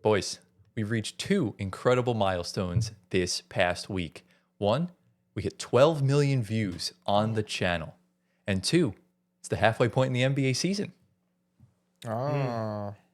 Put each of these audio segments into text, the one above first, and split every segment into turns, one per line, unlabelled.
Boys, we've reached two incredible milestones this past week. One, we hit 12 million views on the channel. And two, it's the halfway point in the NBA season.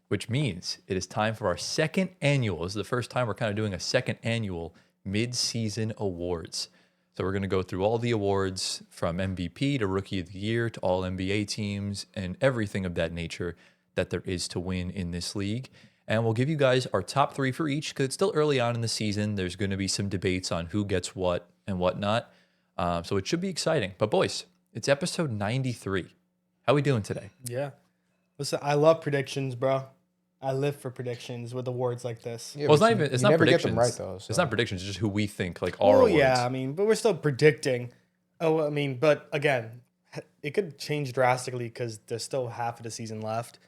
Which means it is time for our second annual. This is the first time we're kind of doing a second annual Midseason Awards. So we're going to go through all the awards from MVP to Rookie of the Year to all NBA teams and everything of that nature that there is to win in this league. And we'll give you guys our top three for each because it's still early on in the season. There's going to be some debates on who gets what and whatnot. So it should be exciting. But boys, it's episode 93. How we doing today?
Yeah. Listen, I love predictions, bro. I live for predictions with awards like this.
Yeah,
Well, it's not even. It's not
never
predictions.
get them right though.
It's not predictions. It's just who we think like our awards.
Yeah, I mean, but we're still predicting. But again, it could change drastically because there's still half of the season left.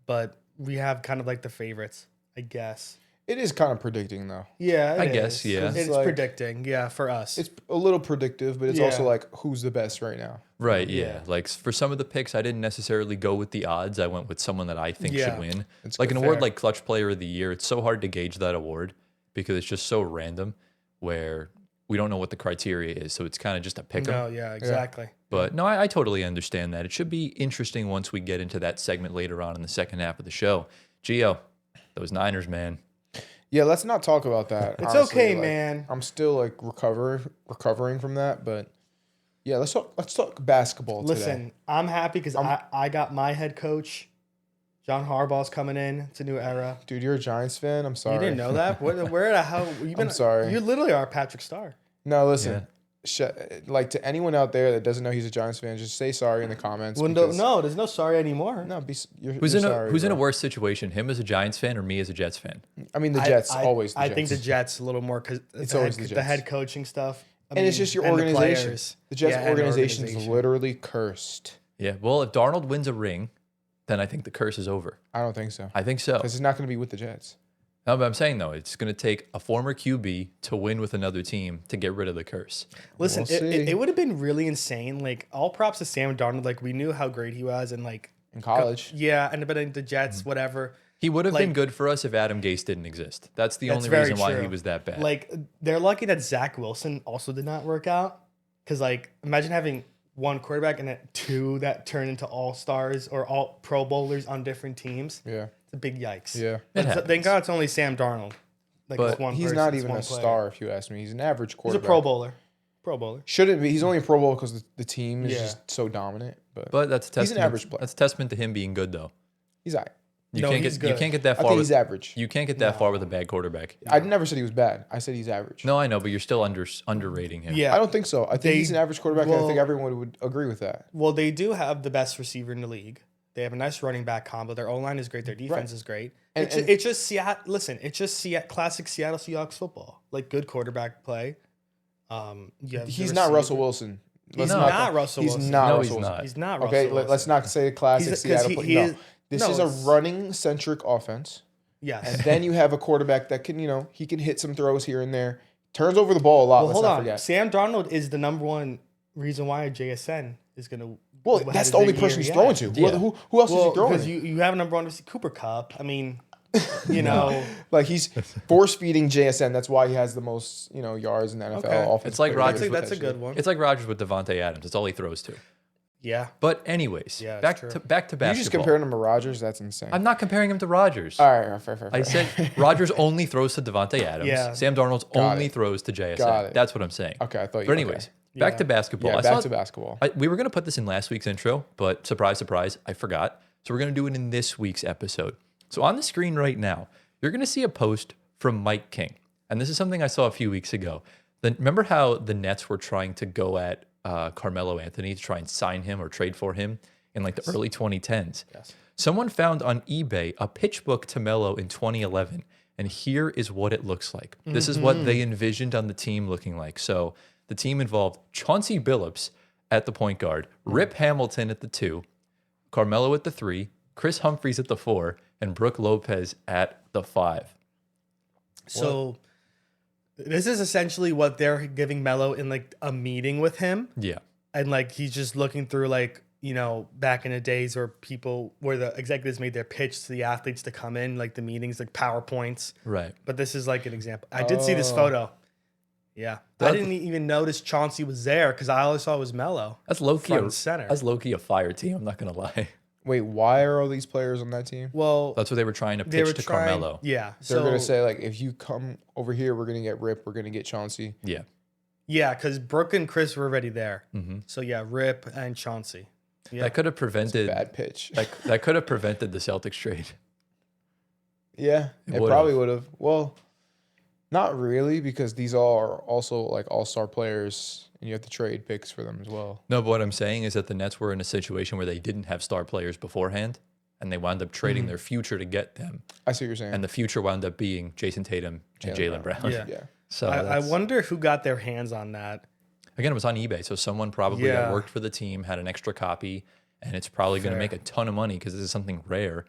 But we have kind of like the favorites, I guess.
It is kind of predicting though.
Yeah,
I guess, yeah.
It's
like,
predicting, yeah, for us.
It's a little predictive, but it's also like who's the best right now.
Right, yeah.
Yeah.
Like for some of the picks, I didn't necessarily go with the odds. I went with someone that I think should win.
It's
Like an
good,
award
fair.
like Clutch Player of the Year, it's so hard to gauge that award because it's just so random where we don't know what the criteria is. So it's kind of just a pick 'em.
No, yeah, exactly.
But no, I totally understand that. It should be interesting once we get into that segment later on in the second half of the show. Gio, those Niners, man.
Yeah, let's not talk about that.
It's
honestly.
okay,
Like,
man.
I'm still like recovering from that, but yeah, let's talk basketball today.
Listen, I'm happy because I got my head coach, John Harbaugh's coming in. It's a new era.
Dude, you're a Giants fan. I'm sorry.
You didn't know that? Where the hell?
I'm sorry.
You literally are Patrick Starr.
No, listen. Like to anyone out there that doesn't know he's a Giants fan, just say sorry in the comments.
Well,
because-
no, there's no sorry anymore.
no,
Who's in a
bro.
worse situation, him as a Giants fan or me as a Jets fan?
I mean, the Jets always. The
I
Jets.
think the Jets a little more because
It's always the
the
Jets.
head coaching stuff.
And it's just your
and
organization.
players.
The Jets
Yeah, and
organization is
organization.
literally cursed.
Yeah. Well, if Darnold wins a ring, then I think the curse is over.
I don't think so.
I think so.
Because it's not going to be with the Jets.
No, but I'm saying though, it's going to take a former QB to win with another team to get rid of the curse.
Listen,
We'll see.
it would have been really insane. Like all props to Sam Darnold. Like we knew how great he was, and like
In college.
but in the Jets, whatever.
He would have been
Like-
good for us if Adam Gase didn't exist. That's the
That's
only
very
reason why
true.
he was that bad.
Like they're lucky that Zach Wilson also did not work out. Because like imagine having one quarterback and then two that turn into all stars or all Pro Bowlers on different teams.
Yeah.
It's a big yikes.
Yeah.
It
So,
happens.
thank God it's only Sam Darnold. Like
But
it's one
He's
person,
not
it's
even
one
a
player.
star, if you ask me. He's an average
He's a
quarterback.
Pro Bowler. Pro Bowler.
Shouldn't be. He's only a Pro Bowl because the team is
Yeah.
just so dominant.
But that's a testament.
He's an average player.
That's a testament to him being good though.
He's all right.
You
No,
can't
he's
get you
good.
can't get that
I
far.
think he's average.
You can't get that far with a bad quarterback.
I never said he was bad. I said he's average.
No, I know, but you're still underrating him.
Yeah.
I don't think so. I think he's an average quarterback, and I think
well-
everyone would agree with that.
Well, they do have the best receiver in the league. They have a nice running back combo. Their O-line is great. Their defense is great.
And-
It's just Seattle. Listen, it's just classic Seattle Seahawks football. Like good quarterback play. You have the
He's not
receiver.
Russell Wilson.
He's
No.
not Russell Wilson.
He's not
No,
Russell
he's
Wilson.
not.
He's not Russell
Okay,
Wilson.
let's not say classic
He's- 'cause
Seattle.
he-
play.
he
No,
is-
this
no,
is a
it's-
running-centric offense.
Yes.
And then you have a quarterback that can, he can hit some throws here and there. Turns over the ball a lot.
Well,
Let's
hold
not
on.
forget.
Sam Darnold is the number one reason why JSN is going to.
Well, that's the only person he's throwing to.
Yeah.
Who else is he throwing?
Because
to?
you have a number one receiver, Cooper Cup. I mean, you know.
Like he's force feeding JSN. That's why he has the most yards in the NFL.
Okay.
Offensive
It's like
player.
Rodgers
That's a good one.
It's like Rodgers with Devontae Adams. It's all he throws to.
Yeah.
But anyways,
Yeah, it's
back
true.
to basketball.
You just comparing him to Rodgers. That's insane.
I'm not comparing him to Rodgers.
All right, fair.
I said Rodgers only throws to Devontae Adams.
Yeah.
Sam Darnold's
Got
only
it.
throws to JSN.
Got it.
That's what I'm saying.
Okay, I thought you.
But anyways,
okay.
back
Yeah.
to basketball.
Yeah,
I
back
saw-
to basketball.
we were going to put this in last week's intro, but surprise, surprise, I forgot. So we're going to do it in this week's episode. So on the screen right now, you're going to see a post from Mike King. And this is something I saw a few weeks ago. Remember how the Nets were trying to go at Carmelo Anthony to try and sign him or trade for him in like the early 2010s?
Yes.
Someone found on eBay a pitch book to Melo in 2011, and here is what it looks like. This is what they envisioned on the team looking like. So the team involved Chauncey Billups at the point guard, Rip Hamilton at the 2, Carmelo at the 3, Chris Humphries at the 4, and Brooke Lopez at the 5.
So this is essentially what they're giving Melo in like a meeting with him.
Yeah.
And like he's just looking through like back in the days where the executives made their pitch to the athletes to come in, like the meetings, like PowerPoints.
Right.
But this is like an example. I did see this photo. Yeah. I didn't even notice Chauncey was there because I always saw it was Melo.
That's low-key
front and center.
That's low-key a fire team, I'm not going to lie.
Wait, why are all these players on that team?
Well,
That's what they were trying to pitch to Carmelo.
Yeah.
They're going to say, like, if you come over here, we're going to get Rip, we're going to get Chauncey.
Yeah.
Yeah, because Brooke and Chris were already there.
Mm-hmm.
So, yeah, Rip and Chauncey. Yeah.
That could have prevented
Bad pitch.
that could have prevented the Celtics trade.
Yeah, it probably would have. Well, not really, because these all are also like all-star players, and you have to trade picks for them as well.
No, but what I'm saying is that the Nets were in a situation where they didn't have star players beforehand, and they wound up trading their future to get them.
I see what you're saying.
And the future wound up being Jason Tatum and Jaylen Brown.
Yeah.
Yeah.
So
I wonder who got their hands on that.
again, it was on eBay, so someone probably that worked for the team had an extra copy, and it's probably going to make a ton of money because this is something rare.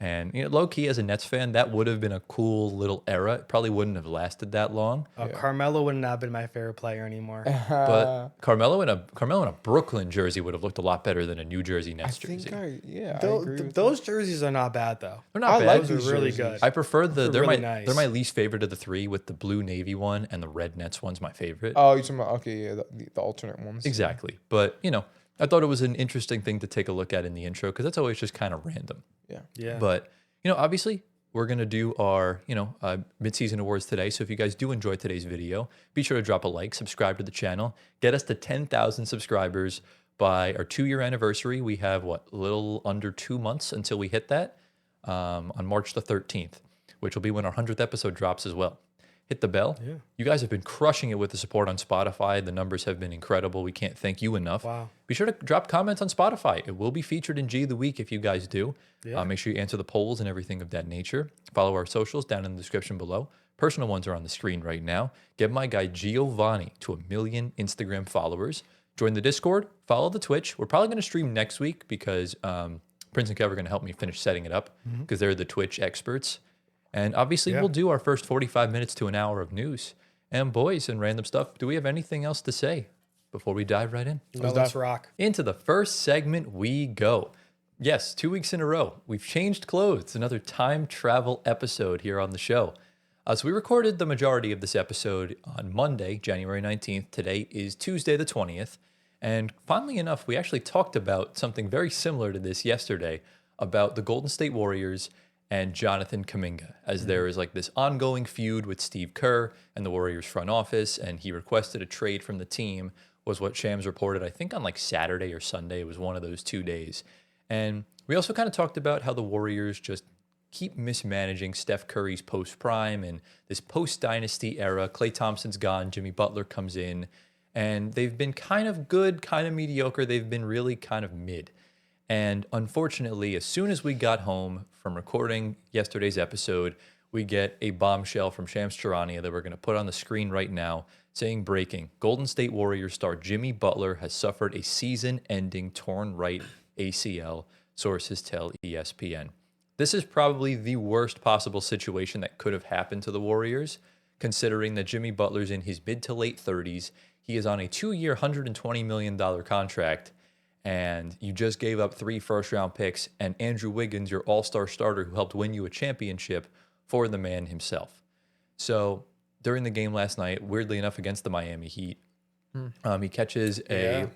And low key, as a Nets fan, that would have been a cool little era. It probably wouldn't have lasted that long.
Carmelo would not have been my favorite player anymore.
But Carmelo in a Brooklyn jersey would have looked a lot better than a New Jersey Nets jersey.
I agree
Those jerseys are not bad though.
They're not bad.
like
Those are really good.
I prefer they're
really
my
nice.
they're my least favorite of the three, with the blue navy one and the red Nets one's my favorite.
Oh, you're talking about the alternate ones.
Exactly. But I thought it was an interesting thing to take a look at in the intro because that's always just kind of random.
Yeah.
But obviously, we're going to do our, Midseason Awards today. So if you guys do enjoy today's video, be sure to drop a like, subscribe to the channel, get us to 10,000 subscribers by our 2-year anniversary. We have, a little under 2 months until we hit that on March the 13th, which will be when our 100th episode drops as well. Hit the bell. Yeah. You guys have been crushing it with the support on Spotify. The numbers have been incredible. We can't thank you enough.
Wow. Be
sure to drop comments on Spotify. It will be featured in G of the Week if you guys do. Yeah. Make sure you answer the polls and everything of that nature. Follow our socials down in the description below. Personal ones are on the screen right now. Get my guy Giovanni to 1 million Instagram followers. Join the Discord. Follow the Twitch. We're probably going to stream next week because Prince and Kev are going to help me finish setting it up because they're the Twitch experts. And obviously, we'll do our first 45 minutes to an hour of news and boys and random stuff. Do we have anything else to say before we dive right in?
Let's rock.
Into the first segment we go. Yes, 2 weeks in a row. We've changed clothes. Another time travel episode here on the show. So we recorded the majority of this episode on Monday, January 19th. Today is Tuesday the 20th. And funnily enough, we actually talked about something very similar to this yesterday about the Golden State Warriors and Jonathan Kuminga, as there is this ongoing feud with Steve Kerr and the Warriors front office, and he requested a trade from the team, was what Shams reported, I think on Saturday or Sunday. It was one of those 2 days. And we also kind of talked about how the Warriors just keep mismanaging Steph Curry's post-prime and this post-dynasty era. Klay Thompson's gone, Jimmy Butler comes in, and they've been kind of good, kind of mediocre. They've been really kind of mid. And unfortunately, as soon as we got home from recording yesterday's episode, we get a bombshell from Shams Charania that we're going to put on the screen right now, saying breaking: Golden State Warriors star Jimmy Butler has suffered a season-ending torn right ACL, sources tell ESPN. This is probably the worst possible situation that could have happened to the Warriors, considering that Jimmy Butler's in his mid to late 30s. He is on a 2-year, $120 million contract. And you just gave up 3 first-round picks and Andrew Wiggins, your all-star starter who helped win you a championship, for the man himself. So during the game last night, weirdly enough against the Miami Heat, he catches a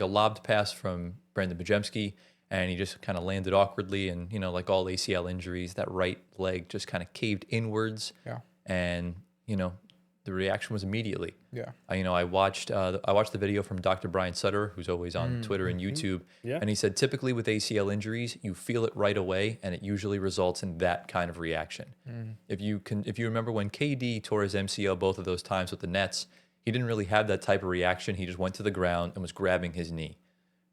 lobbed pass from Brandon Bajemski, and he just kind of landed awkwardly. And like all ACL injuries, that right leg just kind of caved inwards.
Yeah.
And the reaction was immediately.
Yeah.
I watched the video from Dr. Brian Sutter, who's always on Twitter and YouTube, and he said typically with ACL injuries, you feel it right away, and it usually results in that kind of reaction. If you remember when KD tore his MCL both of those times with the Nets, he didn't really have that type of reaction. He just went to the ground and was grabbing his knee.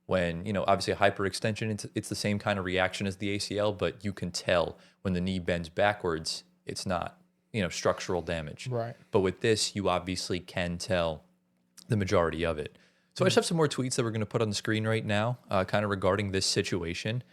When obviously a hyperextension, it's the same kind of reaction as the ACL, but you can tell when the knee bends backwards, it's not structural damage.
Right.
But with this, you obviously can tell the majority of it. So I just have some more tweets that we're going to put on the screen right now, kind of regarding this situation.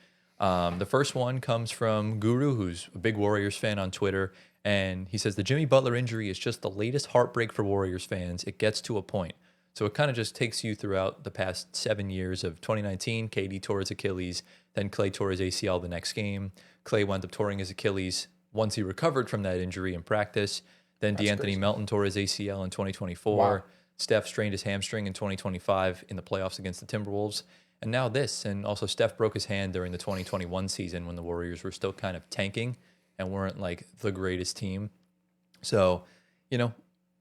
The first one comes from Guru, who's a big Warriors fan on Twitter, and he says the Jimmy Butler injury is just the latest heartbreak for Warriors fans. It gets to a point. So it kind of just takes you throughout the past 7 years of 2019. KD tore his Achilles, then Klay tore his ACL the next game. Klay wound up touring his Achilles once he recovered from that injury in practice. Then DeAnthony Melton tore his ACL in 2024.
Wow.
Steph strained his hamstring in 2025 in the playoffs against the Timberwolves. And now this. And also Steph broke his hand during the 2021 season when the Warriors were still kind of tanking and weren't like the greatest team. So, you know,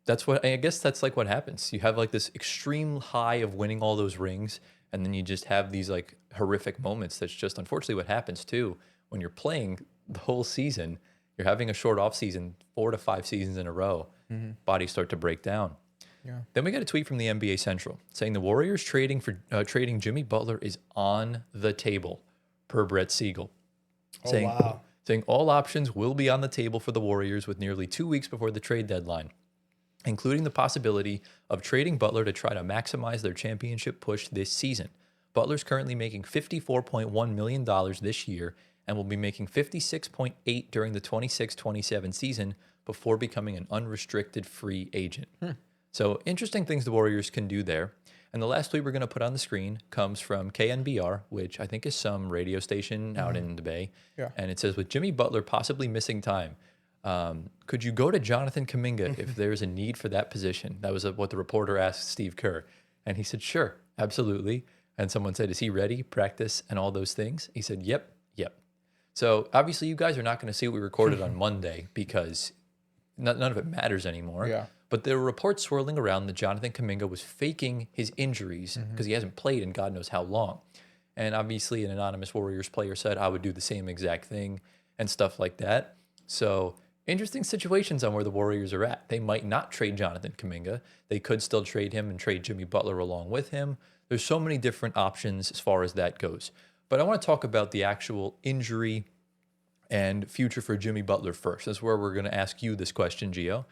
I guess that's like what happens. You have like this extreme high of winning all those rings, and then you just have these like horrific moments. That's just unfortunately what happens too when you're playing the whole season. You're having a short off season, 4 to 5 seasons in a row. Bodies start to break down.
Yeah.
Then we got a tweet from the NBA Central saying the Warriors trading Jimmy Butler is on the table, per Brett Siegel. Saying all options will be on the table for the Warriors with nearly 2 weeks before the trade deadline, including the possibility of trading Butler to try to maximize their championship push this season. Butler's currently making $54.1 million this year and will be making $56.8 during the 26-27 season before becoming an unrestricted free agent. So interesting things the Warriors can do there. And the last tweet we're going to put on the screen comes from KNBR, which I think is some radio station out in the Bay.
Yeah.
And it says, with Jimmy Butler possibly missing time, could you go to Jonathan Kuminga if there's a need for that position? That was what the reporter asked Steve Kerr. And he said, sure, absolutely. And someone said, is he ready, practice, and all those things? He said, yep. So obviously you guys are not going to see what we recorded on Monday because none of it matters anymore.
Yeah.
But there were reports swirling around that Jonathan Kuminga was faking his injuries because he hasn't played in God knows how long. And obviously an anonymous Warriors player said, I would do the same exact thing and stuff like that. So interesting situations on where the Warriors are at. They might not trade Jonathan Kuminga. They could still trade him and trade Jimmy Butler along with him. There's so many different options as far as that goes. But I want to talk about the actual injury and future for Jimmy Butler first. That's where we're going to ask you this question, Gio.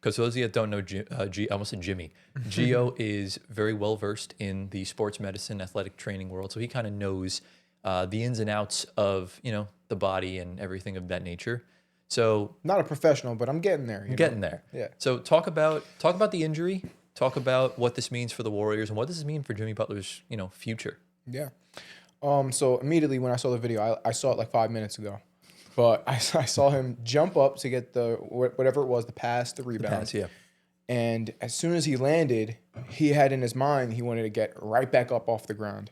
Because those of you that don't know, I almost said Jimmy. Gio is very well versed in the sports medicine, athletic training world. So he kind of knows the ins and outs of, the body and everything of that nature. So
not a professional, but I'm getting there.
Getting there.
Yeah.
So talk about the injury. Talk about what this means for the Warriors and what does this mean for Jimmy Butler's, future.
Yeah. So immediately when I saw the video, I saw it like 5 minutes ago, but I saw him jump up to get the whatever it was, the pass, the rebound.
The pass, yeah.
And as soon as he landed, he had in his mind he wanted to get right back up off the ground.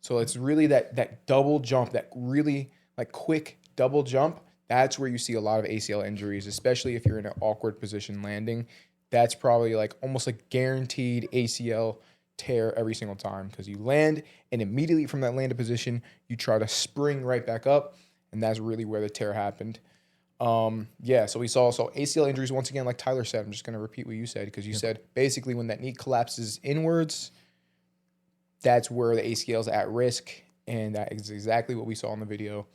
So it's really that double jump, that really like quick double jump. That's where you see a lot of ACL injuries, especially if you're in an awkward position landing. That's probably like almost a guaranteed ACL tear every single time because you land and immediately from that landed position, you try to spring right back up. And that's really where the tear happened. So we saw ACL injuries once again, like Tyler said. I'm just going to repeat what you said because you said basically when that knee collapses inwards, that's where the ACL is at risk. And that is exactly what we saw in the video.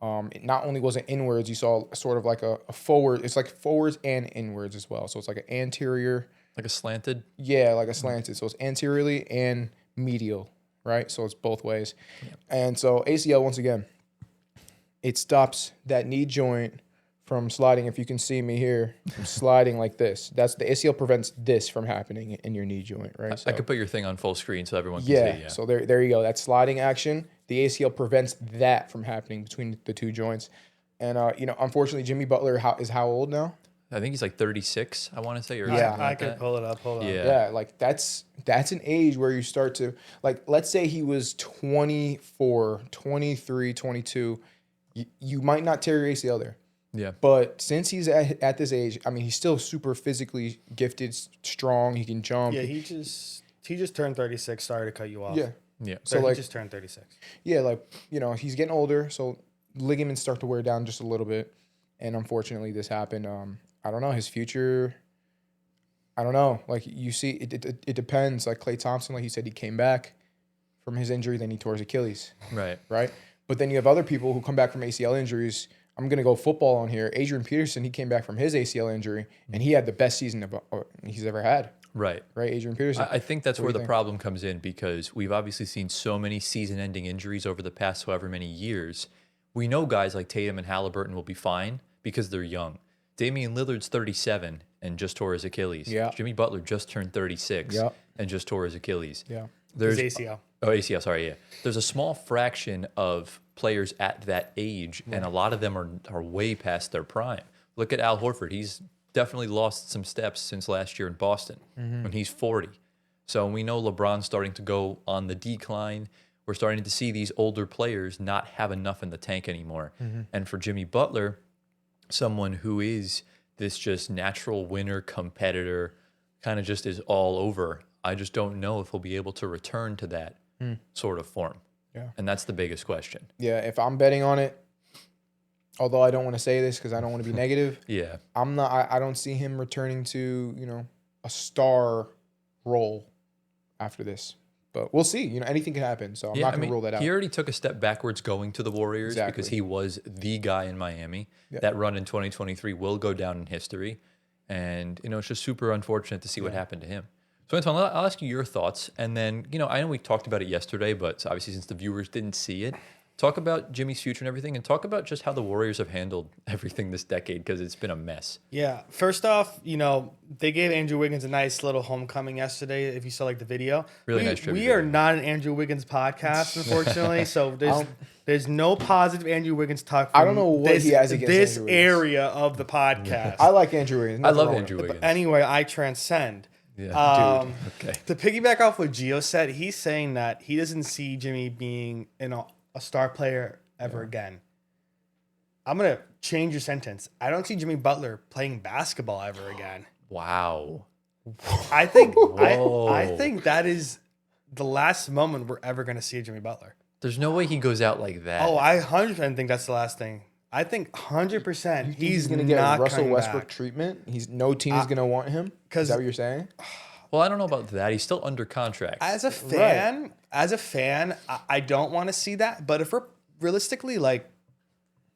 It not only was it inwards, you saw sort of like a forward. It's like forwards and inwards as well. So it's like an anterior.
Like a slanted?
Yeah, like a slanted. So it's anteriorly and medial, right? So it's both ways. Yeah. And so ACL, once again, it stops that knee joint from sliding. If you can see me here, I'm sliding like this. That's the ACL prevents this from happening in your knee joint, right?
I could put your thing on full screen so everyone can see. Yeah.
So there you go. That sliding action, the ACL prevents that from happening between the two joints. And unfortunately, Jimmy Butler is how old now?
I think he's like 36, I want to say. Or
yeah,
I
could pull it up. Hold on.
Yeah, like that's an age where you start to, like, let's say he was 24, 23, 22. You might not tear your ACL there.
Yeah.
But since he's at this age, I mean, he's still super physically gifted, strong. He can jump.
Yeah, he just turned 36. Sorry to cut you off.
Yeah.
So he just turned 36.
Yeah, like, he's getting older, so ligaments start to wear down just a little bit. And unfortunately, this happened. I don't know. His future, I don't know. Like, you see, it depends. Like Klay Thompson, like he said, he came back from his injury, then he tore his Achilles.
Right.
But then you have other people who come back from ACL injuries. I'm going to go football on here. Adrian Peterson, he came back from his ACL injury, and he had the best season he's ever had.
Right,
Adrian Peterson.
I think that's where the problem comes in because we've obviously seen so many season-ending injuries over the past however many years. We know guys like Tatum and Halliburton will be fine because they're young. Damian Lillard's 37, and just tore his Achilles.
Yeah.
Jimmy Butler just turned 36
Yeah.
and just tore his Achilles.
Yeah.
There's
His ACL.
Oh, ACL, sorry, yeah. There's a small fraction of players at that age, and a lot of them are way past their prime. Look at Al Horford. He's definitely lost some steps since last year in Boston when he's 40. So we know LeBron's starting to go on the decline. We're starting to see these older players not have enough in the tank anymore. And for Jimmy Butler, someone who is this just natural winner, competitor, kind of just is all over, I just don't know if he'll be able to return to that sort of form.
Yeah.
And that's the biggest question.
Yeah, if I'm betting on it, although I don't want to say this because I don't want to be negative,
Yeah.
I don't see him returning to, a star role after this. But we'll see. Anything can happen. So I'm not going to rule that out.
He already took a step backwards going to the Warriors
Exactly.
because he was the guy in Miami. Yeah. That run in 2023 will go down in history. And, it's just super unfortunate to see what happened to him. So, Antoine, I'll ask you your thoughts. And then, I know we talked about it yesterday, but obviously since the viewers didn't see it, talk about Jimmy's future and everything, and talk about just how the Warriors have handled everything this decade because it's been a mess.
Yeah. First off, they gave Andrew Wiggins a nice little homecoming yesterday. If you saw the video,
Really nice tribute.
We are not an Andrew Wiggins podcast, unfortunately. So there's no positive Andrew Wiggins talk.
I don't know what he has against
this
Andrew Wiggins.
area of the podcast.
I like Andrew Wiggins.
I love Andrew Wiggins.
But anyway, I transcend.
Yeah, dude. Okay.
To piggyback off what Gio said, he's saying that he doesn't see Jimmy being a star player ever again. I'm going to change your sentence. I don't see Jimmy Butler playing basketball ever again.
Wow.
I think I think that is the last moment we're ever going to see Jimmy Butler.
There's no way he goes out like that.
Oh, I 100% think that's the last thing. I think 100%
He's going to
not
get Russell
coming
Westbrook
back.
treatment. No team is going to want him. Is that what you're saying?
Well, I don't know about that. He's still under contract.
As a fan, I don't want to see that. But if we're realistically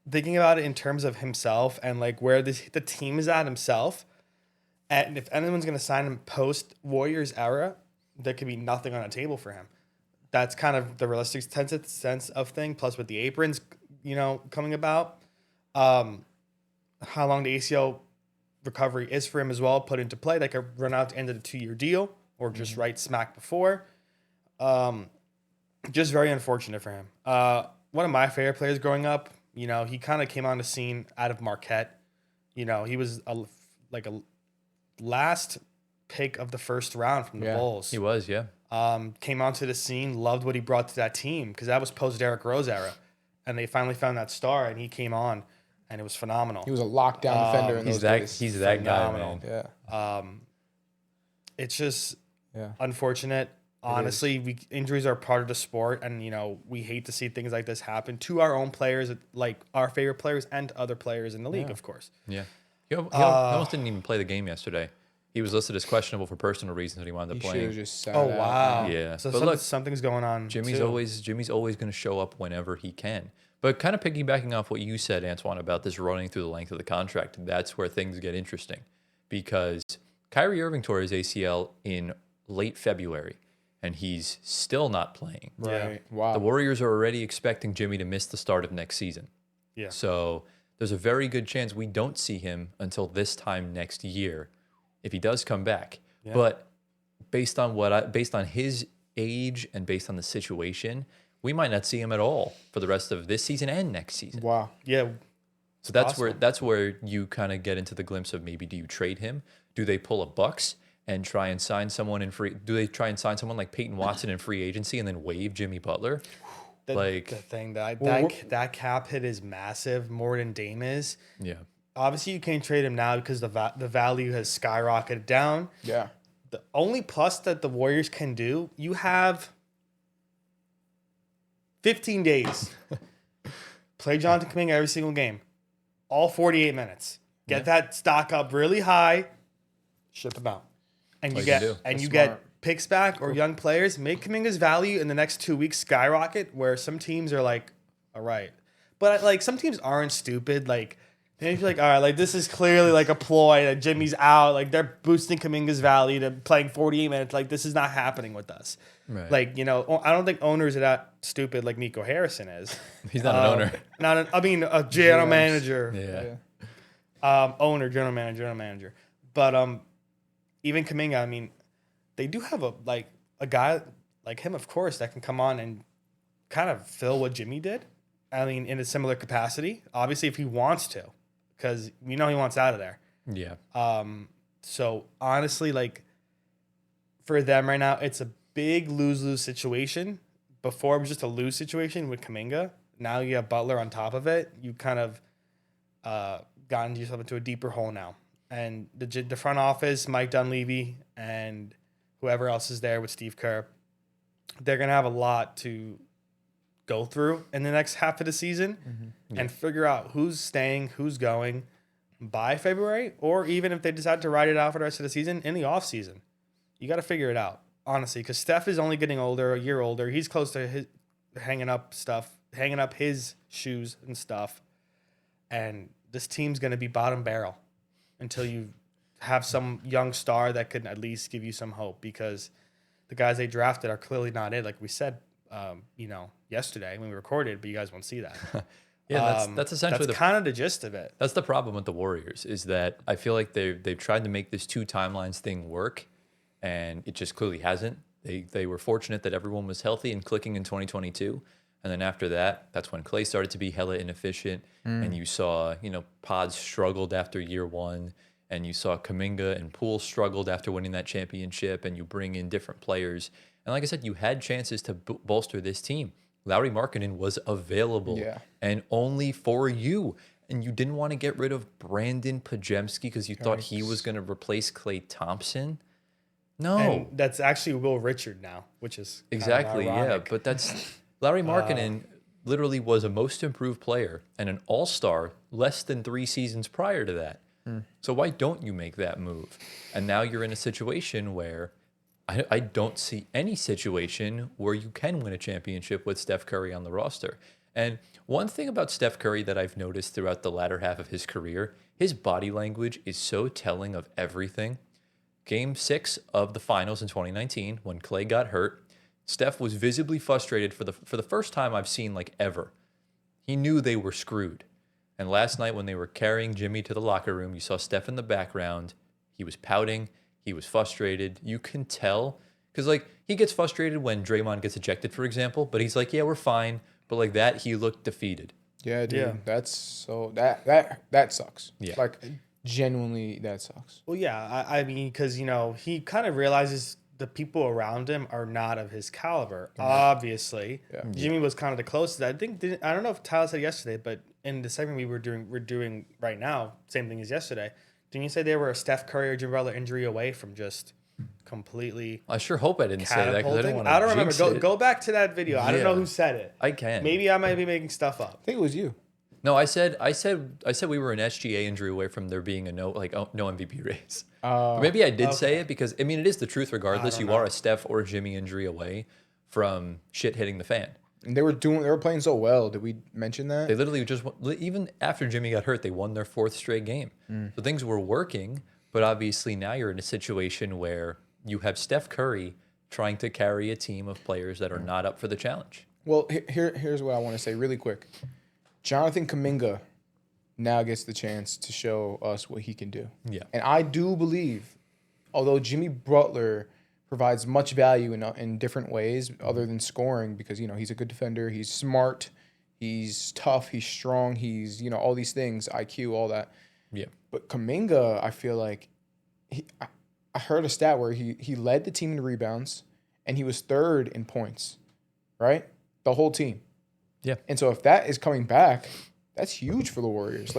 thinking about it in terms of himself and where the team is at himself, and if anyone's going to sign him post Warriors era, there could be nothing on the table for him. That's kind of the realistic sense of thing. Plus with the aprons, coming about, how long the ACL recovery is for him as well, put into play. They could run out to end of the 2-year deal or just right smack before. Just very unfortunate for him. One of my favorite players growing up, he kind of came on the scene out of Marquette. He was a last pick of the first round from the Bulls.
He was, yeah.
Came onto the scene, loved what he brought to that team because that was post Derrick Rose era. And they finally found that star, and he came on, and it was phenomenal.
He was a lockdown defender in those days.
He's that guy, man.
Yeah.
It's just unfortunate. Honestly, injuries are part of the sport, and we hate to see things like this happen to our own players, like our favorite players, and to other players in the league, of course.
Yeah. He almost didn't even play the game yesterday. He was listed as questionable for personal reasons, and he wound up playing.
Just sat
Oh
out.
wow!
Yeah.
So
But
something's going on.
Jimmy's
too.
always going to show up whenever he can. But kind of piggybacking off what you said, Antoine, about this running through the length of the contract, that's where things get interesting, because Kyrie Irving tore his ACL in late February, and he's still not playing.
Right. Wow.
The Warriors are already expecting Jimmy to miss the start of next season.
Yeah.
So there's a very good chance we don't see him until this time next year, if he does come back. Yeah. But based on his age and based on the situation, we might not see him at all for the rest of this season and next season.
Wow.
Yeah.
So that's where you kind of get into the glimpse of maybe do you trade him? Do they pull a Bucks and try and sign someone in free? Do they try and sign someone like Peyton Watson in free agency and then waive Jimmy Butler?
The thing that cap hit is massive, more than Dame is.
Yeah.
Obviously, you can't trade him now because the value has skyrocketed down.
Yeah.
The only plus that the Warriors can do, you have 15 days. Play Jonathan Kuminga every single game. All 48 minutes. Get that stock up really high. Ship them out. And you get picks back or young players. Make Kuminga's value in the next 2 weeks skyrocket, where some teams are like, all right. But some teams aren't stupid. They feel all right, this is clearly a ploy that Jimmy's out. They're boosting Kuminga's value to playing 48 minutes. This is not happening with us. Right. I don't think owners are that stupid like Nico Harrison is.
He's not an owner.
A general manager.
Yeah.
Owner, general manager. But even Kuminga, I mean, they do have a guy like him, of course, that can come on and kind of fill what Jimmy did. I mean, in a similar capacity, obviously, if he wants to, because he wants out of there.
Yeah.
So honestly, like for them right now, it's a big lose-lose situation. Before it was just a lose situation with Kuminga. Now you have Butler on top of it. You kind of gotten yourself into a deeper hole now. And the front office, Mike Dunleavy, and whoever else is there with Steve Kerr, they're going to have a lot to go through in the next half of the season and figure out who's staying, who's going by February, or even if they decide to ride it out for the rest of the season in the off season. You got to figure it out, honestly, because Steph is only getting older, a year older. He's close to hanging up his shoes and stuff. And this team's going to be bottom barrel until you have some young star that could at least give you some hope, because the guys they drafted are clearly not it. Like we said, yesterday when we recorded, but you guys won't see that.
Yeah, that's essentially
that's kind of the gist of it.
That's the problem with the Warriors, is that I feel like they've tried to make this 2 timelines thing work, and it just clearly hasn't. They were fortunate that everyone was healthy and clicking in 2022. And then after that, that's when Klay started to be hella inefficient. And you saw, Pods struggled after year 1. And you saw Kuminga and Poole struggled after winning that championship. And you bring in different players. And like I said, you had chances to bolster this team. Lauri Markkanen was available and only for you. And you didn't want to get rid of Brandon Podziemski because you thought he was going to replace Klay Thompson. No.
And that's actually Will Richard now, which is
exactly,
ironic.
But that's Lauri Markkanen literally was a most improved player and an all-star less than 3 seasons prior to that. So why don't you make that move? And now you're in a situation where I don't see any situation where you can win a championship with Steph Curry on the roster. And one thing about Steph Curry that I've noticed throughout the latter half of his career, his body language is so telling of everything. Game 6 of the finals in 2019, when Klay got hurt, Steph was visibly frustrated for the first time I've seen ever. He knew they were screwed. And last night when they were carrying Jimmy to the locker room, you saw Steph in the background. He was pouting. He was frustrated. You can tell. Because, he gets frustrated when Draymond gets ejected, for example. But he's like, yeah, we're fine. But that, he looked defeated.
Yeah, dude. Yeah. That's so... That sucks.
Yeah.
Genuinely, that sucks.
Well, yeah. I mean, because, he kind of realizes the people around him are not of his caliber, obviously. Yeah. Jimmy was kind of the closest. I don't know if Tyler said yesterday, but in the segment we're doing right now, same thing as yesterday. Didn't you say they were a Steph Curry or Jimmy Butler injury away from just completely?
I sure hope I didn't say that, because I didn't want to.
I don't remember. Go back to that video. I don't know who said it.
I can.
Maybe I might be making stuff up.
I think it was you.
No, I said we were an SGA injury away from there being a no MVP race. Maybe I did say it because it is the truth regardless. You are a Steph or Jimmy injury away from shit hitting the fan.
And they were playing so well. Did we mention that?
They literally even after Jimmy got hurt, they won their 4th straight game. So things were working, but obviously now you're in a situation where you have Steph Curry trying to carry a team of players that are not up for the challenge.
Well, here's what I want to say really quick. Jonathan Kuminga now gets the chance to show us what he can do.
Yeah.
And I do believe, although Jimmy Butler provides much value in different ways other than scoring, because, he's a good defender, he's smart, he's tough, he's strong, he's, all these things, IQ, all that.
Yeah.
But Kuminga, I feel like, I heard a stat where he led the team in rebounds and he was 3rd in points, right? The whole team.
Yeah.
And so if that is coming back, that's huge for the Warriors.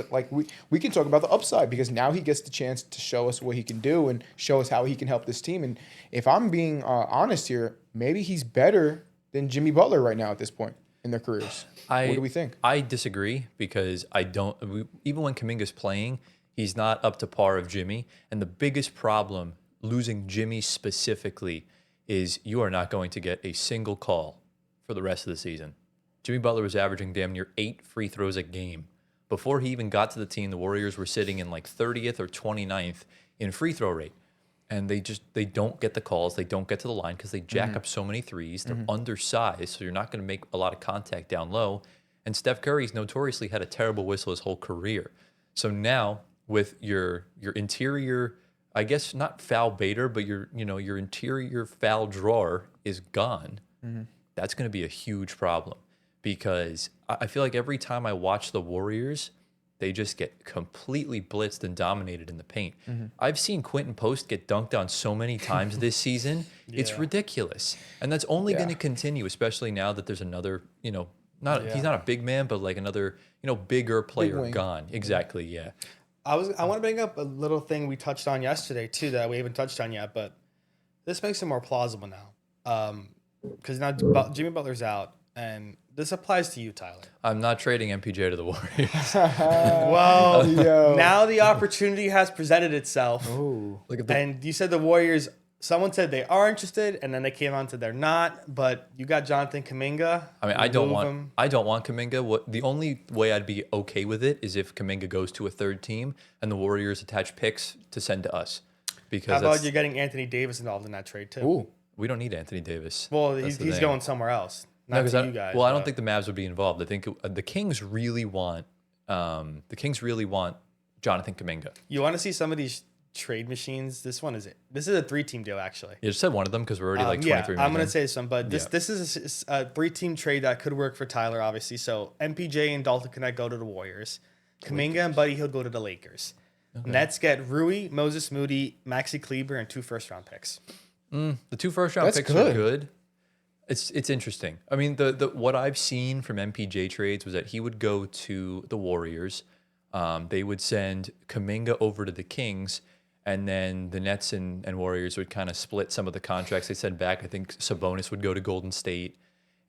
We can talk about the upside, because now he gets the chance to show us what he can do and show us how he can help this team. And if I'm being honest here, maybe he's better than Jimmy Butler right now at this point in their careers. What do we think?
I disagree, because even when Kuminga's playing, he's not up to par of Jimmy. And the biggest problem, losing Jimmy specifically, is you are not going to get a single call for the rest of the season. Jimmy Butler was averaging damn near 8 free throws a game. Before he even got to the team, the Warriors were sitting in 30th or 29th in free throw rate. And they don't get the calls. They don't get to the line because they jack up so many threes. They're undersized, so you're not going to make a lot of contact down low. And Steph Curry's notoriously had a terrible whistle his whole career. So now with your interior I guess not foul baiter, but your interior foul drawer is gone, that's going to be a huge problem because I feel like every time I watch the Warriors, they just get completely blitzed and dominated in the paint. I've seen Quentin Post get dunked on so many times this season. It's ridiculous. And that's only going to continue, especially now that there's another, he's not a big man, but like another, bigger player gone. Exactly, yeah.
I want to bring up a little thing we touched on yesterday too that we haven't touched on yet, but this makes it more plausible now. Because now Jimmy Butler's out, and this applies to you, Tyler.
I'm not trading MPJ to the Warriors.
Well, now the opportunity has presented itself.
Ooh.
And you said the Warriors, someone said they are interested, and then they came on to they're not, but you got Jonathan Kuminga.
I mean, I don't want Kuminga. The only way I'd be okay with it is if Kuminga goes to a third team and the Warriors attach picks to send to us. Because
how about you're getting Anthony Davis involved in that trade too?
Ooh.
We don't need Anthony Davis.
Well, he's going somewhere else. Not to you guys.
Well, I don't think the Mavs would be involved. I think the Kings really want Jonathan Kuminga.
You want to see some of these trade machines? This is a 3-team deal actually.
You just said one of them because we're already 23 minutes.
I'm going to say some, but this is a 3-team trade that could work for Tyler, obviously. So MPJ and Dalton Connect go to the Warriors. Kuminga and Buddy Hield go to the Lakers. Okay. Nets get Rui, Moses Moody, Maxi Kleber, and 2 first-round picks.
The 2 first-round picks are good. It's interesting. I mean, the what I've seen from MPJ trades was that he would go to the Warriors. They would send Kuminga over to the Kings, and then the Nets and Warriors would kind of split some of the contracts they sent back. I think Sabonis would go to Golden State,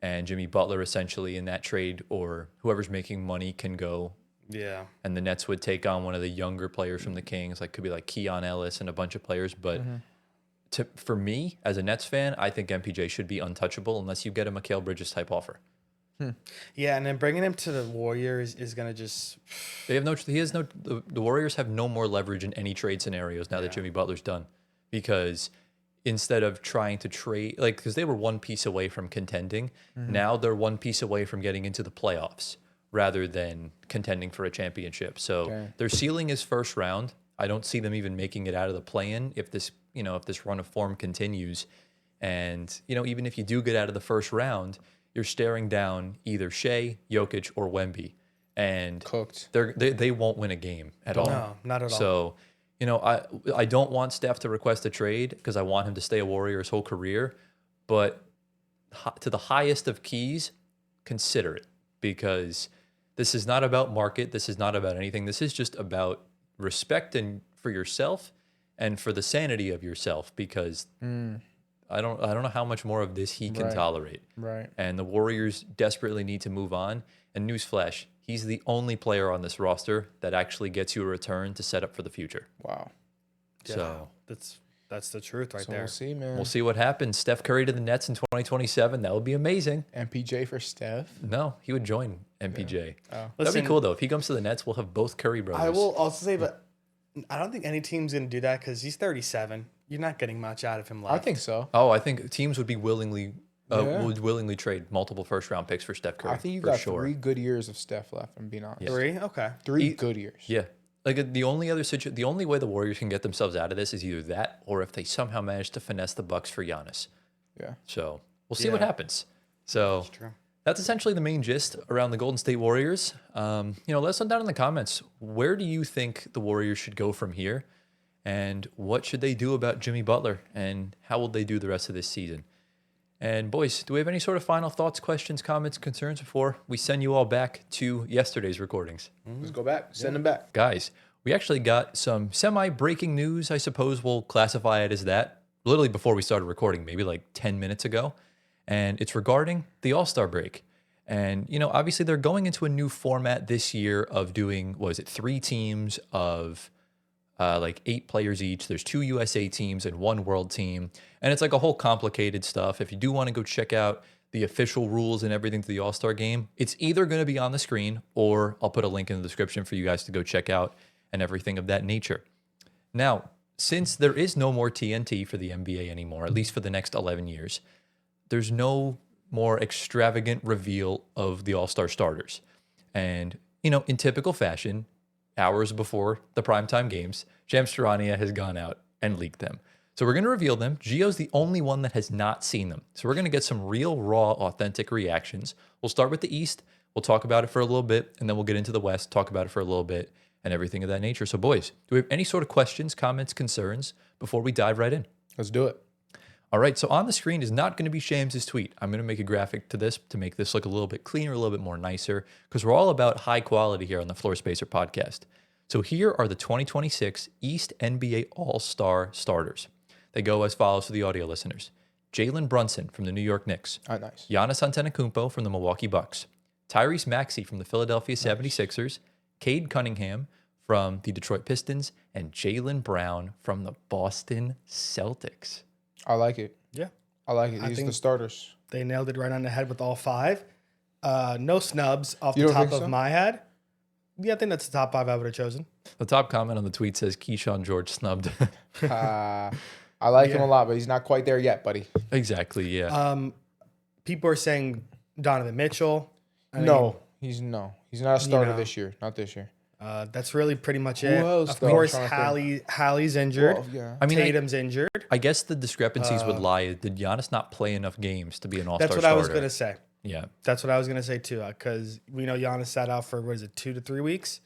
and Jimmy Butler essentially in that trade, or whoever's making money can go.
Yeah.
And the Nets would take on one of the younger players from the Kings, could be like Keon Ellis and a bunch of players, but. For me, as a Nets fan, I think MPJ should be untouchable unless you get a Mikal Bridges type offer.
Yeah, and then bringing him to the Warriors is gonna just.
The Warriors have no more leverage in any trade scenarios now that Jimmy Butler's done, because instead of trying to trade, because they were one piece away from contending, now they're one piece away from getting into the playoffs rather than contending for a championship. So their ceiling is first round. I don't see them even making it out of the play-in if this run of form continues. And, even if you do get out of the first round, you're staring down either Shea, Jokic, or Wemby. And
cooked.
They won't win a game at all.
No, not at all.
So, I don't want Steph to request a trade because I want him to stay a Warrior his whole career. But to the highest of keys, consider it, because this is not about market. This is not about anything. This is just about respect and for yourself and for the sanity of yourself, because I don't know how much more of this he can tolerate.
Right.
And the Warriors desperately need to move on. And newsflash, he's the only player on this roster that actually gets you a return to set up for the future.
Wow.
So
that's the truth right there.
We'll see, man.
We'll see what happens. Steph Curry to the Nets in 2027. That would be amazing.
MPJ for Steph?
No, he would join MPJ.
Yeah. Oh.
That'd be cool, though. If he comes to the Nets, we'll have both Curry brothers.
I will also say, but I don't think any team's going to do that because he's 37. You're not getting much out of him left.
I think so.
Oh, I think teams would be willingly trade multiple first-round picks for Steph Curry.
I think you got 3 good years of Steph left, I'm being honest.
Yes.
3? Okay.
3 good years.
Yeah. The only way the Warriors can get themselves out of this is either that or if they somehow manage to finesse the Bucks for Giannis.
Yeah.
So we'll see what happens. So that's essentially the main gist around the Golden State Warriors. Let us know down in the comments, where do you think the Warriors should go from here? And what should they do about Jimmy Butler? And how will they do the rest of this season? And boys, do we have any sort of final thoughts, questions, comments, concerns before we send you all back to yesterday's recordings?
Let's go back. Send them back.
Guys, we actually got some semi-breaking news, I suppose we'll classify it as that, literally before we started recording, maybe like 10 minutes ago. And it's regarding the All-Star break. And, obviously they're going into a new format this year of doing, 3 teams of 8 players each. There's 2 USA teams and 1 world team. And it's like a whole complicated stuff. If you do want to go check out the official rules and everything to the All-Star game, it's either going to be on the screen or I'll put a link in the description for you guys to go check out and everything of that nature. Now, since there is no more TNT for the NBA anymore, at least for the next 11 years, there's no more extravagant reveal of the All-Star starters. And, in typical fashion, hours before the primetime games, Shams Charania has gone out and leaked them. So we're going to reveal them. Gio's the only one that has not seen them. So we're going to get some real, raw, authentic reactions. We'll start with the East. We'll talk about it for a little bit, and then we'll get into the West, talk about it for a little bit, and everything of that nature. So boys, do we have any sort of questions, comments, concerns before we dive right in?
Let's do it.
All right, so on the screen is not going to be Shams' tweet. I'm going to make a graphic to this to make this look a little bit cleaner, a little bit more nicer, because we're all about high quality here on the Floor Spacer podcast. So here are the 2026 East NBA All-Star starters. They go as follows for the audio listeners. Jalen Brunson from the New York Knicks.
Nice.
Giannis Antetokounmpo from the Milwaukee Bucks. Tyrese Maxey from the Philadelphia 76ers. Cade Cunningham from the Detroit Pistons. And Jaylen Brown from the Boston Celtics.
I like it.
Yeah.
I like it.
I
These are
think
the starters.
They nailed it right on the head with all 5. No snubs off
You
the
don't
top
think
of
so?
my head. Yeah, I think that's the top 5 I would have chosen.
The top comment on the tweet says Keyshawn George snubbed.
I like him a lot, but he's not quite there yet, buddy.
Exactly, yeah.
People are saying Donovan Mitchell. I mean,
He's not a starter
know.
this year. Not this year.
That's really pretty much it.
else,
Of
though?
course,
I'm trying
Hallie's injured.
Well, yeah.
I mean,
Tatum's injured.
I guess the discrepancies would lie. Did Giannis not play enough games to be an all-star
That's what
starter?
I was going to say.
Yeah.
That's what I was going to say too, because we know Giannis sat out for, 2 to 3 weeks?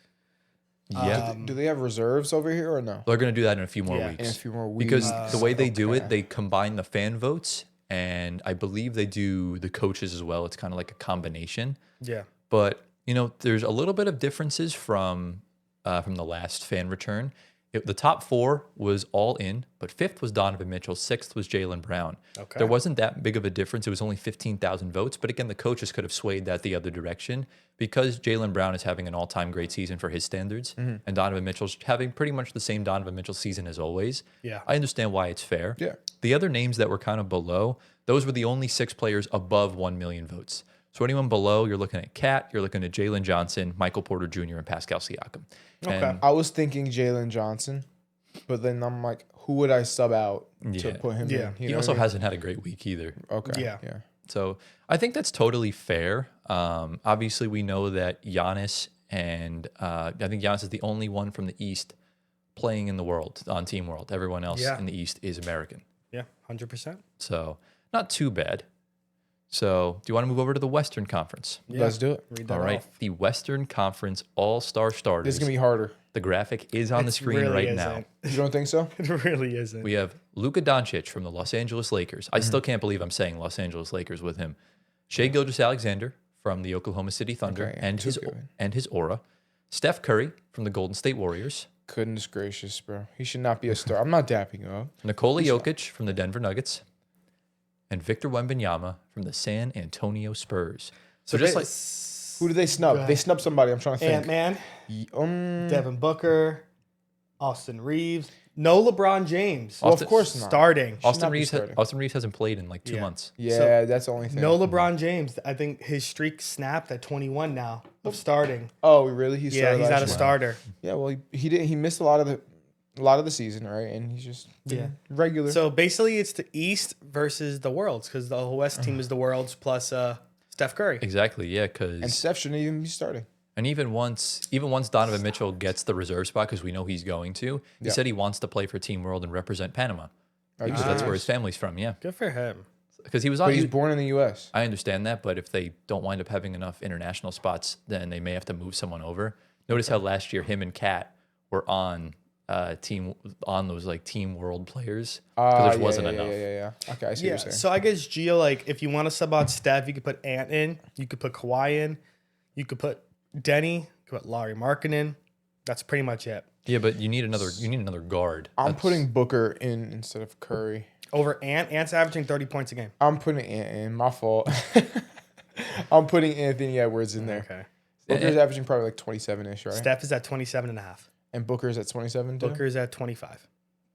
Yeah.
Do they have reserves over here or no?
They're going to do that in a few more
Yeah.
weeks.
In a few more weeks.
Because the way they do
Okay.
it, they combine the fan votes, and I believe they do the coaches as well. It's kind of like a combination.
Yeah.
But, there's a little bit of differences from the last fan return. The top 4 was all in, but 5th was Donovan Mitchell, 6th was Jaylen Brown.
Okay.
There wasn't that big of a difference. It was only 15,000 votes. But again, the coaches could have swayed that the other direction because Jaylen Brown is having an all-time great season for his standards, and Donovan Mitchell's having pretty much the same Donovan Mitchell season as always.
Yeah.
I understand why it's fair.
Yeah.
The other names that were kind of below, those were the only 6 players above 1 million votes. So anyone below, you're looking at Kat, you're looking at Jalen Johnson, Michael Porter Jr., and Pascal Siakam.
Okay.
And
I was thinking Jalen Johnson, but then I'm like, who would I sub out to
Yeah.
put him
Yeah.
in?
he also hasn't had a great week either.
Okay.
Yeah.
Yeah.
So I think that's totally fair. Obviously, we know that Giannis and I think Giannis is the only one from the East playing in the world, on Team World. Everyone else
Yeah.
in the East is American.
Yeah. 100%.
So not too bad. So do you want to move over to the Western Conference?
Yeah.
Let's do it.
Read that
All right.
off.
The Western Conference All-Star starters.
This is going to be harder.
The graphic is on the
It
screen
really
right
isn't.
now.
You don't think so?
It really isn't.
We have Luka Doncic from the Los Angeles Lakers. I still can't believe I'm saying Los Angeles Lakers with him. Shai Gilgeous-Alexander from the Oklahoma City Thunder
Okay,
and
too
his
good.
and his aura. Steph Curry from the Golden State Warriors.
Goodness gracious, bro. He should not be a star. I'm not dapping him up.
Nikola Jokic from the Denver Nuggets. And Victor Wembanyama from the San Antonio Spurs. So just like
Who did they snub? They snubbed somebody. I'm trying to think.
Ant-Man, Devin Booker, Austin Reeves. No LeBron James.
Well, of course not.
Starting.
Austin
not be
Reeves,
starting.
Austin Reeves hasn't played in like 2
Yeah.
months.
Yeah, that's the only thing.
No LeBron James. I think his streak snapped at 21 now of starting.
Oh, really? He
Yeah,
started
he's
last
not a
year.
starter.
Yeah, well, he did. He missed a lot of the season, right? And he's just regular.
So basically, it's the East versus the Worlds because the West team is the Worlds plus Steph Curry.
Exactly, yeah,
and
because
Steph shouldn't even be starting.
and even once Donovan Mitchell gets the reserve spot, because we know he's going to, he
Yeah.
said he wants to play for Team World and represent Panama.
Are you
Because that's where his
serious?
family's from, yeah.
Good for him.
Because he was on.
But he's born in the U.S.
I understand that, but if they don't wind up having enough international spots, then they may have to move someone over. Notice how last year him and Kat were on those like Team World players because there wasn't enough.
Yeah. Okay, I see
Yeah.
what you're saying.
So I guess Gio, like, if you want to sub out Steph, you could put Ant in. You could put Kawhi in. You could put Denny. You could put Larry Markin in. That's pretty much it.
Yeah, but you need another guard.
I'm
That's-
putting Booker in instead of Curry.
Over Ant. Ant's averaging 30 points a game.
I'm putting Ant in. My fault. I'm putting Anthony Edwards in there.
Okay.
Booker's averaging probably like 27-ish, right?
Steph is at 27.5.
And Booker's at 27 too?
Booker's at 25.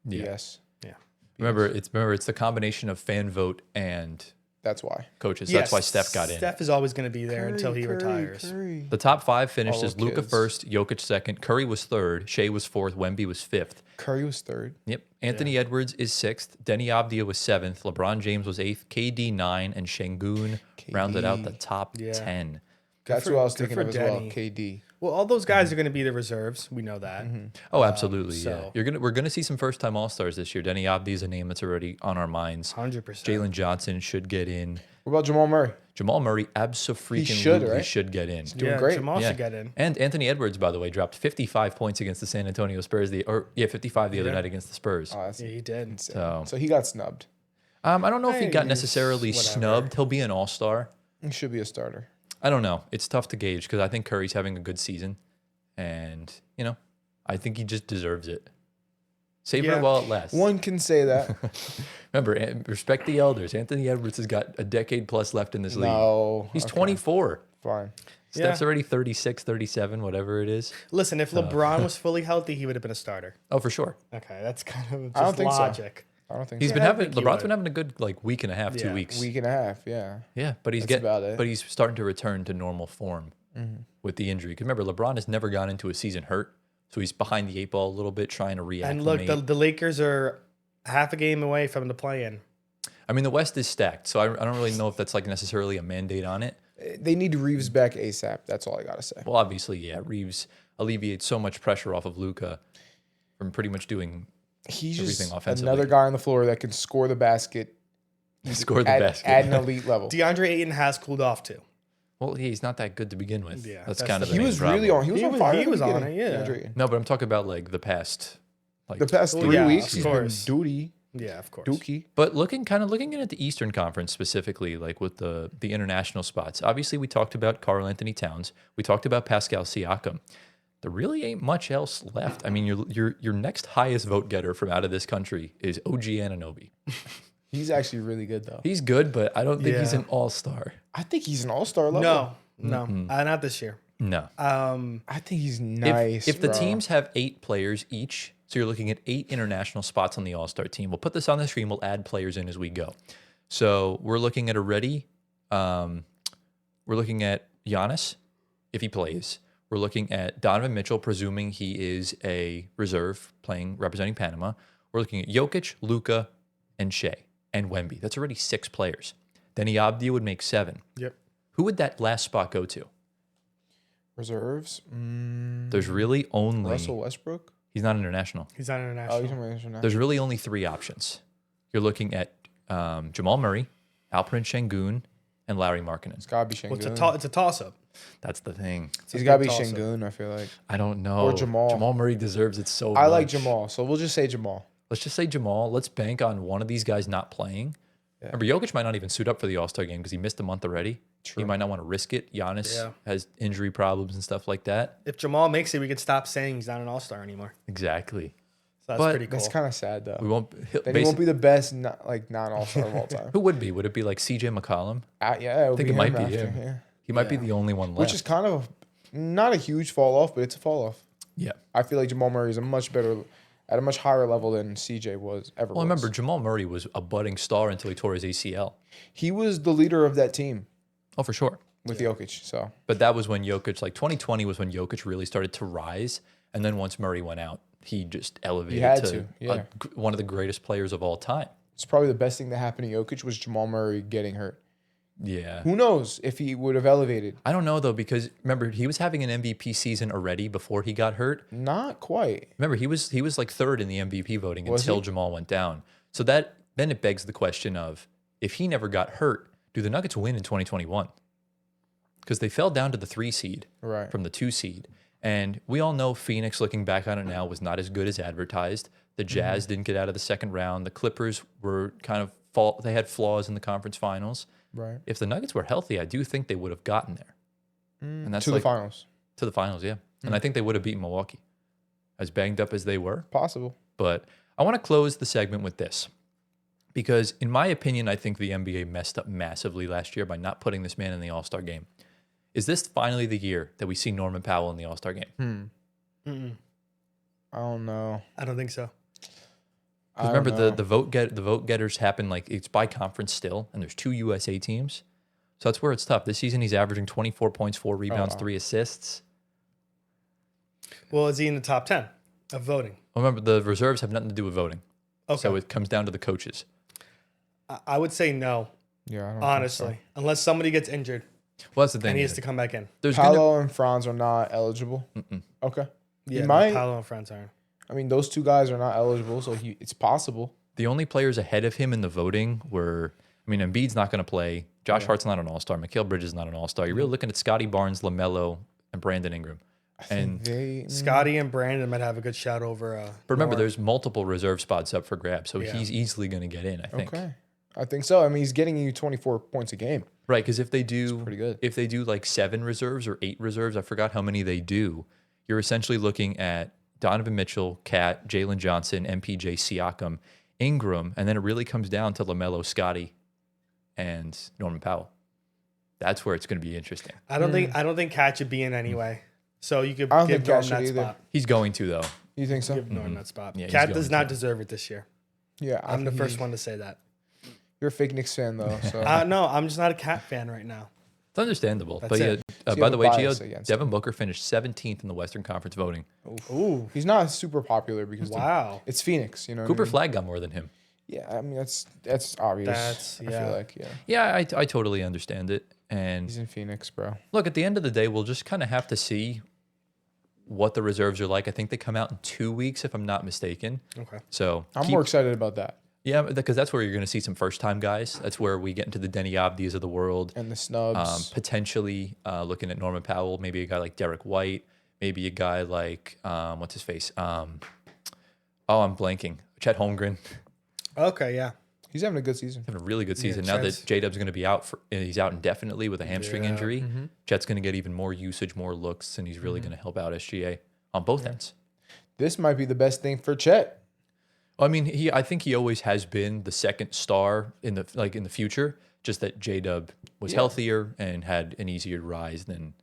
Yeah.
Yes.
Yeah.
Remember, it's the combination of fan vote and
That's why.
coaches.
Yes,
That's why Steph got in.
Steph is always going to be there until he retires.
Curry.
The top 5 finished
All
as Luka
kids.
first, Jokic second, Curry was third, Shea was fourth, Wemby was fifth.
Curry was third.
Yep. Anthony Edwards is sixth. Denny Abdia was seventh. LeBron James was eighth. KD 9, and Şengün rounded out the top
Yeah.
10.
That's
for-
who I was
good
thinking
for
of as well.
Denny.
KD.
Well, all those guys are going to be the reserves. We know that.
Oh, absolutely.
so-
We're gonna see some first time All-Stars this year. Denny Abdi is a name that's already on our minds.
100%.
Jalen Johnson should get in.
What about Jamal Murray?
Jamal Murray absolutely
right?
should get in.
Doing great.
Jamal
Yeah.
should get in.
And Anthony Edwards, by the way, dropped 55 points against the San Antonio Spurs. 55 the other night against the Spurs.
Oh, that's
Yeah, he did.
insane. So he got snubbed.
I don't know if he got
Hey,
necessarily
whatever.
snubbed. He'll be an All-Star.
He should be a starter.
I don't know. It's tough to gauge because I think Curry's having a good season, and I think he just deserves it. Savor
Yeah.
it while it lasts.
One can say that.
Remember, respect the elders. Anthony Edwards has got a decade plus left in this league.
No.
He's
okay,
24.
Fine.
Steph's
Yeah.
already 36, 37, whatever it is.
Listen, if LeBron was fully healthy, he would have been a starter.
Oh, for sure.
Okay, that's kind of just
I don't think so.
logic.
I don't think
He's
so.
been
I
having
think he
LeBron's
would.
been having a good week and a half, 2
Yeah.
weeks.
Week and a half, yeah.
Yeah, but he's
That's about it.
but he's starting to return to normal form with the injury. Because remember, LeBron has never gone into a season hurt, so he's behind the eight ball a little bit, trying to react.
And look, the Lakers are half a game away from the play-in.
I mean, the West is stacked, so I don't really know if that's necessarily a mandate on it.
They need Reeves back ASAP. That's all I got to say.
Well, obviously, yeah, Reeves alleviates so much pressure off of Luka from pretty much doing
He's
everything
just
offensively.
another guy on the floor that can score the basket
score the
at,
basket.
at an elite level.
DeAndre Ayton has cooled off too.
Well, he's not that good to begin with.
Yeah,
that's
that's
kind of
the
the
He
main
was
problem.
really on. He was
He
on
was-
fire.
he
at the
was on
beginning.
it, yeah.
DeAndre Ayton.
No, but I'm talking about the past,
The past 3
yeah,
weeks,
of
he's been
course.
duty,
Yeah, of course.
dookie.
But looking in at the Eastern Conference specifically, like with the international spots. Obviously, we talked about Karl Anthony Towns. We talked about Pascal Siakam. There really ain't much else left. I mean, your next highest vote getter from out of this country is OG Anunoby.
He's actually really good though.
He's good, but I don't think he's
Yeah.
an all-star.
I think he's an all-star level.
No, not this year.
No.
I think he's nice.
If the
bro.
teams have 8 players each, so you're looking at 8 international spots on the All-Star team. We'll put this on the screen. We'll add players in as we go. So we're looking at we're looking at Giannis, if he plays. We're looking at Donovan Mitchell, presuming he is a reserve representing Panama. We're looking at Jokic, Luka, and Shea, and Wemby. That's already 6 players. Then Abdi would make 7.
Yep.
Who would that last spot go to?
reserves,
There's really only...
Russell Westbrook.
He's not international.
He's not
Oh,
international.
he's on international.
There's really only 3 options. You're looking at Jamal Murray, Alperen Şengün, and Larry Markkinen.
It's gotta be Şengün.
Well, it's a toss-up.
That's the thing.
He's gotta be
toss-up.
Şengün. I feel like.
I don't know.
Or Jamal.
Jamal Murray deserves it so
I
much.
like Jamal, so we'll just say Jamal.
Let's just say Jamal. Let's bank on one of these guys not playing.
Yeah.
Remember, Jokic might not even suit up for the All-Star game because he missed a month already.
True.
He might not want to risk it. Giannis
Yeah.
has injury problems and stuff like that.
If Jamal makes it, we could stop saying he's not an all-star anymore.
Exactly.
So that's
But
pretty cool.
That's kind of sad though.
We won't.
Then he won't be the best, non-all-star of all time.
Who would be? Would it be like CJ McCollum?
Yeah,
I think it might be
after,
him.
yeah.
He might be the only one left.
Which is kind of not a huge fall off, but it's a fall off.
yeah.
I feel like Jamal Murray is at a much higher level than CJ was ever.
Well,
was.
remember, Jamal Murray was a budding star until he tore his ACL.
He was the leader of that team
Oh, for sure.
with Jokic. So
But that was when Jokic, 2020 was when Jokic really started to rise. And then once Murray went out, he just elevated
had
to
to, yeah.
one of the greatest players of all time.
it's probably the best thing that happened to Jokic was Jamal Murray getting hurt.
Yeah.
Who knows if he would have elevated?
I don't know, though, because remember, he was having an MVP season already before he got hurt.
Not quite.
Remember, he was like 3rd in the MVP voting
Was
until
he?
Jamal went down. So then it begs the question of, if he never got hurt, do the Nuggets win in 2021? Because they fell down to the 3 seed
Right.
from the 2 seed. And we all know Phoenix, looking back on it now, was not as good as advertised. The Jazz didn't get out of the second round. The Clippers were they had flaws in the conference finals.
Right.
If the Nuggets were healthy, I do think they would have gotten there. And that's
To the finals.
to the finals, yeah. And I think they would have beaten Milwaukee, as banged up as they were.
Possible.
But I want to close the segment with this. Because in my opinion, I think the NBA messed up massively last year by not putting this man in the All-Star game. Is this finally the year that we see Norman Powell in the All-Star game?
I don't know.
I don't think so.
I
Remember,
don't
the vote getters happen it's by conference still, and there's 2 USA teams. So that's where it's tough. This season, he's averaging 24 points, 4 rebounds, 3 assists.
Well, is he in the top 10 of voting?
Remember, the reserves have nothing to do with voting.
Okay.
So it comes down to the coaches.
I would say no,
Yeah. I don't think
honestly, unless somebody gets injured.
Well, that's the thing.
And he has to come back in.
There's
Paolo and Franz are not eligible. Okay.
Yeah,
He might.
Paolo and Franz aren't.
I mean, those two guys are not eligible, so it's possible.
The only players ahead of him in the voting were, I mean, Embiid's not going to play. Josh Hart's not an all-star. Mikal Bridges is not an all-star. You're really looking at Scotty Barnes, LaMelo, and Brandon Ingram.
Scotty and Brandon might have a good shout over.
But remember,
Moore.
there's multiple reserve spots up for grabs, so he's easily going to get in, I think.
Okay. I think so. I mean, he's getting you 24 points a game.
Right, because if they do,
pretty good.
If they do like 7 reserves or 8 reserves, I forgot how many they do, you're essentially looking at Donovan Mitchell, Cat, Jalen Johnson, MPJ, Siakam, Ingram, and then it really comes down to LaMelo, Scotty, and Norman Powell. That's where it's going to be interesting.
I don't think Cat should be in anyway. So you could
I don't
give
think Cat
Norm
should
that
either.
spot.
He's going to, though.
You think so?
Give Norm that spot.
Yeah, he's
Cat
going
does not
to.
deserve it this year.
Yeah.
I'm the first one to say that.
You're a fake Knicks fan, though. So
No, I'm just not a Cat fan right now.
It's understandable.
That's
but
it.
yeah,
So you
by
have
the
a
way,
bias
Gio,
against
Devin Booker finished 17th in the Western Conference voting.
Ooh,
he's not super popular because
wow.
it's Phoenix. You know,
Cooper
what I mean?
Flag got more than him.
Yeah, I mean that's obvious. I feel like
Yeah, I totally understand it. And
he's in Phoenix, bro.
look, at the end of the day, we'll just kind of have to see what the reserves are like. I think they come out in 2 weeks, if I'm not mistaken.
Okay.
So
I'm more excited about that.
Yeah, because that's where you're going to see some first-time guys. That's where we get into the Denny Abdias of the world.
And the snubs.
Potentially looking at Norman Powell, maybe a guy like Derek White, maybe a guy like, what's his face? I'm blanking. Chet Holmgren.
Okay, yeah.
He's having a good season.
Having a really good season.
Yeah,
Now
Chet's-
that J-Dub's going to be out, he's out indefinitely with a hamstring injury. Chet's going to get even more usage, more looks, and he's really going to help out SGA on both ends.
This might be the best thing for Chet.
I mean, I think he always has been the second star in the future. Just that J-Dub was healthier and had an easier rise than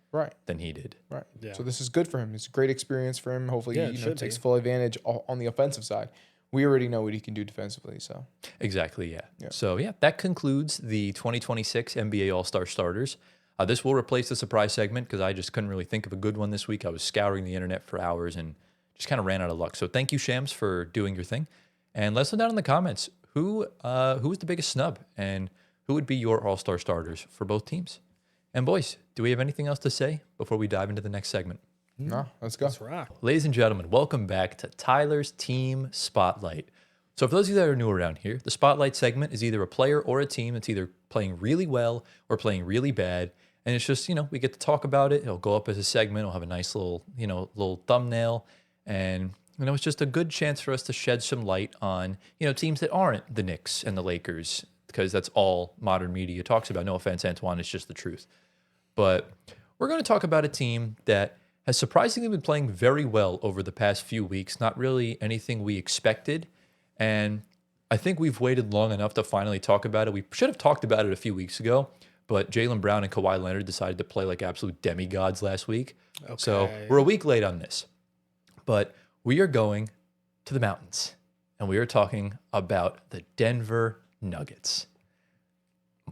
he did.
Right.
Yeah.
So this is good for him. It's a great experience for him. Hopefully,
Yeah, it
he
should
takes
be.
full advantage on the offensive side. We already know what he can do defensively. So
Exactly. Yeah. So that concludes the 2026 NBA All-Star starters. This will replace the surprise segment because I just couldn't really think of a good one this week. I was scouring the internet for hours and just kind of ran out of luck. So thank you, Shams, for doing your thing. And let us know down in the comments who was the biggest snub and who would be your all-star starters for both teams. And boys, do we have anything else to say before we dive into the next segment?
no, let's go.
Let's rock.
Ladies and gentlemen, welcome back to Tyler's Team Spotlight. So for those of you that are new around here, the Spotlight segment is either a player or a team that's either playing really well or playing really bad. And it's just, we get to talk about it. It'll go up as a segment. It'll have a nice little thumbnail. And it's just a good chance for us to shed some light on, teams that aren't the Knicks and the Lakers, because that's all modern media talks about. No offense, Antoine, it's just the truth. But we're going to talk about a team that has surprisingly been playing very well over the past few weeks. Not really anything we expected. And I think we've waited long enough to finally talk about it. We should have talked about it a few weeks ago, but Jaylen Brown and Kawhi Leonard decided to play like absolute demigods last week.
Okay.
So we're a week late on this. But we are going to the mountains, and we are talking about the Denver Nuggets.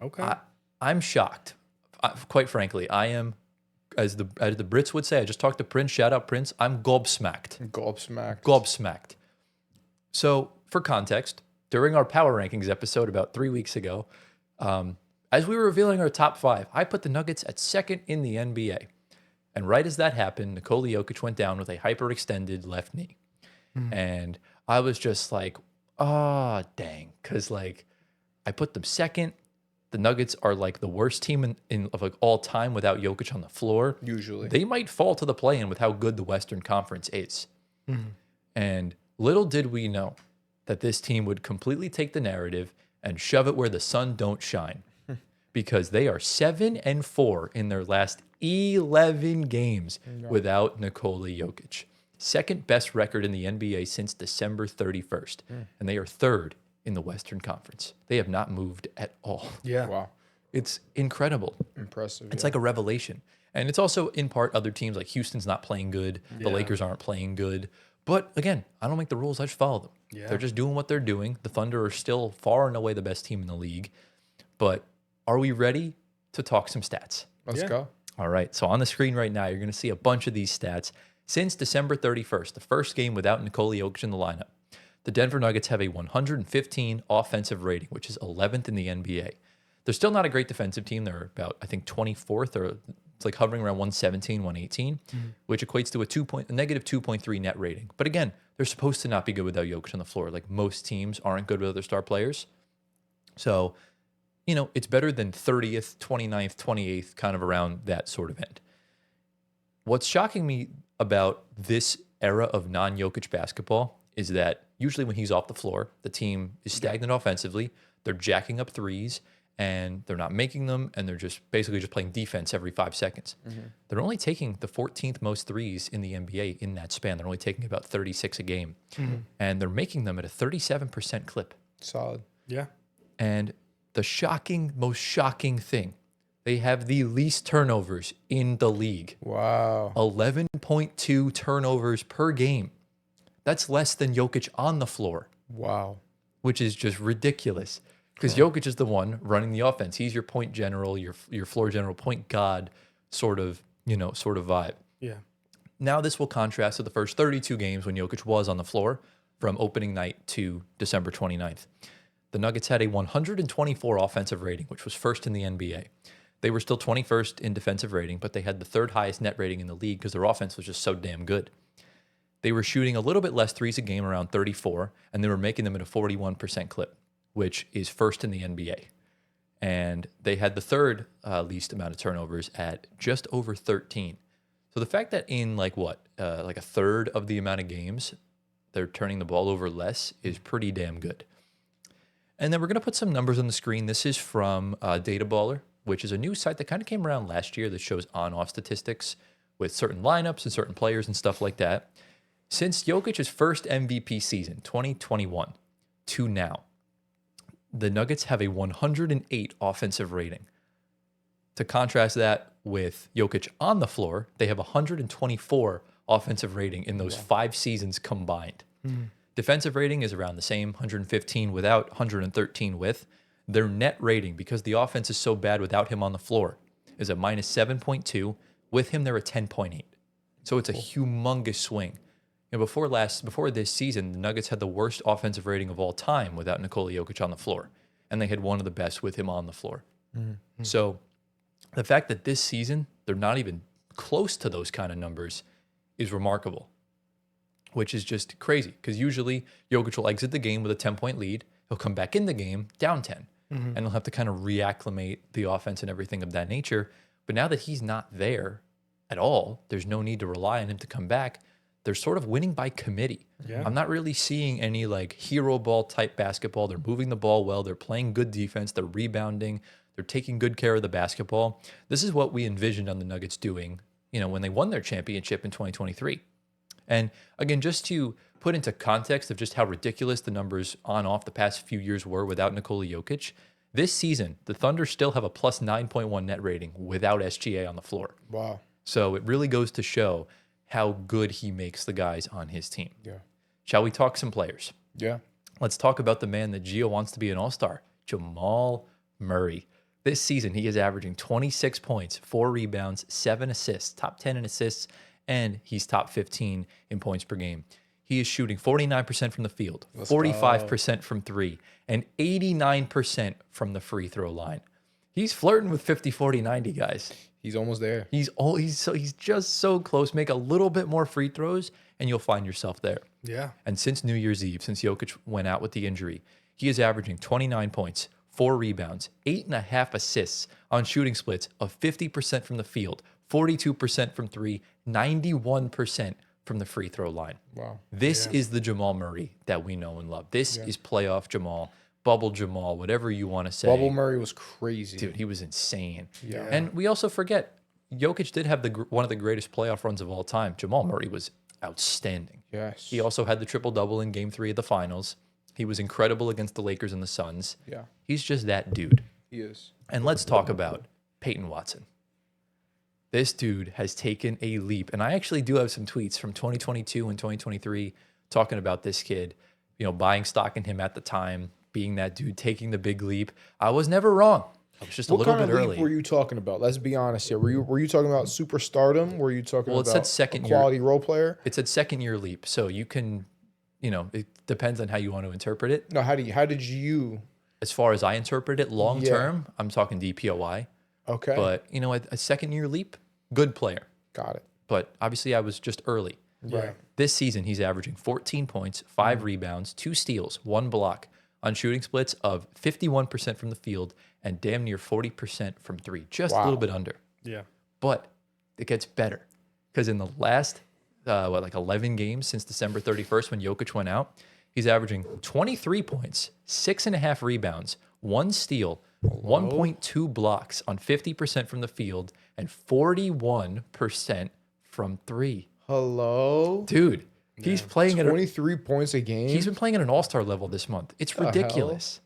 Okay.
I'm shocked. Quite frankly, I am, as the Brits would say, I just talked to Prince, shout out Prince, I'm gobsmacked. Gobsmacked. So, for context, during our power rankings episode about 3 weeks ago, as we were revealing our top 5, I put the Nuggets at second in the NBA. And right as that happened, Nikola Jokic went down with a hyperextended left knee. And I was just like, dang. Because, I put them second. The Nuggets are, the worst team of all time without Jokic on the floor.
Usually.
They might fall to the play-in with how good the Western Conference is. And little did we know that this team would completely take the narrative and shove it where the sun don't shine. Because they are 7-4 in their last 11 games without Nikola Jokic. Second best record in the NBA since December 31st. And they are third in the Western Conference. They have not moved at all.
Yeah.
Wow.
It's incredible.
Impressive.
It's like a revelation. And it's also in part other teams like Houston's not playing good. The Lakers aren't playing good. But again, I don't make the rules. I just follow them.
Yeah.
They're just doing what they're doing. The Thunder are still far and away the best team in the league. But are we ready to talk some stats?
Let's go.
All right. So on the screen right now, you're going to see a bunch of these stats. Since December 31st, the first game without Nikola Jokic in the lineup, the Denver Nuggets have a 115 offensive rating, which is 11th in the NBA. They're still not a great defensive team. They're about, I think, 24th, or it's like hovering around 117, 118, which equates to a negative 2.3 net rating. But again, they're supposed to not be good without Jokic on the floor. Like most teams aren't good without their star players. So, it's better than 30th, 29th, 28th, kind of around that sort of end. What's shocking me about this era of non-Jokic basketball is that usually when he's off the floor, the team is stagnant offensively. They're jacking up threes, and they're not making them, and they're just basically just playing defense every 5 seconds. They're only taking the 14th most threes in the NBA in that span. They're only taking about 36 a game, and they're making them at a 37% clip.
Solid.
Yeah.
And the most shocking thing, they have the least turnovers in the league.
Wow.
11.2 turnovers per game. That's less than Jokic on the floor.
Wow.
Which is just ridiculous. Because Jokic is the one running the offense. He's your point general, your floor general, point god sort of vibe.
Yeah.
Now this will contrast to the first 32 games when Jokic was on the floor from opening night to December 29th. The Nuggets had a 124 offensive rating, which was first in the NBA. They were still 21st in defensive rating, but they had the third highest net rating in the league because their offense was just so damn good. They were shooting a little bit less threes a game, around 34, and they were making them at a 41% clip, which is first in the NBA. And they had the third least amount of turnovers at just over 13. So the fact that in like a third of the amount of games, they're turning the ball over less is pretty damn good. And then we're going to put some numbers on the screen. This is from Data Baller, which is a new site that kind of came around last year that shows on-off statistics with certain lineups and certain players and stuff like that. Since Jokic's first MVP season, 2021, to now, the Nuggets have a 108 offensive rating. To contrast that with Jokic on the floor, they have 124 offensive rating in those 5 seasons combined. Defensive rating is around the same, 115 without, 113 with. Their net rating, because the offense is so bad without him on the floor, is a minus 7.2. With him, they're a 10.8. So it's a humongous swing. Before this season, the Nuggets had the worst offensive rating of all time without Nikola Jokic on the floor, and they had one of the best with him on the floor. So the fact that this season they're not even close to those kind of numbers is remarkable, which is just crazy because usually Jokic will exit the game with a 10-point lead. He'll come back in the game down 10, and he'll have to kind of reacclimate the offense and everything of that nature. But now that he's not there at all, there's no need to rely on him to come back. They're sort of winning by committee. Yeah. I'm not really seeing any like hero ball type basketball. They're moving the ball well. They're playing good defense. They're rebounding. They're taking good care of the basketball. This is what we envisioned on the Nuggets doing, when they won their championship in 2023. And again, just to put into context of just how ridiculous the numbers on off the past few years were without Nikola Jokic, this season, the Thunder still have a plus 9.1 net rating without SGA on the floor.
Wow.
So it really goes to show how good he makes the guys on his team.
Yeah.
Shall we talk some players?
Yeah.
Let's talk about the man that Gio wants to be an all-star, Jamal Murray. This season, he is averaging 26 points, 4 rebounds, 7 assists, top 10 in assists, and he's top 15 in points per game. He is shooting 49% from the field, 45% from 3, and 89% from the free throw line. He's flirting with 50, 40, 90, guys.
He's almost there.
He's just so close. Make a little bit more free throws, and you'll find yourself there.
Yeah.
And since New Year's Eve, since Jokic went out with the injury, he is averaging 29 points, 4 rebounds, 8.5 assists on shooting splits of 50% from the field, 42% from 3, 91% from the free throw line.
Wow.
This is the Jamal Murray that we know and love. This is playoff Jamal. Bubble Jamal, whatever you want to say.
Bubble Murray was crazy.
Dude, he was insane.
Yeah.
And we also forget, Jokic did have one of the greatest playoff runs of all time. Jamal Murray was outstanding.
Yes.
He also had the triple-double in Game 3 of the finals. He was incredible against the Lakers and the Suns.
Yeah.
He's just that dude.
He is.
And let's talk about Peyton Watson. This dude has taken a leap. And I actually do have some tweets from 2022 and 2023 talking about this kid, buying stock in him at the time, being that dude, taking the big leap. I was never wrong. I was just a little bit early.
What kind of leap were you talking about? Let's be honest here. Were you talking about superstardom? Were you talking about
said second
a quality role player?
It said second year leap. So you can, it depends on how you want to interpret it.
No, how did you
as far as I interpret it, long term, I'm talking DPOY.
Okay.
But, you know, a second-year leap, good player.
Got it.
But obviously I was just early.
Right.
This season, he's averaging 14 points, 5 rebounds, 2 steals, 1 block on shooting splits of 51% from the field and damn near 40% from 3. Just a little bit under.
Yeah.
But it gets better because in the last, 11 games since December 31st when Jokic went out, he's averaging 23 points, 6.5 rebounds, 1 steal, 1.2 blocks on 50% from the field, and 41% from 3.
Hello?
Dude, he's playing at
23 points a game?
he's been playing at an all-star level this month. It's ridiculous.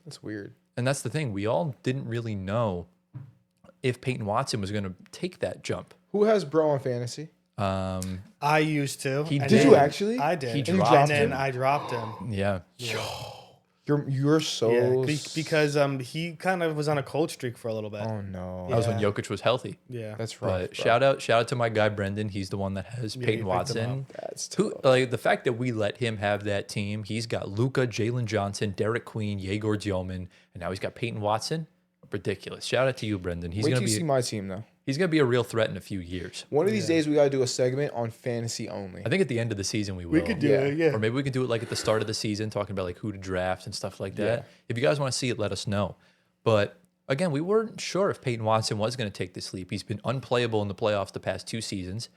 That's weird.
And that's the thing. We all didn't really know if Peyton Watson was going to take that jump.
Who has Bro on fantasy?
I used to.
He
and
did.
Did you actually?
I did.
He
And
dropped
then
him?
I dropped him.
Yeah.
You're so...
Yeah, because he kind of was on a cold streak for a little bit.
Oh, no.
That was when
Yeah.
Jokic was healthy.
Yeah.
That's rough,
But
bro.
shout out to my guy Brendan. He's the one that has
Yeah,
Peyton
he picked him
Watson.
That's
Who
tough.
like the fact that we let him have that team? He's got Luka, Jalen Johnson, Derek Queen, Yegor Dioman, and now he's got Peyton Watson. Ridiculous. Shout out to you, Brendan.
Wait till you see my team, though.
He's gonna be a real threat in a few years.
One of these days, we got to do a segment on fantasy only.
I think at the end of the season we will.
We could do it, yeah.
Or maybe we could do it like at the start of the season, talking about like who to draft and stuff like that.
Yeah.
If you guys want to see it, let us know. But again, we weren't sure if Peyton Watson was going to take this leap. He's been unplayable in the playoffs the past 2 seasons.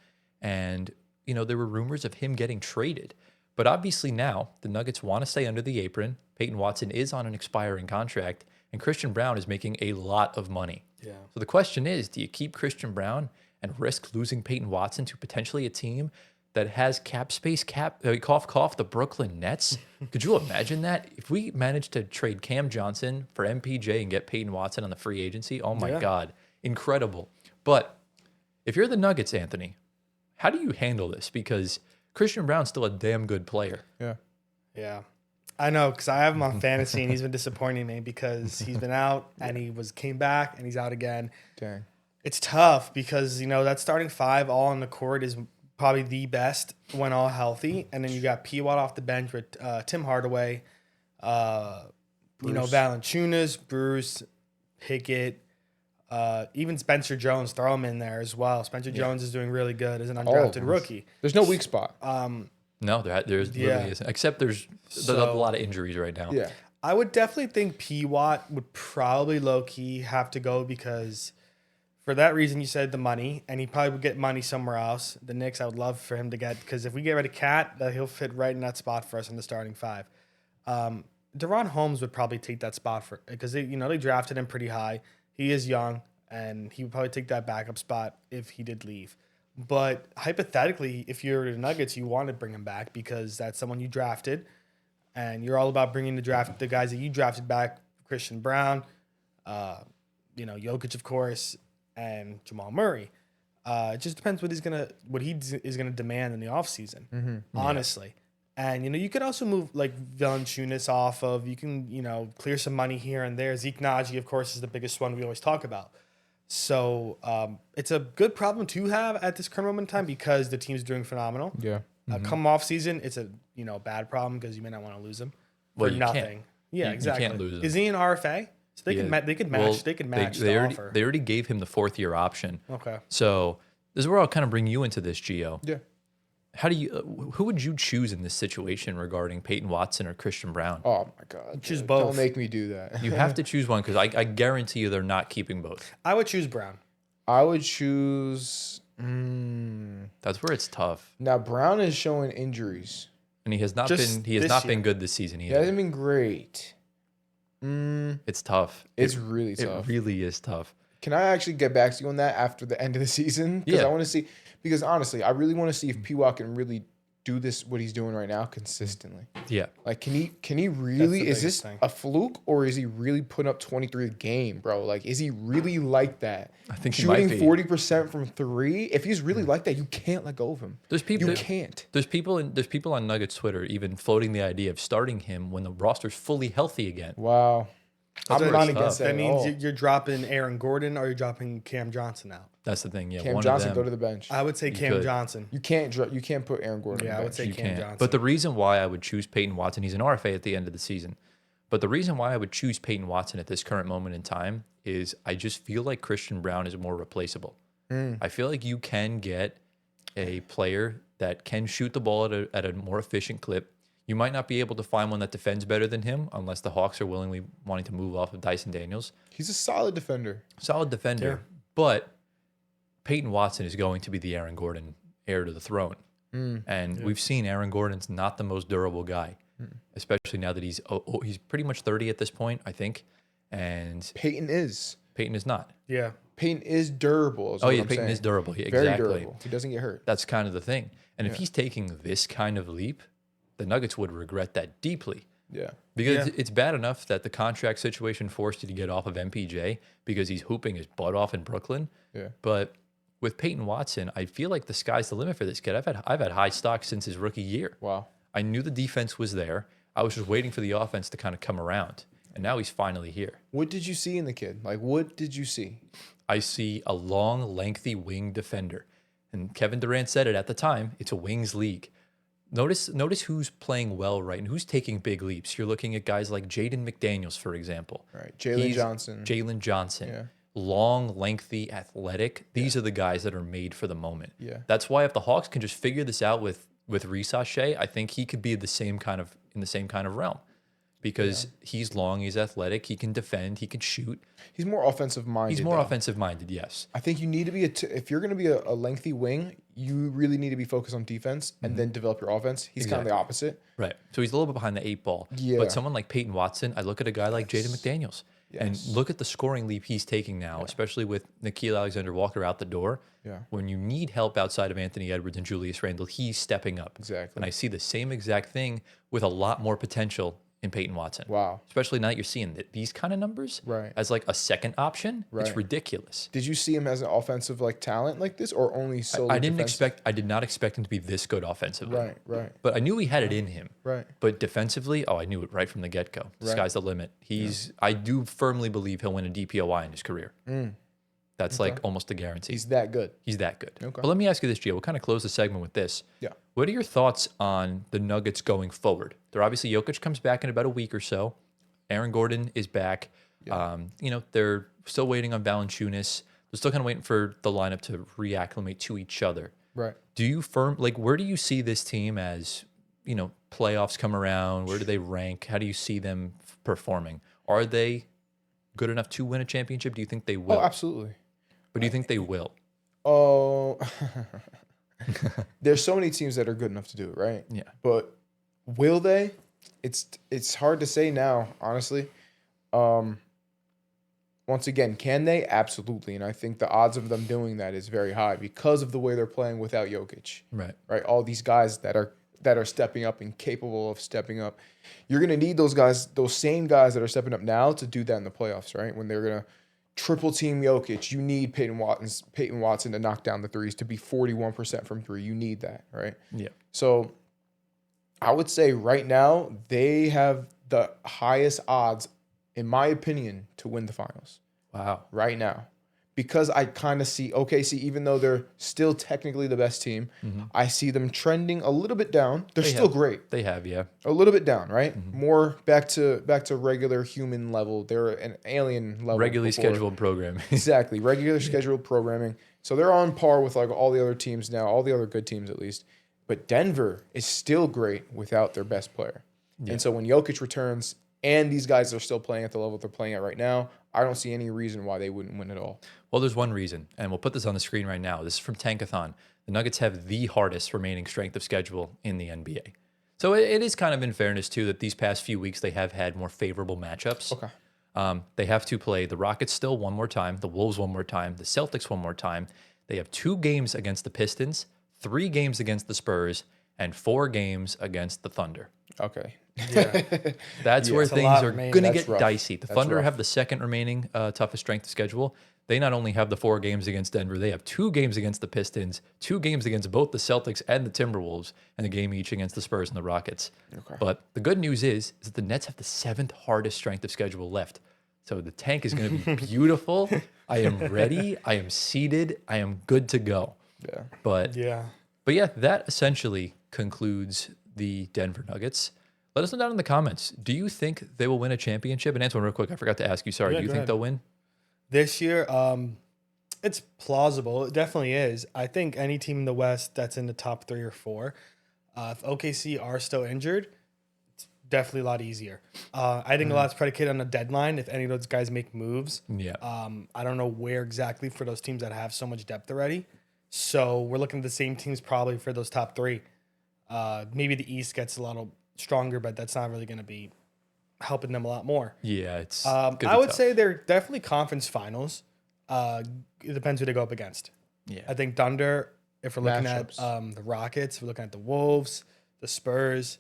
And, you know, there were rumors of him getting traded. But obviously now the Nuggets want to stay under the apron. Peyton Watson is on an expiring contract, and Christian Brown is making a lot of money.
Yeah.
So the question is, do you keep Christian Brown and risk losing Peyton Watson to potentially a team that has cap space, cough, the Brooklyn Nets? Could you imagine that? If we managed to trade Cam Johnson for MPJ and get Peyton Watson on the free agency, oh my God, incredible. But if you're the Nuggets, Anthony, how do you handle this? Because Christian Brown's still a damn good player.
Yeah.
Yeah. I know, because I have him on fantasy, and he's been disappointing me because he's been out, and came back, and he's out again.
Dang.
It's tough because, you know, that starting 5 all on the court is probably the best when all healthy. And then you got P-Watt off the bench with Tim Hardaway, Valanciunas, Bruce, Pickett, even Spencer Jones, throw him in there as well. Spencer Jones is doing really good as an undrafted rookie.
There's no weak spot.
No, there's really isn't. Except there's a lot of injuries right now.
Yeah.
I would definitely think P-Watt would probably low-key have to go because for that reason you said the money, and he probably would get money somewhere else. The Knicks, I would love for him to get, because if we get rid of Cat, he'll fit right in that spot for us in the starting 5. DeRon Holmes would probably take that spot because they drafted him pretty high. He is young, and he would probably take that backup spot if he did leave. But hypothetically, if you're the Nuggets, you want to bring him back because that's someone you drafted, and you're all about bringing the guys that you drafted back. Christian Brown, Jokic, of course, and Jamal Murray. It just depends what he is gonna demand in the offseason, honestly. And you could also move like Valanciunas off of. You can clear some money here and there. Zeke Naji, of course, is the biggest one we always talk about. So it's a good problem to have at this current moment in time because the team's doing phenomenal.
Yeah.
Come off season, it's a bad problem because you may not want to lose him for nothing.
Can't.
Yeah,
You
exactly.
can't lose him.
Is he an RFA? So they could match. They could match the offer.
They already gave him the 4th-year option.
Okay.
So this is where I'll kind of bring you into this, Gio.
Yeah.
Who would you choose in this situation regarding Peyton Watson or Christian Brown?
Oh, my God.
Choose
dude.
both.
Don't make me do that.
You have to choose one because I guarantee you they're not keeping both.
I would choose Brown.
I would choose...
That's where it's tough.
Now, Brown is showing injuries.
And he has not
Just
been
year.
good this season
He
either.
hasn't been great.
It's tough.
It's really tough.
It really is tough.
Can I actually get back to you on that after the end of the season? Because I want to see. Because honestly, I really want to see if P-Watt can really do what he's doing right now consistently.
Yeah.
Like, can he really?
the
Is this
biggest thing.
a fluke or is he really putting up 23 a game, bro? Like, is he really like that?
I think he might
shooting
be.
40% from 3. If he's really like that, you can't let go of him.
There's people.
You can't.
There's people on Nuggets Twitter even floating the idea of starting him when the roster's fully healthy again.
Wow. I'm
That's
not
what
against that.
that
at
means
all.
you're dropping Aaron Gordon or you're dropping Cam Johnson out.
That's the thing. Yeah.
Cam
one
Johnson
of
go
them,
to the bench.
I would say Cam
could.
Johnson.
You can't put Aaron Gordon.
Yeah,
on
I
the
would
bench.
say
You
Cam
can't.
Johnson.
But the reason why I would choose Peyton Watson, he's an RFA at the end of the season. But the reason why I would choose Peyton Watson at this current moment in time is I just feel like Christian Brown is more replaceable. I feel like you can get a player that can shoot the ball at a more efficient clip. You might not be able to find one that defends better than him unless the Hawks are willingly wanting to move off of Dyson Daniels.
He's a solid defender.
Solid defender. Yeah. But Peyton Watson is going to be the Aaron Gordon heir to the throne. And we've seen Aaron Gordon's not the most durable guy, especially now that he's pretty much 30 at this point, I think. And
Peyton is
not.
Yeah.
Peyton is durable.
Peyton is durable. Yeah, exactly.
Very durable. He doesn't get hurt.
That's kind of the thing. And if he's taking this kind of leap, the Nuggets would regret that deeply.
Yeah.
Because it's bad enough that the contract situation forced you to get off of MPJ because he's hooping his butt off in Brooklyn.
Yeah.
But with Peyton Watson, I feel like the sky's the limit for this kid. I've had high stock since his rookie year.
Wow.
I knew the defense was there. I was just waiting for the offense to kind of come around. And now he's finally here.
What did you see in the kid? Like, what did you see?
I see a long, lengthy wing defender. And Kevin Durant said it at the time. It's a wings league. Notice who's playing well right and who's taking big leaps. You're looking at guys like Jaden McDaniels, for example.
Right. Jalen Johnson.
Yeah. Long, lengthy, athletic. These are the guys that are made for the moment.
Yeah.
That's why if the Hawks can just figure this out with Risa Shea, I think he could be in the same kind of realm. Because he's long, he's athletic, he can defend, he can shoot.
He's more offensive minded.
He's more offensive minded, yes.
I think you need to be if you're going to be a lengthy wing, you really need to be focused on defense and then develop your offense. He's kind of the opposite.
Right. So he's a little bit behind the 8 ball.
Yeah.
But someone like Peyton Watson, I look at a guy like Jaden McDaniels. And look at the scoring leap he's taking now, especially with Nickeil Alexander-Walker out the door.
Yeah.
When you need help outside of Anthony Edwards and Julius Randle, he's stepping up.
Exactly.
And I see the same exact thing with a lot more potential in Peyton Watson.
Wow.
Especially now that you're seeing these kind of numbers as like a second option. Right. It's ridiculous.
Did you see him as an offensive talent like this or only solely
I did not expect him to be this good offensively.
Right.
But I knew he had it in him.
Right.
But defensively, I knew it right from the get-go. The sky's the limit. I do firmly believe he'll win a DPOY in his career. That's like almost a guarantee.
He's that good.
He's that good.
Okay.
But let me ask you this, Gio. We'll kind of close the segment with this.
Yeah.
What are your thoughts on the Nuggets going forward? They're obviously Jokic comes back in about a week or so. Aaron Gordon is back. Yeah. They're still waiting on Valanciunas. They're still kind of waiting for the lineup to reacclimate to each other.
Right.
Do you where do you see this team as, playoffs come around? Where do they rank? How do you see them performing? Are they good enough to win a championship? Do you think they will?
Oh, absolutely.
But do you think they will?
Oh, there's so many teams that are good enough to do it, right?
Yeah.
But will they? It's hard to say now, honestly. Once again, can they? Absolutely. And I think the odds of them doing that is very high because of the way they're playing without Jokic.
Right.
Right. All these guys that are stepping up and capable of stepping up. You're gonna need those guys, those same guys that are stepping up now to do that in the playoffs, right? When they're gonna triple team Jokic, you need Peyton Watson to knock down the threes to be 41% from 3. You need that, right?
Yeah.
So I would say right now they have the highest odds, in my opinion, to win the finals.
Wow.
Right now. Because I kind of see OKC, even though they're still technically the best team, I see them trending a little bit down. They're still great.
They have, yeah.
A little bit down, right? More back to regular human level. They're an alien level.
Regularly scheduled programming.
Exactly. Regular scheduled programming. So they're on par with all the other teams now, all the other good teams at least. But Denver is still great without their best player. Yeah. And so when Jokic returns and these guys are still playing at the level they're playing at right now, I don't see any reason why they wouldn't win at all.
Well, there's one reason, and we'll put this on the screen right now. This is from Tankathon. The Nuggets have the hardest remaining strength of schedule in the NBA. So it is kind of in fairness, too, that these past few weeks they have had more favorable matchups.
Okay.
They have to play the Rockets still one more time, the Wolves one more time, the Celtics one more time. They have 2 games against the Pistons, 3 games against the Spurs, and 4 games against the Thunder.
Okay.
Yeah.
That's where things are going to get
rough.
dicey. The Thunder have the second remaining toughest strength of schedule. They not only have the 4 games against Denver, they have 2 games against the Pistons, 2 games against both the Celtics and the Timberwolves, and a game each against the Spurs and the Rockets.
Okay.
But the good news is that the Nets have the 7th hardest strength of schedule left. So the tank is going to be beautiful. I am ready. I am seated. I am good to go.
Yeah.
But yeah, that essentially concludes the Denver Nuggets. Let us know down in the comments. Do you think they will win a championship? And Antoine, real quick, I forgot to ask you. Sorry.
Yeah,
Do you
go
think
ahead.
they'll win?
This year, it's plausible. It definitely is. I think any team in the West that's in the top 3 or 4, if OKC are still injured, it's definitely a lot easier. I think a lot's predicated on the deadline. If any of those guys make moves,
Yeah.
I don't know where exactly for those teams that have so much depth already. So we're looking at the same teams probably for those top 3. Maybe the East gets a little stronger, but that's not really going to be helping them a lot more.
Yeah, it's.
I
gonna be
would
tough.
say they're definitely conference finals. It depends who they go up against.
Yeah.
I think Thunder, if we're looking
Matchups.
at the Rockets, if we're looking at the Wolves, the Spurs,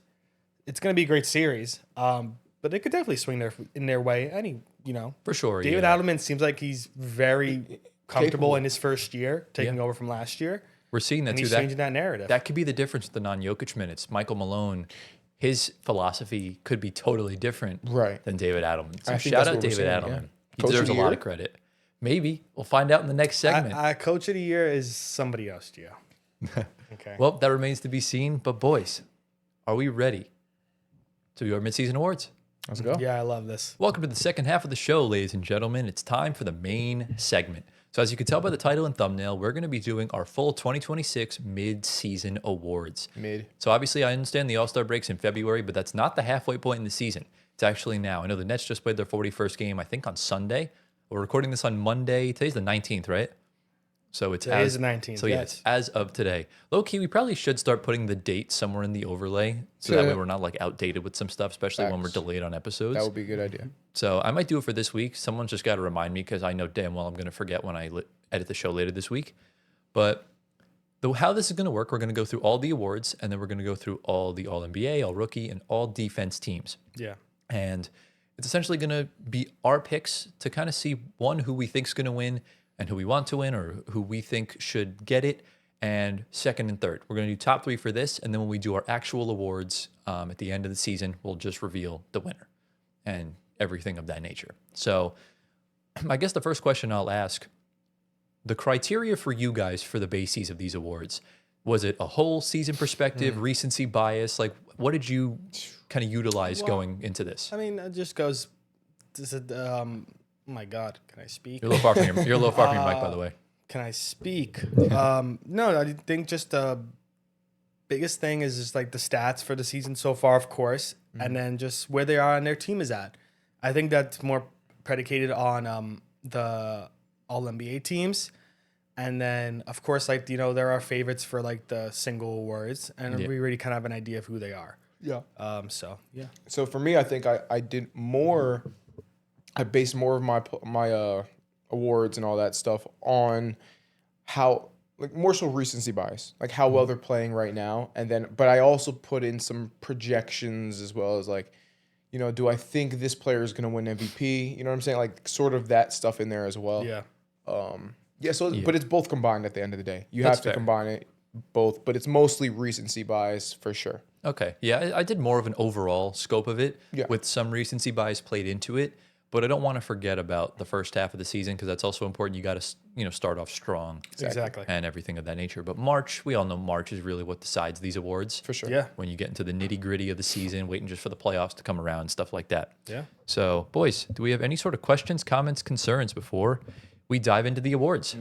it's going to be a great series. But they could definitely swing in their way.
For sure.
David
yeah.
Adelman seems like he's very comfortable
Capable.
in his first year, taking
Yeah.
over from last year.
We're seeing that
And
too.
he's changing that narrative.
That could be the difference with the non-Jokic minutes. Michael Malone, his philosophy could be totally different
Right.
than David Adelman. So
I think
shout
that's
out
what we're
David
saying,
Adelman.
yeah.
He
Coach of
deserves a
the
lot
year?
of credit. Maybe. We'll find out in the next segment.
Coach of the year is somebody else, Gio. Okay.
Well, that remains to be seen. But boys, are we ready to do our midseason awards?
Let's go.
Yeah, I love this.
Welcome to the second half of the show, ladies and gentlemen. It's time for the main segment. So as you can tell by the title and thumbnail, we're going to be doing our full 2026 mid-season awards.
Mid.
So obviously I understand the All-Star break's in February, but that's not the halfway point in the season. It's actually now. I know the Nets just played their 41st game, I think on Sunday. We're recording this on Monday. Today's the 19th, right? So it's
Today is the 19th,
So yeah,
yes.
it's as of today. Low key, we probably should start putting the date somewhere in the overlay, so that
Yeah.
way we're not like outdated with some stuff, especially when we're
Facts.
delayed on episodes.
That would be a good idea.
So I might do it for this week. Someone's just got to remind me because I know damn well I'm going to forget when I edit the show later this week. But how this is going to work, we're going to go through all the awards, and then we're going to go through all the All-NBA, All-Rookie, and All-Defense teams.
Yeah.
And it's essentially going to be our picks to kind of see, one, who we think is going to win and who we want to win or who we think should get it, and second and third. We're going to do top 3 for this, and then when we do our actual awards at the end of the season, we'll just reveal the winner and everything of that nature. So I guess the first question I'll ask, the criteria for you guys for the bases of these awards, was it a whole season perspective, recency bias? Like, what did you kind of utilize going into this?
I mean, it just goes. Oh my God, can I speak?
You're a little far from your mic, by the way.
Can I speak? No, I think just the biggest thing is just like the stats for the season so far, of course, and then just where they are and their team is at. I think that's more predicated on the All NBA teams, and then of course, like there are favorites for like the single awards, and
Yeah.
we already kind of have an idea of who they are.
Yeah.
So yeah,
So for me, I think I did more. I based more of my awards and all that stuff on how, like, more so recency bias, like how well they're playing right now, and then but I also put in some projections as well as like, do I think this player is going to win MVP? You know what I'm saying? Like sort of that stuff in there as well.
yeah.
Yeah. So, but it's both combined at the end of the day. You
That's
have to
fair.
combine it both, but it's mostly recency bias for sure.
Okay. Yeah, I did more of an overall scope of it
Yeah.
with some recency bias played into it, but I don't want to forget about the first half of the season because that's also important. You got to, start off strong
Exactly.
and everything of that nature. But March, we all know March is really what decides these awards.
For sure.
Yeah.
When you get into the nitty gritty of the season, waiting just for the playoffs to come around, stuff like that.
Yeah.
So, boys, do we have any sort of questions, comments, concerns before we dive into the awards?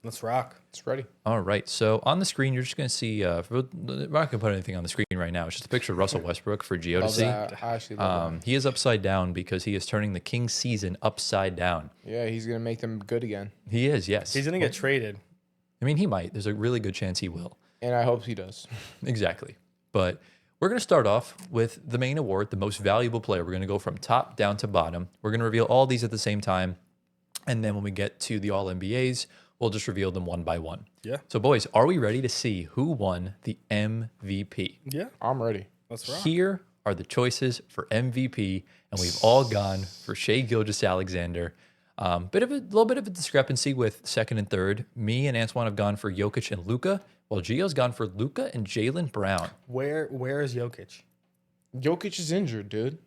Let's rock.
It's ready.
All right. So on the screen, you're just going to see. We're not going to put anything on the screen right now. It's just a picture of Russell Westbrook for Gio to
Love
see.
that. I actually love that.
He is upside down because he is turning the Kings season upside down.
Yeah, he's gonna make them good again,
He is, yes.
He's gonna get traded.
I mean, he might. There's a really good chance he will.
and I hope he does.
Exactly. But we're going to start off with the main award, the most valuable player. We're going to go from top down to bottom. We're going to reveal all these at the same time. And then when we get to the All NBAs, we'll just reveal them one by one.
Yeah.
So, boys, are we ready to see who won the MVP?
Yeah.
I'm ready.
Let's rock.
Here are the choices for MVP, and we've all gone for Shai Gilgeous-Alexander. Little bit of a discrepancy with second and third. Me and Antoine have gone for Jokic and Luka, while Gio's gone for Luka and Jaylen Brown.
Where is Jokic?
Jokic is injured, dude.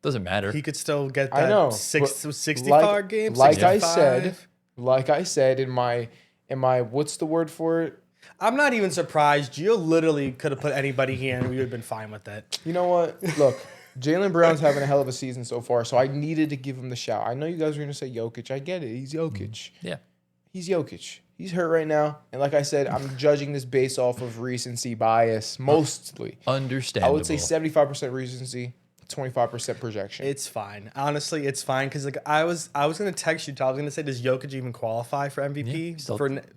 Doesn't matter.
He could still get
I
that
know,
65 game.
Like I
65.
said in my what's the word for it?
I'm not even surprised. Gio literally could have put anybody here and we would have been fine with it.
You know what? Look, Jaylen Brown's having a hell of a season so far, so I needed to give him the shout. I know you guys are going to say Jokic. I get it. He's Jokic.
Yeah.
He's Jokic. He's hurt right now. And like I said, I'm judging this based off of recency bias, mostly.
Understandable.
I would say 75% recency, 25% projection.
It's fine. Honestly, it's fine because like I was gonna text you. I was gonna say, does Jokic even qualify for MVP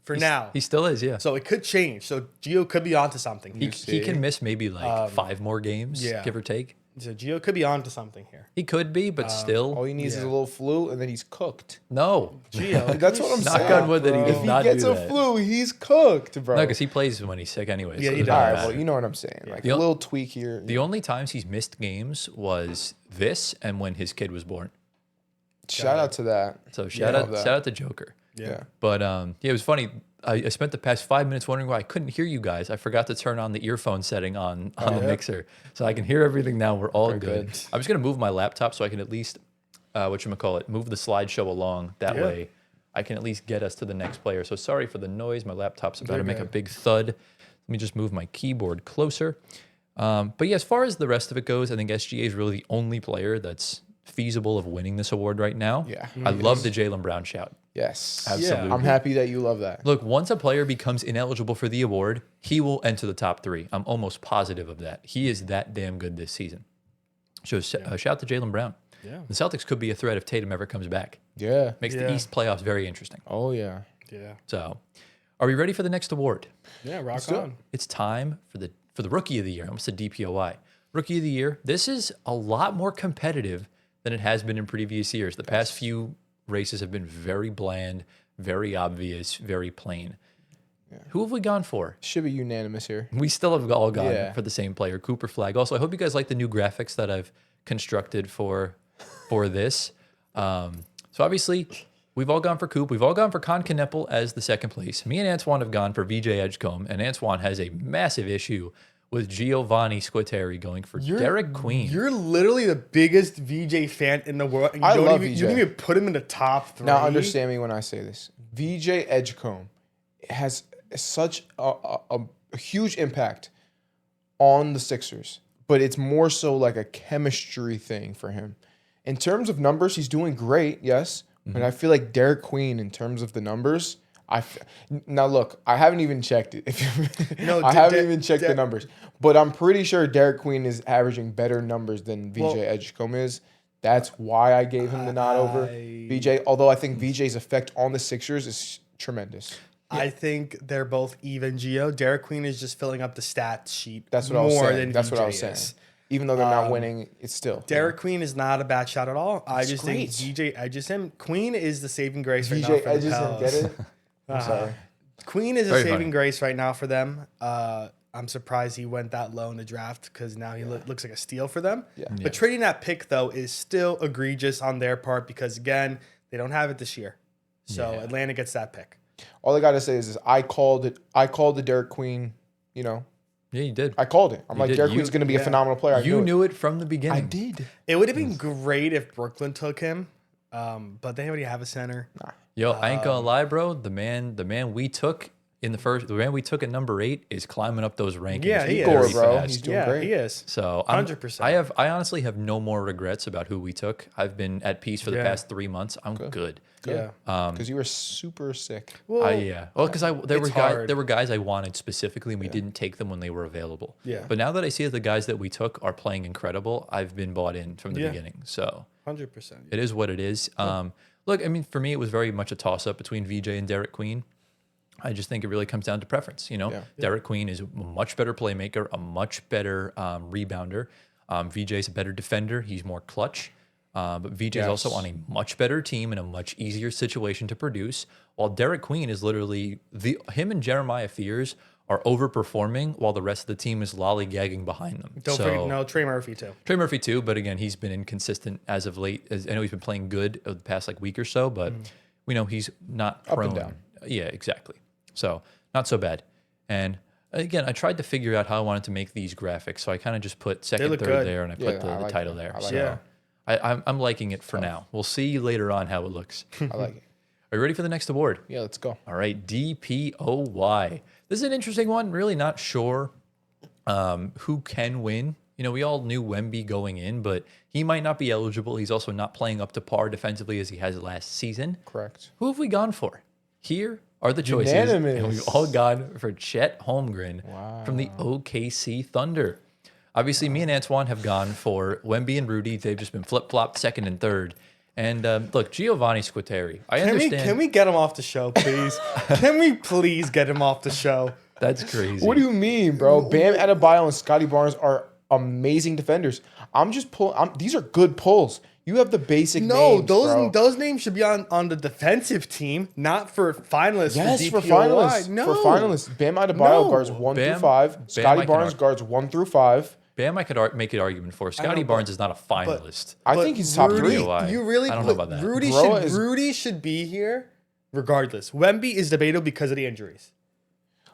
for now?
He still is, yeah.
So it could change. So Gio could be onto something.
He can miss maybe like 5 more games, give or take.
So Gio could be onto something here.
He could be, but still.
All he needs is a little flu, and then he's cooked.
No.
Gio,
That's what I'm saying.
Knock on wood that he does not do that.
If he gets a flu, he's cooked, bro.
No, because he plays when he's sick anyway.
Yeah,
so
he
it
does.
doesn't
All right,
matter.
well, you know what I'm saying. Like a little tweak here.
The only times he's missed games was this and when his kid was born.
Shout out to that.
So shout out to Joker.
Yeah.
But it was funny. I spent the past 5 minutes wondering why I couldn't hear you guys. I forgot to turn on the earphone setting on the mixer. So I can hear everything now. We're all good. I'm just going to move my laptop so I can at least, move the slideshow along. That way I can at least get us to the next player. So sorry for the noise. My laptop's about to make a big thud. Let me just move my keyboard closer. But yeah, as far as the rest of it goes, I think SGA is really the only player that's feasible of winning this award right now.
Yeah.
I love the Jaylen Brown shout.
Yes.
Absolutely.
I'm happy that you love that.
Look, once a player becomes ineligible for the award, he will enter the top 3. I'm almost positive of that. He is that damn good this season. So shout to Jaylen Brown.
Yeah.
The Celtics could be a threat if Tatum ever comes back.
Yeah.
Makes the East playoffs very interesting.
Oh, yeah.
Yeah.
So are we ready for the next award?
Yeah, rock on.
It's time for the Rookie of the Year. I almost said DPOY. Rookie of the Year. This is a lot more competitive than it has been in previous years. The past few races have been very bland, very obvious, very plain. Yeah. Who have we gone for?
Should be unanimous here.
We still have all gone for the same player, Cooper Flag. Also, I hope you guys like the new graphics that I've constructed for this. So obviously, we've all gone for Coop. We've all gone for Con Kneppel as the second place. Me and Antoine have gone for VJ Edgecombe, and Antoine has a massive issue with Giovanni Squatteri going for Derek Queen.
You're literally the biggest VJ fan in the world. And
I love VJ.
You don't even put him in the top 3.
Now, understand me when I say this. VJ Edgecombe has such a huge impact on the Sixers, but it's more so like a chemistry thing for him. In terms of numbers, he's doing great, yes, but I feel like Derek Queen, in terms of the numbers, now look, I haven't even checked it. I haven't even checked the numbers, but I'm pretty sure Derek Queen is averaging better numbers than VJ Edgecombe is. That's why I gave him the nod over VJ. Although I think VJ's effect on the Sixers is tremendous.
Yeah. I think they're both even. Gio. Derek Queen is just filling up the stat sheet.
That's what I was saying. That's what I was saying. Even though they're not winning, it's still.
Derek Queen is not a bad shot at all. I just think VJ edges him. Queen is the saving grace right now for the Pels.
Get it? I'm sorry.
Queen is a saving grace right now for them. I'm surprised he went that low in the draft because now he looks like a steal for them. Yeah. But trading that pick, though, is still egregious on their part because, again, they don't have it this year. So Atlanta gets that pick. All
I got to say is I called it. I called the Derek Queen, Yeah,
you did.
I called it. I'm like, Derek Queen's going to be a phenomenal player.
You knew it from the beginning.
I did.
It would have been great if Brooklyn took him, but they already have a center.
Nah.
Yo, I ain't gonna lie, bro. The man we took the man we took at number 8 is climbing up those rankings.
Yeah, he
is, bro. He's doing great.
He is.
So
100%.
I honestly have no more regrets about who we took. I've been at peace for the past 3 months. I'm good.
Yeah. Because you were super sick.
Well, because there were guys I wanted specifically, and we didn't take them when they were available.
Yeah.
But now that I see that the guys that we took are playing incredible, I've been bought in from the beginning. So
100%.
It is what it is. Look, I mean, for me, it was very much a toss-up between VJ and Derek Queen. I just think it really comes down to preference. Derek Queen is a much better playmaker, a much better rebounder. VJ's a better defender. He's more clutch. But VJ's also on a much better team in a much easier situation to produce. While Derek Queen is literally him and Jeremiah Fears are overperforming while the rest of the team is lollygagging behind them.
Don't forget, Trey Murphy too.
Trey Murphy too, but again, he's been inconsistent as of late. I know he's been playing good over the past week or so, but we know he's not prone.
Up and down.
Yeah, exactly. So not so bad. And again, I tried to figure out how I wanted to make these graphics, so I kind of just put second, third there, and I put the title there. I'm liking it for now. We'll see later on how it looks.
I like it.
Are you ready for the next award?
Yeah, let's go.
All right, DPOY. This is an interesting one. Really not sure who can win we all knew Wemby going in, but he might not be eligible. He's also not playing up to par defensively as he has last season.
Correct.
Who have we gone for? Here are the choices. And
Unanimous.
we've all gone for Chet Holmgren from the OKC Thunder. Obviously, me and Antoine have gone for Wemby and Rudy. They've just been flip-flopped second and third. And look, Giovanni Squatteri, I understand.
Can we get him off the show, please? Can we please get him off the show?
That's crazy.
What do you mean, bro? Bam Adebayo and Scotty Barnes are amazing defenders. I'm just pulling. These are good pulls. You have the basic names, bro.
those names should be on the defensive team, not for finalists.
Yes,
for
for
DPOY.
finalists.
No.
For finalists. Bam Adebayo
No.
guards 1
Bam-
through 5.
Bam,
Scotty
I can
Barnes
argue.
guards 1 through 5.
Bam, I could make an argument for. Scotty
know,
Barnes
but-
is not a finalist.
I
But
think he's top
Rudy-
3.
Why?
You really
I don't know about that.
Rudy should be here regardless. Wemby is debatable because of the injuries.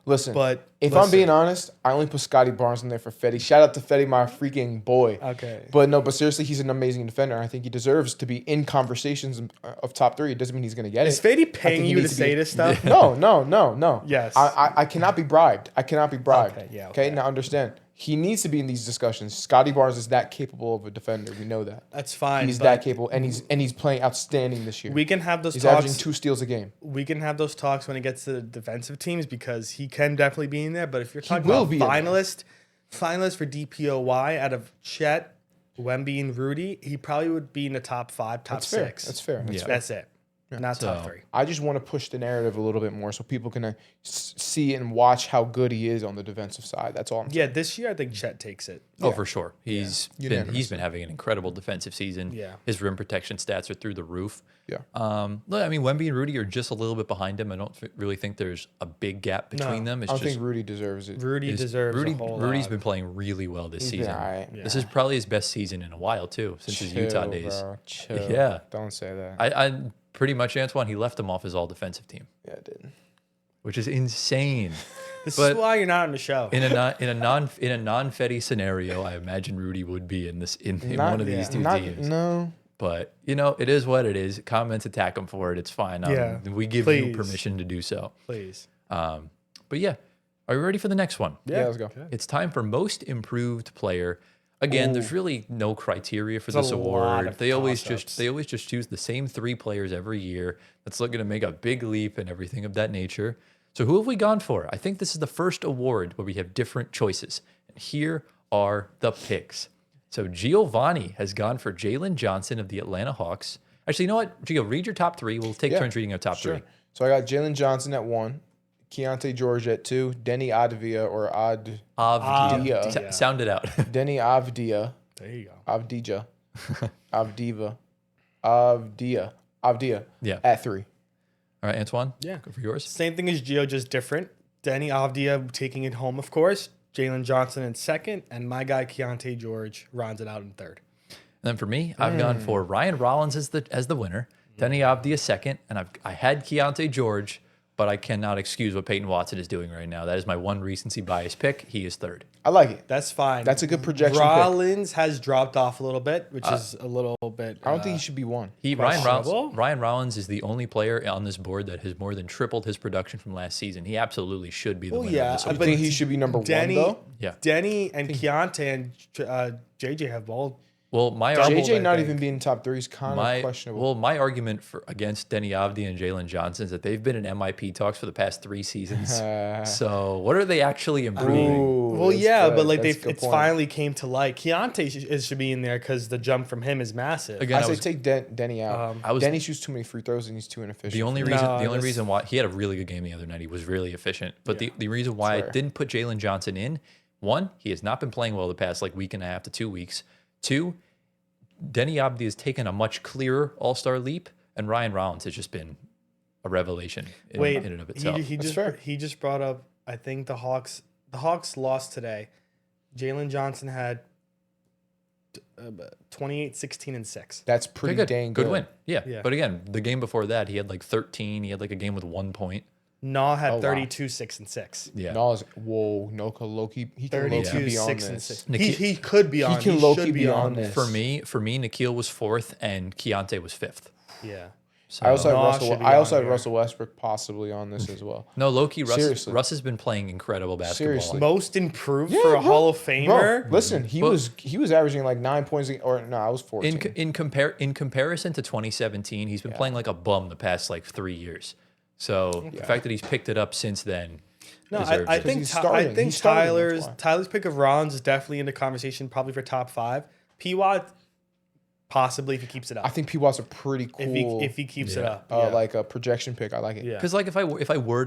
Listen,
But
if I'm
listen.
being honest, I only put Scotty Barnes in there for Fetty. Shout out to Fetty, my freaking boy.
Okay.
But seriously, he's an amazing defender. I think he deserves to be in conversations of top 3. It doesn't mean he's going to get
Is
it.
Fady
I
paying
think he
you to
needs to
say
be-
this stuff?
No.
Yes.
I cannot be bribed. I cannot be bribed.
Okay, yeah,
Okay,
okay.
now understand. He needs to be in these discussions. Scotty Barnes is that capable of a defender. We know that.
That's fine.
He's
but
that capable, and he's playing outstanding this year.
We can have those
He's
talks.
averaging 2 steals a game.
We can have those talks when it gets to the defensive teams because he can definitely be in there. But if you're talking
will
about
be in there.
finalist for DPOY out of Chet, Wemby, and Rudy, he probably would be in the top 5, top
That's fair.
6.
That's fair. That's
Yeah.
fair.
That's it. Not top
So-
3.
I just want to push the narrative a little bit more so people can see and watch how good he is on the defensive side. That's all I'm saying.
Yeah, this year I think Chet takes it.
Oh, for sure. He's
Unanimous.
been having an incredible defensive season.
Yeah.
His rim protection stats are through the roof.
Yeah.
Look, I mean, Wemby and Rudy are just a little bit behind him. I don't really think there's a big gap between
No.
them.
I
It's
don't
just
think Rudy deserves it.
Rudy deserves a whole
Rudy's
lot.
been playing really well this
He's been
season.
alright.
This is probably his best season in a while too, since his Utah
Chill,
days.
Bro. Chill.
Yeah.
Don't say that.
I pretty much Antoine. He left him off his all defensive team,
Yeah, I did.
which is insane.
This
but-
is why you're not on the show.
In a non-Fetty scenario, I imagine Rudy would be in one of these two teams.
No.
But it is what it is. Comments, attack him for it. It's fine.
Yeah,
We give
please.
you permission to do so.
Please.
But yeah, are you ready for the next one?
Yeah, let's go.
It's time for most improved player. Again, there's really no criteria for
There's
this
a lot
award.
of
They always
toss-ups.
just choose the same 3 players every year. That's looking to make a big leap and everything of that nature. So who have we gone for? I think this is the first award where we have different choices. And here are the picks. So Giovanni has gone for Jalen Johnson of the Atlanta Hawks. Actually, you know what? Gio, read your top 3. We'll take
Yeah,
turns reading our top
Sure.
3.
So I got Jalen Johnson at 1, Keontae George at 2, Denny Avdia or Avdia.
Avdia. Sound it out.
Denny Avdia.
There you go.
Avdija. Avdiva. Avdia.
Yeah.
At 3.
All right, Antoine.
Yeah.
Go for yours.
Same thing as Gio, just different. Denny Avdia taking it home, of course. Jalen Johnson in second, and my guy Keontae George rounds it out in third.
And then for me, I've gone for Ryan Rollins as the winner, Denny Avdia second, and I had Keontae George, but I cannot excuse what Peyton Watson is doing right now. That is my one recency bias pick. He is third.
I like it.
That's fine.
That's a good projection pick.
Rollins has dropped off a little bit, which is a little bit.
I don't think he should be 1.
Questionable.
Ryan Rollins is the only player on this board that has more than tripled his production from last season. He absolutely should be the winner
yeah,
of this
I
award.
think he should be number 1, though.
Yeah.
Denny and Keontae and JJ have both.
Well, my
Double.
argument,
JJ not
think.
even being top 3 is kind of questionable.
well, my argument against Denny Avdia and Jalen Johnson is that they've been in MIP talks for the past 3 seasons. So what are they actually improving?
Ooh,
Well,
that's
yeah,
good.
but like
That's a good
it's
point.
finally came to light. Keontae should be in there because the jump from him is massive.
Again,
I say take Denny out.
I was-
Denny shoots too many free throws and he's too inefficient.
The only
for me.
reason why he had a really good game the other night, he was really efficient. But the reason why I
Fair.
didn't put Jalen Johnson in, 1, he has not been playing well the past week and a half to 2 weeks. 2, Denny Abdi has taken a much clearer all-star leap, and Ryan Rollins has just been a revelation in and of itself.
he just brought up. I think the Hawks lost today. Jalen Johnson had 28, 16, and 6.
That's pretty
good.
dang
Good win. Yeah.
Yeah.
But again, the game before that, he had like 13. He had like a game with 1 point.
Nah had
wow.
32, 6, and 6.
Yeah.
Nas, whoa, Noka Loki, he can Loki
32,
be on
6, and
this.
6.
Nikki-
He could be on.
can
He
low-key
should
be on this.
For me, Nikhil was 4th and Keontae was 5th.
Yeah.
So,
I also have
Nas
Russell.
should be
I also
on
have
here.
Russell Westbrook possibly on this as well.
no, low-key,
Seriously.
Russ has been playing incredible basketball.
Seriously.
Most improved
Yeah,
for a
bro.
Hall of Famer.
Bro, listen, he
But-
was averaging like 9 points or no, I was 14.
In comparison to 2017, he's been playing like a bum the past like 3 years. So the fact that he's picked it up since then,
No,
deserves
I
it.
think
he's starting.
I think
He's starting, that's
Tyler's
why.
pick of Rollins is definitely in the conversation, probably for top 5. P-Watt, possibly if he keeps it up.
I think P-Watt's a pretty cool
if he keeps it
Yeah.
up,
like a projection pick. I like it.
Yeah.
because like if I were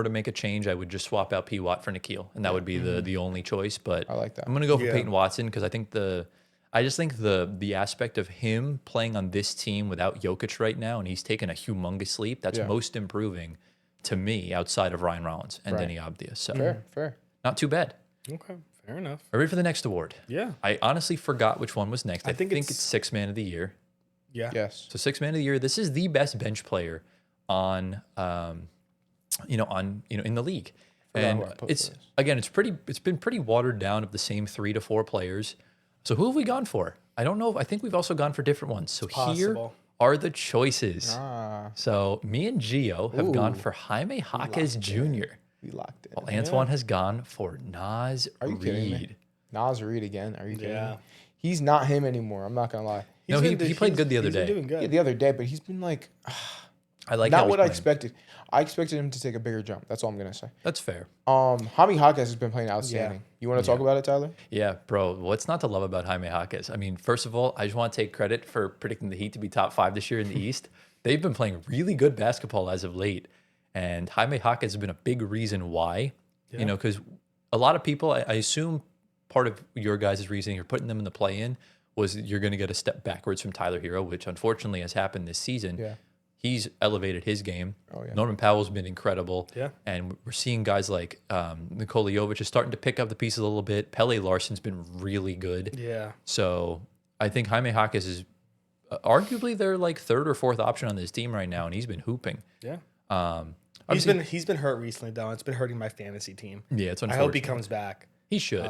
to make a change, I would just swap out P Watt for Nikhil, and that would be the only choice. But
I like that.
I'm gonna go for
Yeah.
Peyton Watson because I just think the aspect of him playing on this team without Jokic right now, and he's taken a humongous leap. That's
Yeah.
most improving to me outside of Ryan Rollins and
Right.
Denny Abdia. So
Fair.
not too bad.
Okay, fair enough.
Are we ready for the next award?
Yeah,
I honestly forgot which one was next. I
think
think
it's-
it's Sixth Man of the Year.
yeah.
Yes.
So Sixth Man of the Year. This is the best bench player on, in the league, and
who I put for
it's
this.
again, it's been pretty watered down of the same 3 to 4 players. So who have we gone for? I don't know. I think we've also gone for different ones. So here
possible.
are the choices.
Ah,
So me and Gio have gone
Ooh.
for Jaime Jaquez Jr.
we locked it.
While Antoine has gone for Nas
Are you kidding me?
Reed.
Nas Reed again. Are you kidding
Yeah.
me? He's not him anymore. I'm not gonna lie.
No, he played good the other
he's been
day.
doing good.
Yeah, the other day, but he's been like
I like how
not
he's
what I
playing.
expected. I expected him to take a bigger jump. That's all I'm gonna say.
That's fair.
Jaime Jaquez has been playing outstanding. You want to talk about it, Tyler?
Yeah, bro. What's not to love about Jaime Jaquez? I mean, first of all, I just want to take credit for predicting the Heat to be top 5 this year in the East. They've been playing really good basketball as of late, and Jaime Jaquez has been a big reason why. You know, because a lot of people, I assume, part of your guys' reasoning for putting them in the play-in was you're going to get a step backwards from Tyler Hero, which unfortunately has happened this season.
Yeah.
He's elevated his game.
Oh, yeah.
Norman Powell's been incredible.
Yeah.
And we're seeing guys like Nikola Jovic is starting to pick up the pieces a little bit. Pele Larson's been really good.
Yeah.
So I think Jaime Jaquez is arguably their like 3rd or 4th option on this team right now, and he's been hooping.
Yeah.
Obviously-
He's been hurt recently though. It's been hurting my fantasy team.
Yeah, it's
I
unfortunate.
hope he comes back.
He should.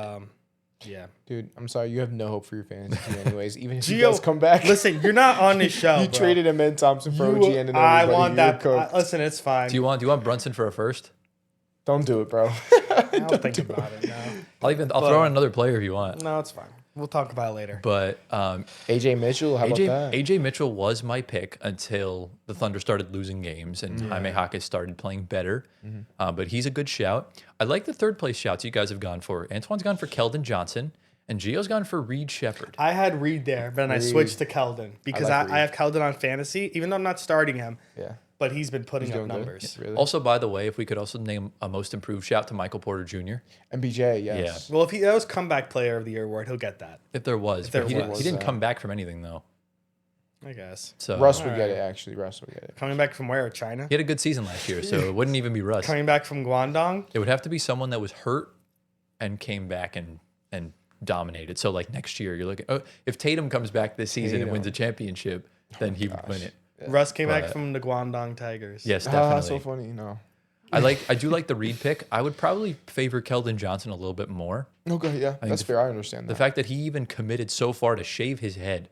Yeah.
Dude, I'm sorry. You have no hope for your fantasy team, anyways. Even if he
Gio,
does come back,
Listen, you're not on this show.
you
bro.
traded him in Thompson for OG and
I
everybody.
want
You're
that.
cooked.
Listen, it's fine.
do you want Brunson for a first?
Don't do it, bro.
I'll think about it. No,
I'll throw in another player if you want.
no, it's fine. We'll talk about it later.
But
AJ Mitchell, how about that?
AJ Mitchell was my pick until the Thunder started losing games and Jaime Jaquez started playing better. But he's a good shout. I like the 3rd place shouts you guys have gone for. Antoine's gone for Keldon Johnson, and Gio's gone for Reed Shepherd.
I had Reed there, but then I switched to Keldon because
like Reed.
I have Keldon on fantasy, even though I'm not starting him.
Yeah.
But he's been putting up
Doing good.
numbers.
Really.
Also, by the way, if we could also name a most improved shout to Michael Porter Jr.
MBJ, yes.
Well, if that was comeback player of the year award, he'll get that.
If there was.
there
But he
was,
didn't come back from anything, though.
I guess.
So
Russ would get it, actually. Russ would get it.
Coming back from where? China?
he had a good season last year, so it wouldn't even be Russ.
Coming back from Guangdong?
It would have to be someone that was hurt and came back and dominated. So like next year, you're looking. Oh, if Tatum comes back this season and wins a championship, then he would win it.
Russ came back
But-
from the Guangdong Tigers.
Yes,
Ah,
definitely.
so funny,
I do like the Reed pick. I would probably favor Keldon Johnson a little bit more.
Okay, yeah, that's fair. I understand
The
that.
fact that he even committed so far to shave his head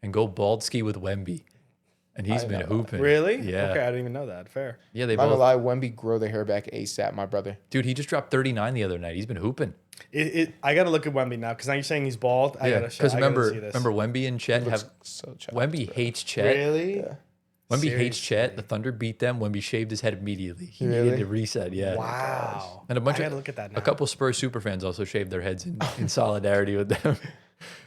and go bald ski with Wemby, and he's been hooping.
Really?
Yeah.
Okay, I didn't even know that. Fair.
Yeah, they
I'm not
both.
gonna lie, Wemby grow the hair back ASAP, my brother.
Dude, he just dropped 39 the other night. He's been hooping.
I got to look at Wemby now because now you're saying he's bald. I
Yeah,
gotta
because
I gotta see
remember
this.
Wemby and Chet
Looks
have.
so chopped.
Wemby hates Chet.
Really?
Yeah.
Wemby hates Chet.
Seriously?
The Thunder beat them. Wemby shaved his head immediately. He
Really?
needed to reset. Yeah.
Wow.
And a bunch
I
of
gotta look at that now.
a couple Spurs super fans also shaved their heads in solidarity with them.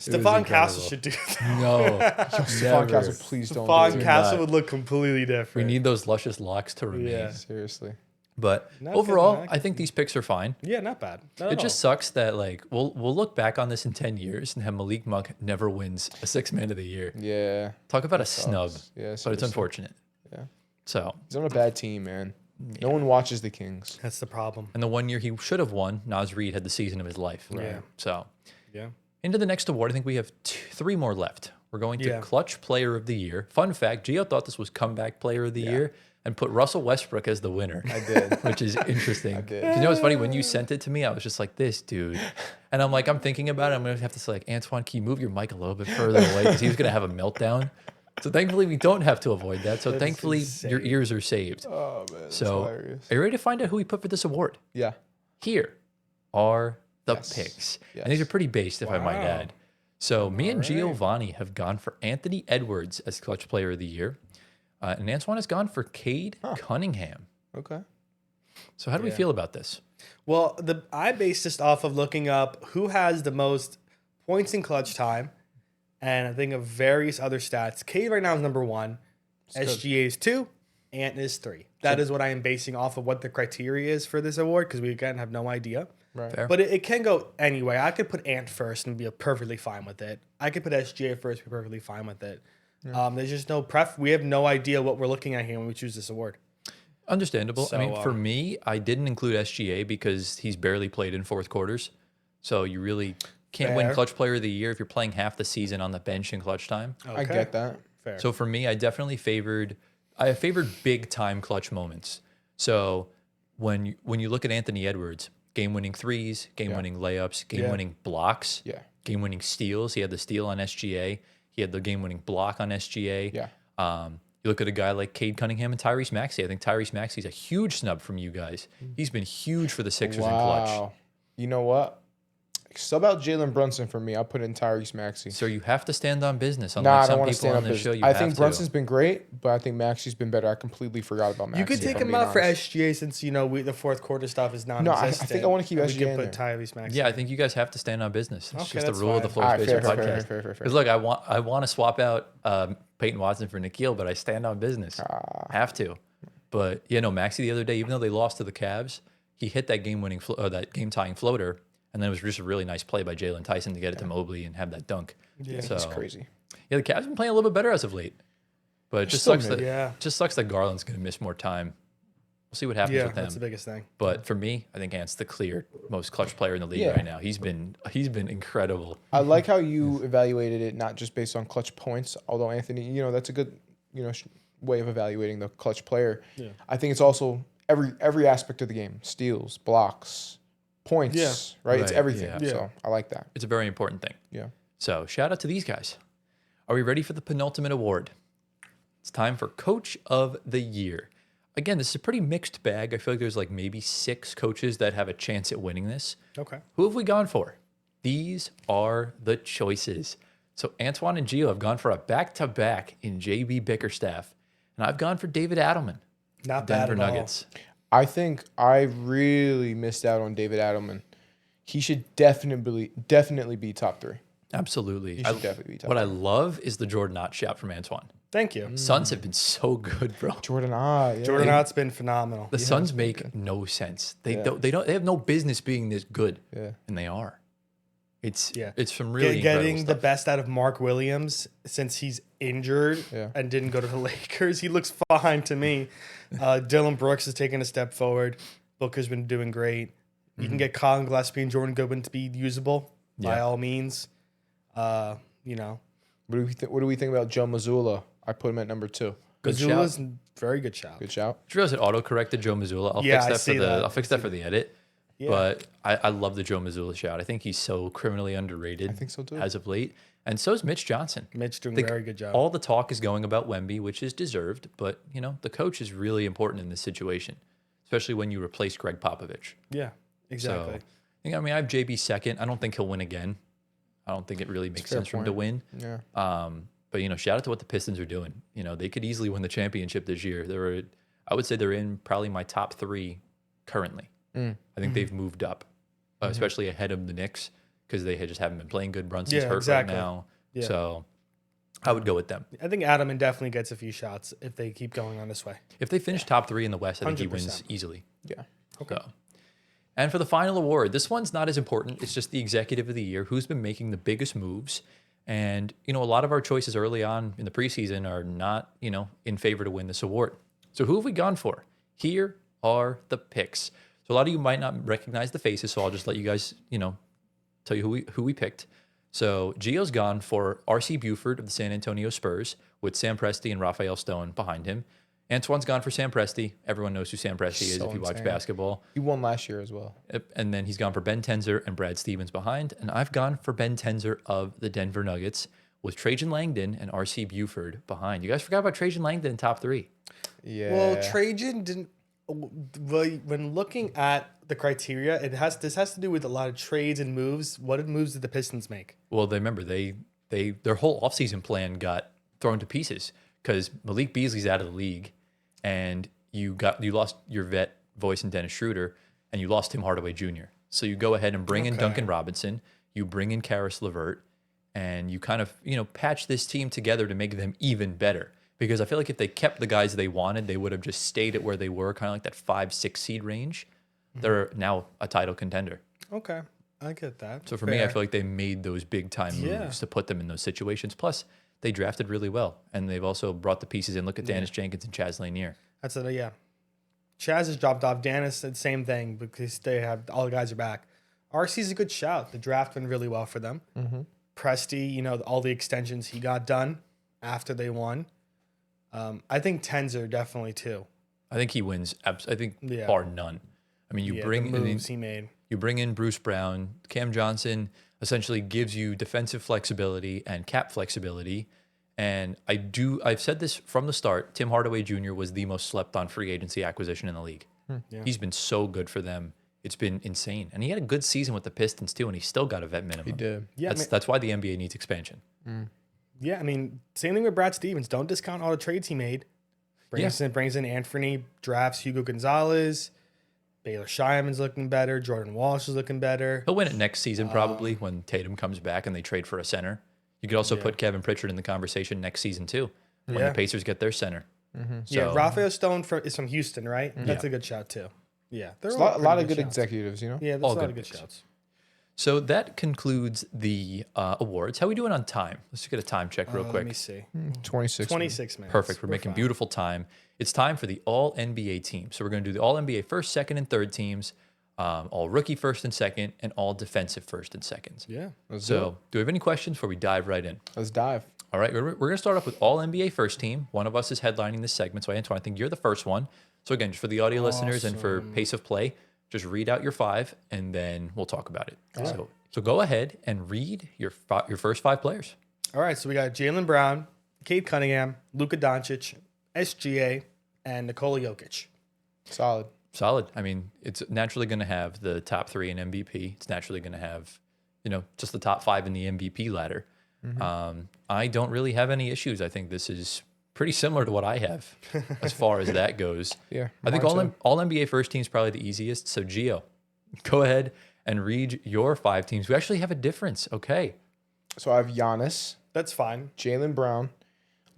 Stephon Castle should do that.
No,
Stephon
never.
Castle, please don't.
Stephon
do it.
Castle
not.
would look completely
We
different.
need those luscious locks to remain.
Yeah.
Seriously.
But
Not
overall,
good, not
I think these picks are fine.
Yeah, not bad. Not
It
at
just sucks that like we'll look back on this in 10 years and have Malik Monk never wins a 6th man of the year.
Yeah.
Talk about a snub.
Yeah,
But it's
seriously.
unfortunate.
Yeah.
So,
He's on a bad team, man. No one watches the Kings.
all. That's the problem.
and the one year he should have won, Nas Reed had the season of his life.
Yeah.
So,
Yeah.
into the next award, I think we have 3 more left. We're going to
Yeah.
Clutch Player of the Year. Fun fact, Gio thought this was Comeback Player of the Year and put Russell Westbrook as the winner.
I did.
Which is interesting.
did.
'Cause you know what's funny? When you sent it to me, I was just like, this dude. And I'm thinking about it. I'm going to have to say, like, Antoine, can you move your mic a little bit further away? Because he was going to have a meltdown. So thankfully we don't have to avoid that. So
That is
thankfully your
insane.
ears are saved.
Oh man, that's
So
hilarious.
are you ready to find out who we put for this award?
Yeah.
Here are the
Yes.
picks.
Yes.
And these are pretty based, if I might
Wow.
add. So me and
right.
Giovanni have gone for Anthony Edwards as Clutch Player of the Year. And Antoine has gone for Cade Cunningham.
Okay.
So how do we
Yeah.
feel about this?
Well, I based this off of looking up who has the most points in clutch time, and I think of various other stats. Cade right now is number 1, SGA is 2, Ant is 3. That is what I am basing off of what the criteria is for this award, because we again have no idea.
Right.
Fair.
But it can go anyway. I could put Ant first and be perfectly fine with it. I could put SGA first and be perfectly fine with it. There's just no we have no idea what we're looking at here when we choose this award.
Understandable. I mean,
So,
for me, I didn't include SGA because he's barely played in fourth quarters. So you really can't win
Fair.
Clutch Player of the Year if you're playing half the season on the bench in clutch time.
I get that.
Fair.
So for me, I definitely favored big time clutch moments. So when you look at Anthony Edwards, game winning threes, game winning layups, game winning blocks,
Yeah.
game winning steals. He had the steal on SGA. He had the game winning block on SGA.
Yeah.
You look at a guy like Cade Cunningham and Tyrese Maxey. I think Tyrese Maxey's a huge snub from you guys. He's been huge for the Sixers in clutch.
Wow. You know what? Sub out Jalen Brunson for me. I'll put in Tyrese Maxey.
So you have to stand on business.
Nah,
Unlike
I don't
some
want to
people
stand
on
up
this
his.
show, you
I
have
think
to.
Brunson's been great, but I think Maxey's been better. I completely forgot about Maxey.
You could take
if I'm
him
being
out for
honest.
SGA since the fourth quarter stuff is
I
non-existent.
think I wanna keep
And
SGA
We
in
can put Tyrese Maxey.
Yeah, I think you guys have to stand on business. It's
Okay,
just the
that's
rule of the
fine.
Floor
All right,
Spacer
fair,
podcast.
fair.
Because look, I want to swap out Peyton Watson for Nikhil, but I stand on business. Have to. But Maxey the other day, even though they lost to the Cavs, he hit that game-winning that game-tying floater, and then it was just a really nice play by Jalen Tyson to get it to Mobley and have that dunk.
Yeah.
So,
It's crazy.
Yeah, the Cavs have been playing a little bit better as of late, but it just
still
sucks
mid.
that
Yeah.
just sucks that Garland's going to miss more time. We'll see what happens
Yeah,
with them.
that's the biggest thing.
But for me, I think Ant's the clear most clutch player in the league
Yeah.
right now. He's been incredible.
I like how you evaluated it not just based on clutch points, although Anthony, that's a good, way of evaluating the clutch player.
Yeah.
I think it's also every aspect of the game: steals, blocks, points.
Yeah.
Right? It's
Right,
everything.
yeah.
So I like that.
It's a very important thing.
Yeah.
So shout out to these guys. Are we ready for the penultimate award? It's time for Coach of the Year. Again, this is a pretty mixed bag. I feel like there's maybe 6 coaches that have a chance at winning this.
Okay.
Who have we gone for? These are the choices. So Antoine and Gio have gone for a back-to-back in JB Bickerstaff. And I've gone for David Adelman,
Not bad
Denver
at all.
Nuggets.
I think I really missed out on David Adelman. He should definitely be top 3.
Absolutely.
He should definitely be top
What I
3.
love is the Jordan Ott shout from Antoine.
Thank you.
Suns have been so good, bro.
Jordan,
Jordan Ott's been phenomenal.
The Suns make no sense. They have no business being this good.
Yeah.
And they are. It's
Yeah.
it's some really
Getting
incredible
the
stuff.
best out of Mark Williams since he's injured
Yeah.
and didn't go to the Lakers. He looks fine to me. Dylan Brooks has taken a step forward. Booker's been doing great. You can get Colin Gillespie and Jordan Goodwin to be usable by
Yeah.
all means.
What do we think about Joe Mazzulla? I put him at number 2.
Good
Missoula's very good shot.
Good shout.
Did you realize it auto-corrected Joe Mazzulla?
Yeah, I
I'll
see that.
I'll fix that for the edit.
Yeah.
But I love the Joe Mazzulla shout. I think he's so criminally underrated.
I think so too.
As of late. And so is Mitch Johnson.
Mitch doing a
Think
very good job.
All the talk is going about Wemby, which is deserved, but the coach is really important in this situation, especially when you replace Greg Popovich.
Yeah, exactly.
So, I have JB second. I don't think he'll win again. I don't think it really makes
fair
sense for him to
point.
win.
Yeah.
But shout out to what the Pistons are doing. They could easily win the championship this year. I would say they're in probably my top 3 currently. I think they've moved up, especially ahead of the Knicks because they just haven't been playing good. Brunson's
Yeah,
hurt
exactly.
right now,
Yeah.
so I would go with them.
I think Adelman definitely gets a few shots if they keep going on this way.
If they finish top 3 in the West, I think he
100%.
wins easily.
Yeah.
Okay. And for the final award, this one's not as important. It's just the executive of the year, who's been making the biggest moves. And, a lot of our choices early on in the preseason are not, in favor to win this award. So who have we gone for? Here are the picks. So a lot of you might not recognize the faces, so I'll just let you guys, tell you who we picked. So Gio's gone for R.C. Buford of the San Antonio Spurs with Sam Presti and Raphael Stone behind him. Antoine's gone for Sam Presti. Everyone knows who Sam Presti is
So
if you watch
insane.
basketball.
He won last year as well.
And then he's gone for Ben Tenzer and Brad Stevens behind. And I've gone for Ben Tenzer of the Denver Nuggets with Trajan Langdon and R.C. Buford behind. You guys forgot about Trajan Langdon in top 3.
Yeah.
Well, Trajan didn't. When looking at the criteria, this has to do with a lot of trades and moves. What moves did the Pistons make?
Well, remember their whole offseason plan got thrown to pieces because Malik Beasley's out of the league, and you lost your vet voice in Dennis Schroeder, and you lost Tim Hardaway Jr. So you go ahead and bring in Duncan Robinson, you bring in Karis LeVert, and you kind of patch this team together to make them even better. Because I feel like if they kept the guys they wanted, they would have just stayed at where they were, kind of like that 5-6 seed range. They're now a title contender.
Okay, I get that.
So for me, I feel like they made those big time moves to put them in those situations. Plus, they drafted really well, and they've also brought the pieces in. Look at Dennis Jenkins and Chaz Lanier.
That's it. Yeah, Chaz has dropped off. Dennis said the same thing because they have all the guys are back. RC's a good shout. The draft went really well for them. Mm-hmm. Presti, all the extensions he got done after they won. I think Tenzer definitely too.
I think he wins. I think bar none. I mean, you bring
the moves he made.
You bring in Bruce Brown. Cam Johnson essentially gives you defensive flexibility and cap flexibility. And I've said this from the start. Tim Hardaway Jr. was the most slept on free agency acquisition in the league. Yeah. He's been so good for them. It's been insane. And he had a good season with the Pistons too, and he still got a vet minimum.
He did.
Yeah,
that's why the NBA needs expansion.
Yeah, I mean, same thing with Brad Stevens. Don't discount all the trades he made. Brings in Anthony, drafts Hugo Gonzalez. Baylor Shireman's looking better. Jordan Walsh is looking better.
He'll win it next season probably when Tatum comes back and they trade for a center. You could also put Kevin Pritchard in the conversation next season too when the Pacers get their center.
Mm-hmm.
So, Rafael Stone is from Houston, right? That's a good shout too. Yeah,
there's a lot of good executives,
Yeah, there's a lot of good shouts.
So that concludes the awards. How are we doing on time? Let's just get a time check real quick.
Let me see.
26
minutes.
Perfect. We're making beautiful time. It's time for the All-NBA team. So we're going to do the All-NBA first, second, and third teams, all rookie first and second, and all defensive first and seconds.
Yeah.
So do we have any questions before we dive right in?
Let's dive.
All right. We're going to start off with All-NBA first team. One of us is headlining this segment. So Antoine, I think you're the first one. So again, just for the audio listeners and for pace of play, just read out your 5, and then we'll talk about it. So go ahead and read your first 5 players.
All right, so we got Jaylen Brown, Cade Cunningham, Luka Doncic, SGA, and Nikola Jokic.
Solid.
I mean, it's naturally going to have the top 3 in MVP. It's naturally going to have, just the top 5 in the MVP ladder. Mm-hmm. I don't really have any issues. I think this is pretty similar to what I have as far as that goes.
Yeah,
I think all NBA first team is probably the easiest. So Gio, go ahead and read your 5 teams. We actually have a difference. Okay.
So I have Giannis.
That's fine.
Jaylen Brown,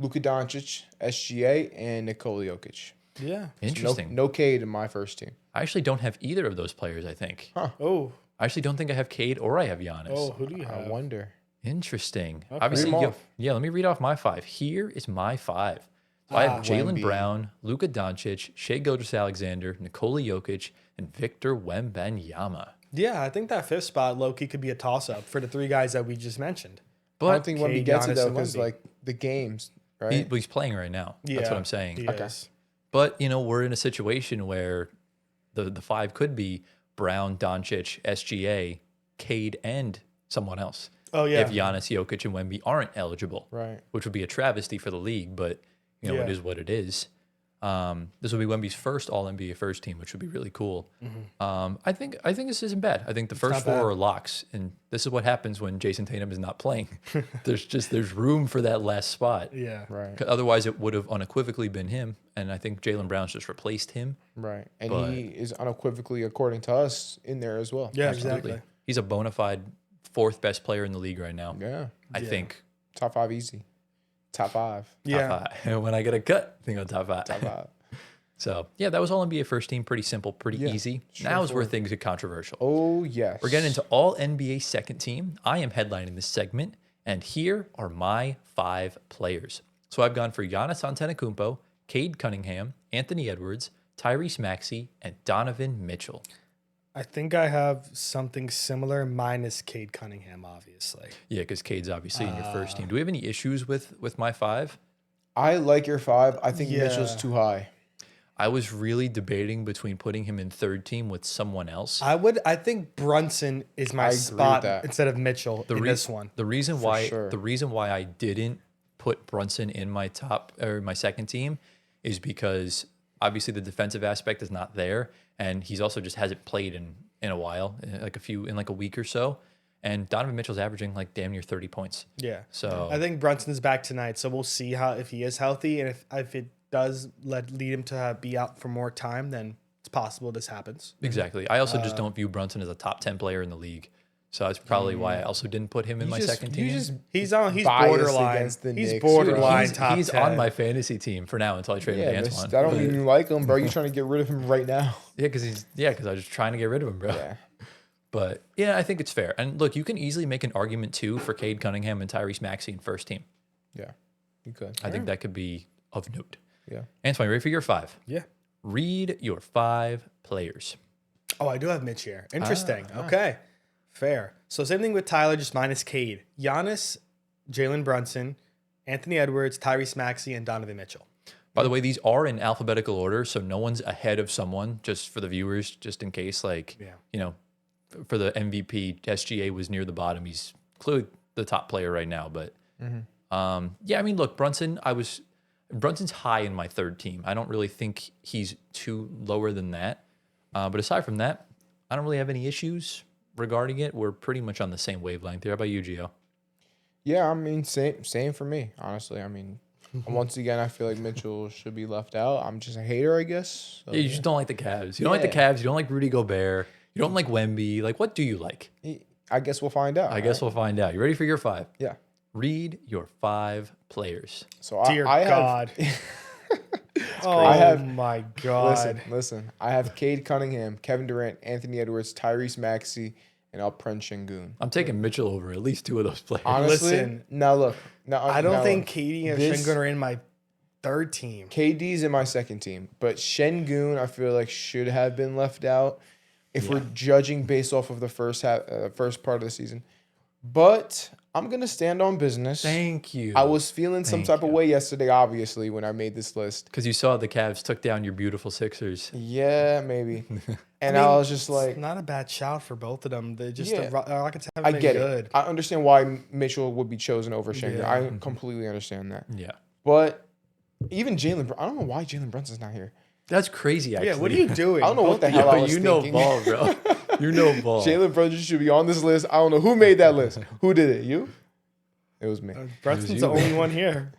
Luka Doncic, SGA, and Nikola Jokic.
Yeah.
Interesting.
No Cade in my first team.
I actually don't have either of those players, I think.
Huh.
Oh.
I actually don't think I have Cade or I have Giannis.
Oh, who do you have?
I wonder.
Interesting.
Okay.
Obviously, let me read off my 5. Here is my 5. So I have Jaylen Brown, Luka Doncic, Shai Gilgeous-Alexander, Nikola Jokic, and Victor Wembanyama.
Yeah, I think that 5th spot, low-key, could be a toss-up for the 3 guys that we just mentioned.
But I don't think Wemby gets it, though, because,
Wemby.
the games, right?
He's playing right now. That's what I'm saying.
He is.
But, we're in a situation where the 5 could be Brown, Doncic, SGA, Cade, and someone else.
Oh, yeah.
If Giannis, Jokic, and Wemby aren't eligible.
Right.
Which would be a travesty for the league, but, it is what it is. This will be Wemby's first All-NBA first team, which would be really cool. Mm-hmm. I think this isn't bad. I think the first 4 are locks, and this is what happens when Jason Tatum is not playing. there's room for that last spot.
Yeah.
Right.
Otherwise, it would have unequivocally been him, and I think Jaylen Brown's just replaced him.
Right. And he is unequivocally, according to us, in there as well.
Yeah,
Absolutely.
exactly.
He's a bona fide 4th best player in the league right now.
Yeah.
I think.
Top 5 easy. Top 5.
Yeah.
Top 5. When I get a cut, I think on top 5.
Top 5.
So, yeah, that was all NBA first team. Pretty simple, pretty easy. Now is where things get controversial.
Oh, yes.
We're getting into all NBA second team. I am headlining this segment, and here are my 5 players. So I've gone for Giannis Antetokounmpo, Cade Cunningham, Anthony Edwards, Tyrese Maxey, and Donovan Mitchell.
I think I have something similar, minus Cade Cunningham, obviously.
Yeah, because Cade's obviously in your first team. Do we have any issues with my 5?
I like your 5. I think Mitchell's too high.
I was really debating between putting him in third team with someone else.
I think Brunson is my
agree with
spot
that.
instead of Mitchell in this one.
The reason why
sure.
the reason why I didn't put Brunson in my top or my second team is because obviously the defensive aspect is not there, and he's also just hasn't played in a while, in like a week or so. And Donovan Mitchell's averaging like damn near 30 points.
Yeah.
So
I think Brunson's back tonight, so we'll see if he is healthy, and if it does lead him to be out for more time, then it's possible this happens.
Exactly. I also just don't view Brunson as a top 10 player in the league. So that's probably why I also didn't put him in my second team.
He's
biased
borderline.
against the
He's
Knicks.
borderline
He's
top 10.
on my fantasy team for now until I trade him to
but
Antoine.
I don't even like him, bro. You're trying to get rid of him right now.
Yeah, because I was just trying to get rid of him, bro.
Yeah.
But yeah, I think it's fair. And look, you can easily make an argument too for Cade Cunningham and Tyrese Maxey in first team.
Yeah. You could.
I think that could be of note.
Yeah.
Antoine, ready for your 5?
Yeah.
Read your 5 players.
Oh, I do have Mitch here. Interesting. Okay. Fair. So same thing with Tyler, just minus Cade. Giannis, Jalen Brunson, Anthony Edwards, Tyrese Maxey, and Donovan Mitchell.
By the way, these are in alphabetical order, so no one's ahead of someone, just for the viewers, just in case, for the MVP, SGA was near the bottom. He's clearly the top player right now. But I mean, look, Brunson's high in my third team. I don't really think he's too lower than that. But aside from that, I don't really have any issues regarding it. We're pretty much on the same wavelength here. How about you, Gio?
Yeah, I mean, same for me, honestly. I mean, once again, I feel like Mitchell should be left out. I'm just a hater, I guess. So,
Yeah, you just don't like the Cavs. You don't like the Cavs. You don't like Rudy Gobert. You don't like Wemby. Like, what do you like?
I guess we'll find out.
I guess we'll find out. You ready for your 5?
Yeah.
Read your 5 players.
So
Dear
I
God.
I have
my God.
Listen. I have Cade Cunningham, Kevin Durant, Anthony Edwards, Tyrese Maxey, and Alperen Şengün.
I'm taking Mitchell over at least 2 of those players.
Honestly,
Listen,
now look.
I don't think Katie and Şengün are in my third team.
KD's in my second team, but Şengün I feel like should have been left out if we're judging based off of the first part of the season. But I'm gonna stand on business.
Thank you.
I was feeling some type of way yesterday, obviously, when I made this list.
Because you saw the Cavs took down your beautiful Sixers.
Yeah, maybe. And I was just like,
it's not a bad shout for both of them. They just
Yeah.
the Rockets haven't
I
been
get
good.
it. I understand why Mitchell would be chosen over Şengün.
Yeah.
I completely understand that.
Yeah.
But even Jalen, I don't know why Jalen Brunson's not here.
That's crazy, actually.
Yeah, what are you doing?
I don't know what the hell I was
you know
thinking.
ball, bro. You know ball.
Jalen Brunson should be on this list. I don't know who made that list. Who did it? You? It was me.
Brunson's the only one here.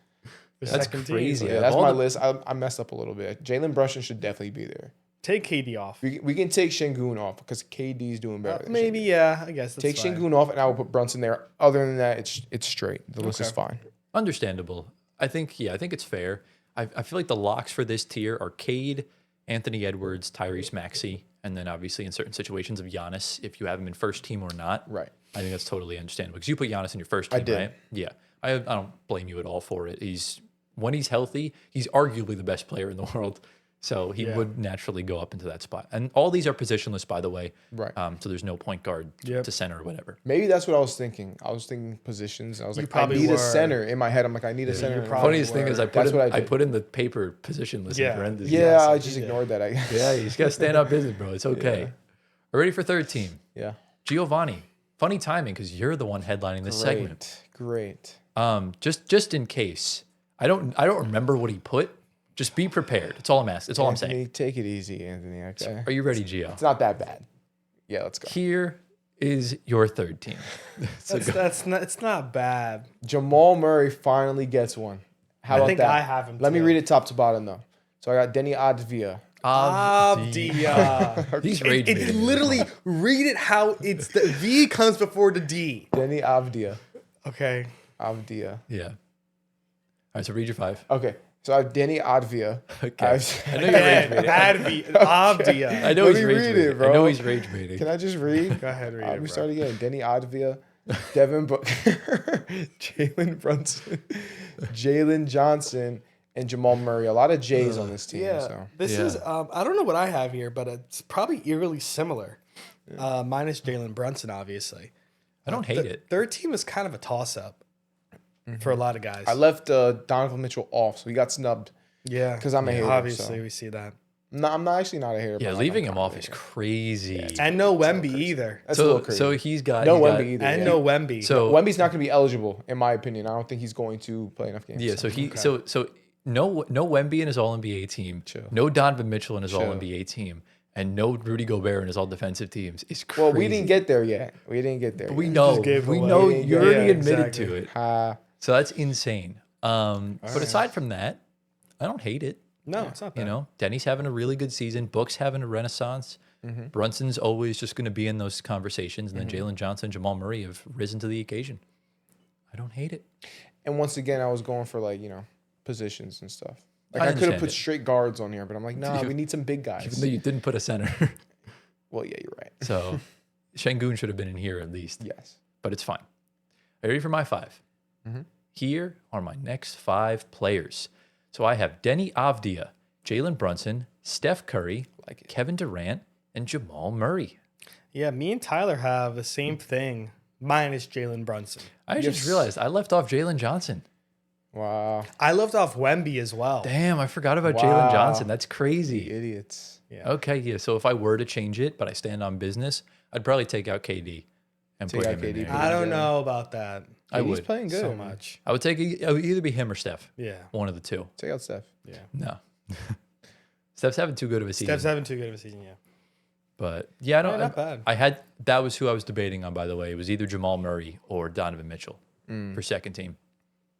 The
That's
second
crazy.
team.
Yeah, that's
all
my
the-
list. I messed up a little bit. Jalen Brunson should definitely be there.
Take KD off.
We can take Şengün off because KD's doing better. than
Maybe,
Şengün.
yeah. I guess that's
Take
fine.
Şengün off, and I will put Brunson there. Other than that, it's straight. The list is fine.
Understandable. I think it's fair. I feel like the locks for this tier are Cade, Anthony Edwards, Tyrese Maxey, and then obviously in certain situations of Giannis, if you have him in first team or not.
Right.
I think that's totally understandable because you put Giannis in your first team,
did.
right? Yeah. I don't blame you at all for it. When he's healthy, he's arguably the best player in the world. So he would naturally go up into that spot. And all these are positionless, by the way.
Right.
So there's no point guard to center or whatever.
Maybe that's what I was thinking. I was thinking positions. I was like, I
probably
need
were.
a center in my head. I'm like, I need a center.
Funniest thing is I
That's what I did.
put in the paper positionless in parentheses.
Yeah, I just ignored that. I guess.
Yeah, you just got to stand up business, bro. It's okay. We're ready for third team.
Yeah.
Giovanni. Funny timing because you're the one headlining this segment.
Great.
Just in case. I don't remember what he put. Just be prepared. That's all I'm asking. That's all I'm saying.
Anthony, take it easy, Anthony. Okay.
Are you ready, Gio?
It's not that bad. Yeah, let's go.
Here is your third team.
It's not bad.
Jamal Murray finally gets one. How about
think
that?
I have him
Let me
too.
read it top to bottom though. So I got Denny Avdija.
Avdija.
He's rage
It's literally read it how it's the V comes before the D.
Denny Avdija.
Okay.
Avdija.
Yeah. All right, so read your 5.
Okay. So I have Denny Avdija.
Okay.
I
I know you're rage baiting.
Bad V. Avdija.
I know
Let
he's
me
rage
read
baiting.
it, bro.
I know he's rage baiting.
Can I just read?
Go ahead, read
Let
it,
me
bro.
start again. Denny Avdija, Devin Booker, Jalen Brunson, Jalen Johnson, and Jamal Murray. A lot of J's on this team.
Yeah.
So.
This
Yeah.
is, I don't know what I have here, but it's probably eerily similar. Minus Jalen Brunson, obviously.
I don't hate it.
Third team is kind of a toss-up for a lot of guys.
I left Donovan Mitchell off, so he got snubbed.
Yeah.
'Cause I'm a hater,
Obviously,
so.
we see that.
No, I'm not actually not a hater.
Yeah,
but
leaving
I'm
him
not
off
a
is
hater.
And
crazy.
no
It's a little
Wemby
crazy.
either.
That's a little crazy.
So he's got
No
he's got-
Wemby either.
And
yeah.
no Wemby.
So
Wemby's not going to be eligible, in my opinion. I don't think he's going to play enough games.
yeah, so no Wemby in his All NBA team,
Chill.
no Donovan Mitchell in his
Chill.
All NBA team, and no Rudy Gobert in his All Defensive teams. It's crazy.
Well, we didn't get there yet. We didn't get there.
We
yet.
know.
just gave it
We
away.
know
Yeah,
you already
yeah,
admitted
exactly.
to it.
Ha.
So that's insane. But aside from that, I don't hate it.
No, it's not bad.
You know, Denny's having a really good season. Book's having a renaissance. Brunson's always just going to be in those conversations. And then Jalen Johnson, Jamal Murray have risen to the occasion. I don't hate it.
And once again, I was going for positions and stuff. Like
I
I could have
understand
put
it.
straight guards on here, but I'm like, nah,
You-
we need some big
Even
guys.
though you didn't put a center.
Well, yeah, you're right.
So Şengün should have been in here at least.
Yes.
But it's fine. Are you ready for my 5? Here are my next 5 players. So I have Denny Avdia, Jalen Brunson, Steph Curry,
Like it.
Kevin Durant, and Jamal Murray.
Yeah, me and Tyler have the same thing, minus Jalen Brunson.
I just realized I left off Jalen Johnson.
Wow.
I left off Wemby as well.
Damn, I forgot about
Wow.
Jalen Johnson. That's
The
crazy.
idiots.
Yeah.
Okay, yeah. So if I were to change it, but I stand on business, I'd probably take out KD and
Take
put
out
him in
KD.
there.
I don't
Yeah.
know about that
I
He's
would.
playing good.
so much.
I would take. It would either be him or Steph.
Yeah.
One of the two.
Take out Steph.
Yeah.
No. Steph's having too good of a season.
Steph's having too good of a season, yeah.
But yeah, I don't.
Yeah, not bad.
I had that was who I was debating on. By the way, it was either Jamal Murray or Donovan Mitchell for second team.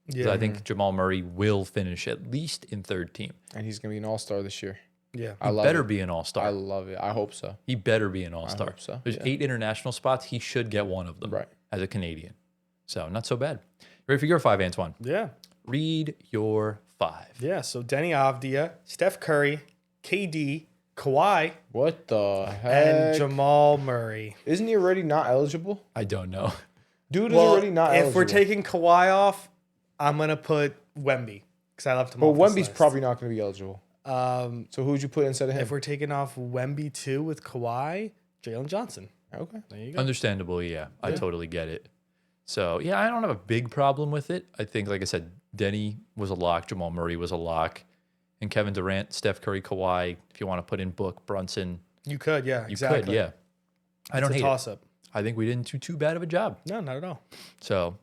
'Cause
Yeah.
I think Jamal Murray will finish at least in third team.
And he's going to be an all-star this year.
Yeah.
I
He
love
better
it.
be an all
I
star.
love it. I hope so.
He better be an all star.
hope so,
There's
yeah.
8 international spots. He should get one of them
Right.
as a Canadian. So not so bad. Ready for your 5, Antoine?
Yeah.
Read your 5.
Yeah. So Denny Avdia, Steph Curry, KD, Kawhi,
What the
and
heck?
Jamal Murray.
Isn't he already not eligible?
I don't know.
Dude is
Well,
already not
if
eligible.
we're taking Kawhi off, I'm going to put Wemby because I left him
Well,
off this
Wemby's
list.
probably not going to be eligible.
So
So who would you put instead of him?
if we're taking off Wemby 2 with Kawhi, Jalen Johnson.
Okay.
There you go.
Understandable, yeah. I totally get it. So, yeah, I don't have a big problem with it. I think, like I said, Denny was a lock. Jamal Murray was a lock. And Kevin Durant, Steph Curry, Kawhi. If you want to put in Book, Brunson,
You could, yeah,
you
exactly.
could, yeah. I don't
It's
hate
a
it.
toss up.
I think we didn't do too bad of a job.
No, not at all.
So,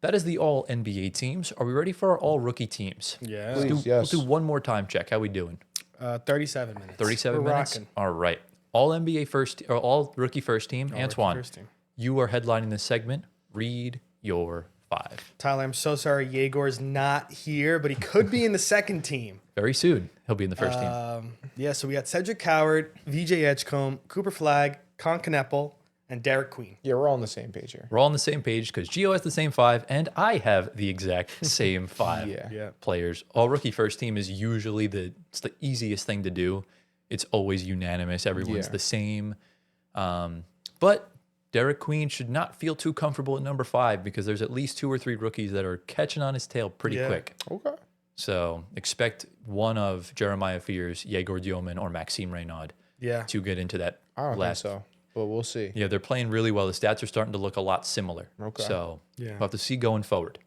that is the all NBA teams. Are we ready for our all rookie teams?
Yeah.
Please.
Do-
Yes.
We'll do one more time check. How we doing?
37 minutes.
37
We're
minutes?
rocking.
All right. All NBA first, or all rookie first team.
All rookie
Antoine,
first team.
you are headlining this segment. Read your 5.
Tyler, I'm so sorry Yegor's not here, but he could be in the second team.
Very soon, he'll be in the first team.
Yeah, so we got Cedric Coward, VJ Edgecombe, Cooper Flagg, Con Kneppel, and Derek Queen.
Yeah, we're all on the same page here.
We're all on the same page because Gio has the same 5, and I have the exact same 5
Yeah.
players. All rookie first team is usually it's the easiest thing to do. It's always unanimous. Everyone's
Yeah.
the same. But Derek Queen should not feel too comfortable at number 5 because there's at least 2 or 3 rookies that are catching on his tail pretty
Yeah.
quick.
Okay.
So expect one of Jeremiah Fears, Yegor Dioman, or Maxime Reynaud
Yeah.
to get into that
I don't
last.
think so, but we'll see.
Yeah, they're playing really well. The stats are starting to look a lot similar.
Okay.
So
Yeah.
we'll have to see going forward.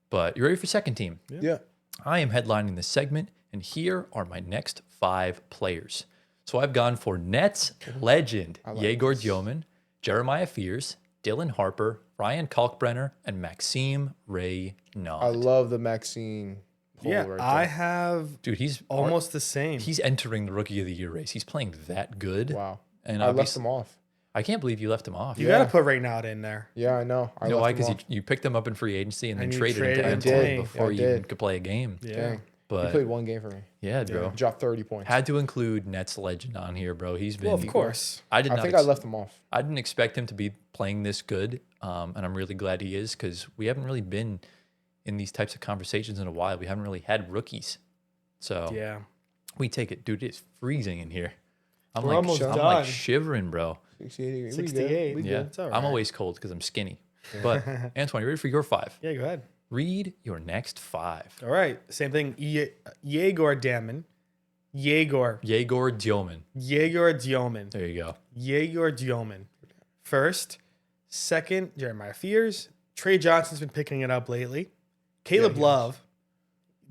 But you ready for second team?
Yeah.
I am headlining this segment, and here are my next 5 players. So I've gone for Nets legend Yegor Dioman, Jeremiah Fears, Dylan Harper, Ryan Kalkbrenner, and Maxime Reynaud.
I love the Maxine poll
Yeah,
right
I
there.
have
Dude, he's
almost the same.
he's entering the Rookie of the Year race. He's playing that good.
Wow.
And
I left
obviously,
him off.
I can't believe you left him off.
You
Yeah.
got to put Reynaud in there.
Yeah, I know. I
You know
left
why?
him
Because
off.
you picked him up in free agency and then
And you
traded him
traded
to
him.
Antoine
I did.
before
I
you
did.
even could play a game.
Yeah.
Dang. He
But
played one game for me.
yeah, bro.
Dropped 30 points.
Had to include Nets legend on here, bro. He's been.
Well, of course.
I did
I
not.
think I left him off.
I didn't expect him to be playing this good, and I'm really glad he is because we haven't really been in these types of conversations in a while. We haven't really had rookies, so
Yeah.
we take it, dude. It's freezing in here. I'm
We're
like,
almost
I'm
done.
like shivering, bro.
68. We
68.
good. We
Yeah,
good.
It's all
I'm
right.
always cold because I'm skinny. But Antoine, you ready for your 5?
Yeah, go ahead.
Read your next 5.
All right. Same thing. Yegor Damon. Yegor
Dioman.
Dioman.
There you go.
Yegor Dioman. First. Second, Jeremiah Fears. Trey Johnson's been picking it up lately. Caleb Love.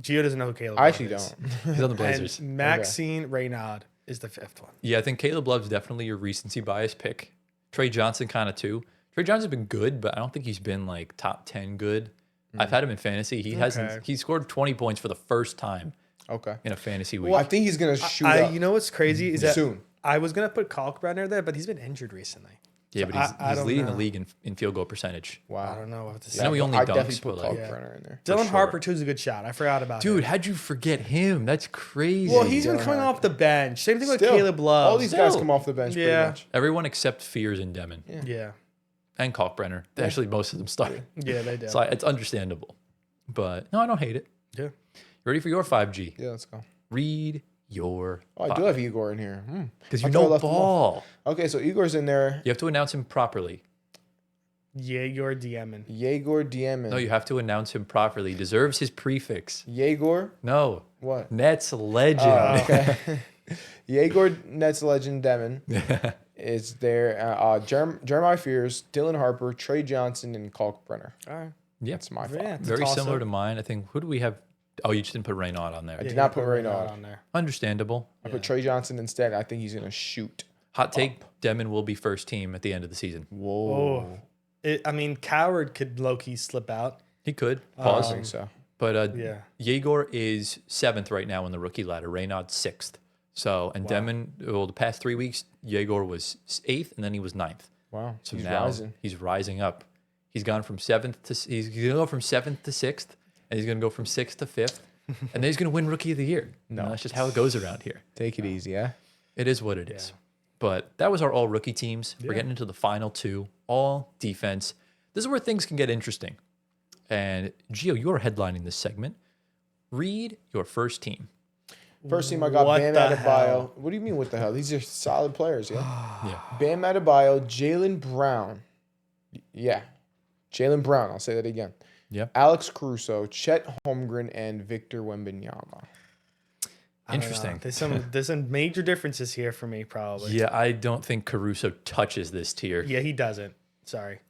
Gio doesn't know who Caleb
I
Love
actually
is.
don't.
He's on the Blazers.
And Maxine Raynaud is the 5th one.
Yeah, I think Caleb Love's definitely your recency bias pick. Trey Johnson kind of too. Trey Johnson's been good, but I don't think he's been like top 10 good. I've had him in fantasy. He hasn't. He scored 20 points for the first time
Okay.
in a fantasy week.
Well, I think he's gonna shoot up
You know what's crazy is that
soon.
I was gonna put Kalkbrenner there, but he's been injured recently.
Yeah,
So
but
I
he's
don't
leading
know.
the league in field goal percentage.
Wow.
I don't know what to
I
say.
know he only
I
dunks,
definitely put
but like,
Kalkbrenner in there.
Dylan
sure.
Harper too is a good shot. I forgot about him.
dude, how'd you forget him? That's crazy.
Well, he's been
Dylan
coming
Harper.
off the bench. Same thing with
Still,
Caleb Love.
All these guys
Still.
come off the bench pretty
Yeah.
much.
Everyone except Fears and Demon
Yeah,
and Kalkbrenner. Actually, most of them started.
yeah, they did.
So it's understandable. But no, I don't hate it.
Yeah.
You ready for your 5G?
Yeah, let's go.
Read your
Oh, I do have Igor in here.
because
I
you
thought I
know
left him off.
ball.
Okay, so Igor's in there.
You have to announce him properly.
Yeah, you're DMing.
Yegor Diemen.
No, you have to announce him properly. He deserves his prefix.
Yegor?
No,
What?
Nets legend.
Okay. Yegor Nets legend Demon is there. Jeremiah Fears, Dylan Harper, Trey Johnson, and Kalkbrenner.
All right.
Yeah,
That's my
Yeah,
fault.
it's a
very
toss-up.
similar to mine. I think. Who do we have? Oh, you just didn't put Raynaud on there.
I did not put Raynaud
on there.
Understandable.
I put Trey Johnson instead. I think he's gonna shoot.
Hot take: Demon will be first team at the end of the season.
Whoa.
I mean, Coward could low-key slip out.
He could
I
pause,
think so.
but
Yeah.
Yegor is 7th right now in the rookie ladder. Raynaud 6th. So and Demon, well, the past 3 weeks, Yegor was 8th, and then he was 9th.
Wow.
So
He's
now
rising.
he's rising up. He's gone from 7th to he's gonna go from 7th to 6th, and he's gonna go from 6th to 5th, and then he's gonna win Rookie of the Year. No, that's just how it goes around here.
Take it easy, yeah.
It is what it is. But that was our all rookie teams. We're getting into the final 2, all defense. This is where things can get interesting. And Gio, you're headlining this segment. Read your first team.
First team I got
What
Bam
the
Adebayo.
hell?
What do you mean what the hell? These are solid players, yeah.
Yeah.
Bam Adebayo, Jaylen Brown. Yeah. Jaylen Brown, I'll say that again.
Yeah.
Alex Caruso, Chet Holmgren, and Victor Wembanyama.
I don't know.
Interesting.
There's some major differences here for me, probably.
Yeah, I don't think Caruso touches this tier.
Yeah, he doesn't. Sorry.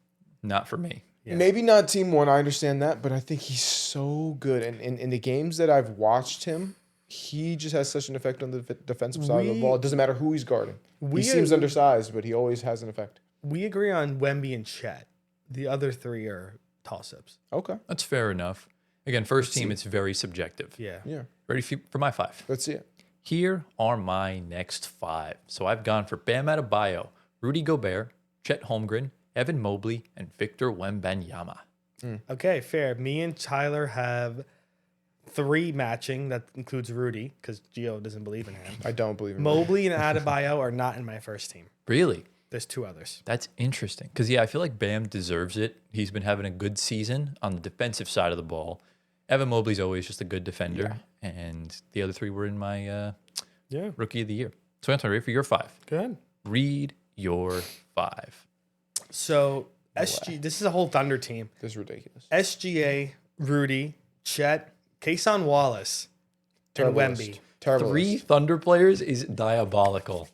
Not for me.
Yeah.
Maybe not team one, I understand that, but I think he's so good. And in the games that I've watched him, he just has such an effect on the defensive side of the ball. It doesn't matter who he's guarding. He seems undersized, but he always has an effect.
We agree on Wemby and Chet. The other 3 are toss-ups.
Okay.
That's fair enough. Again, first team, it's very subjective.
Yeah.
Yeah.
Ready for my 5?
Let's see it.
Here are my next 5. So I've gone for Bam Adebayo, Rudy Gobert, Chet Holmgren, Evan Mobley, and Victor Wembanyama.
Okay, fair. Me and Tyler have 3 matching. That includes Rudy, because Gio doesn't believe in him.
I don't believe him.
Mobley and Adebayo are not in my first team.
Really?
There's 2 others.
That's interesting. Because, yeah, I feel like Bam deserves it. He's been having a good season on the defensive side of the ball. Evan Mobley's always just a good defender. And the other 3 were in my
Yeah.
Rookie of the Year. So, Anthony, ready for your 5?
Good.
Read your 5.
So, this is a whole Thunder team.
This is ridiculous.
SGA, Rudy, Chet, Kason Wallace,
Terrible
and
list.
Wemby.
Terrible
3
list.
Thunder players is diabolical.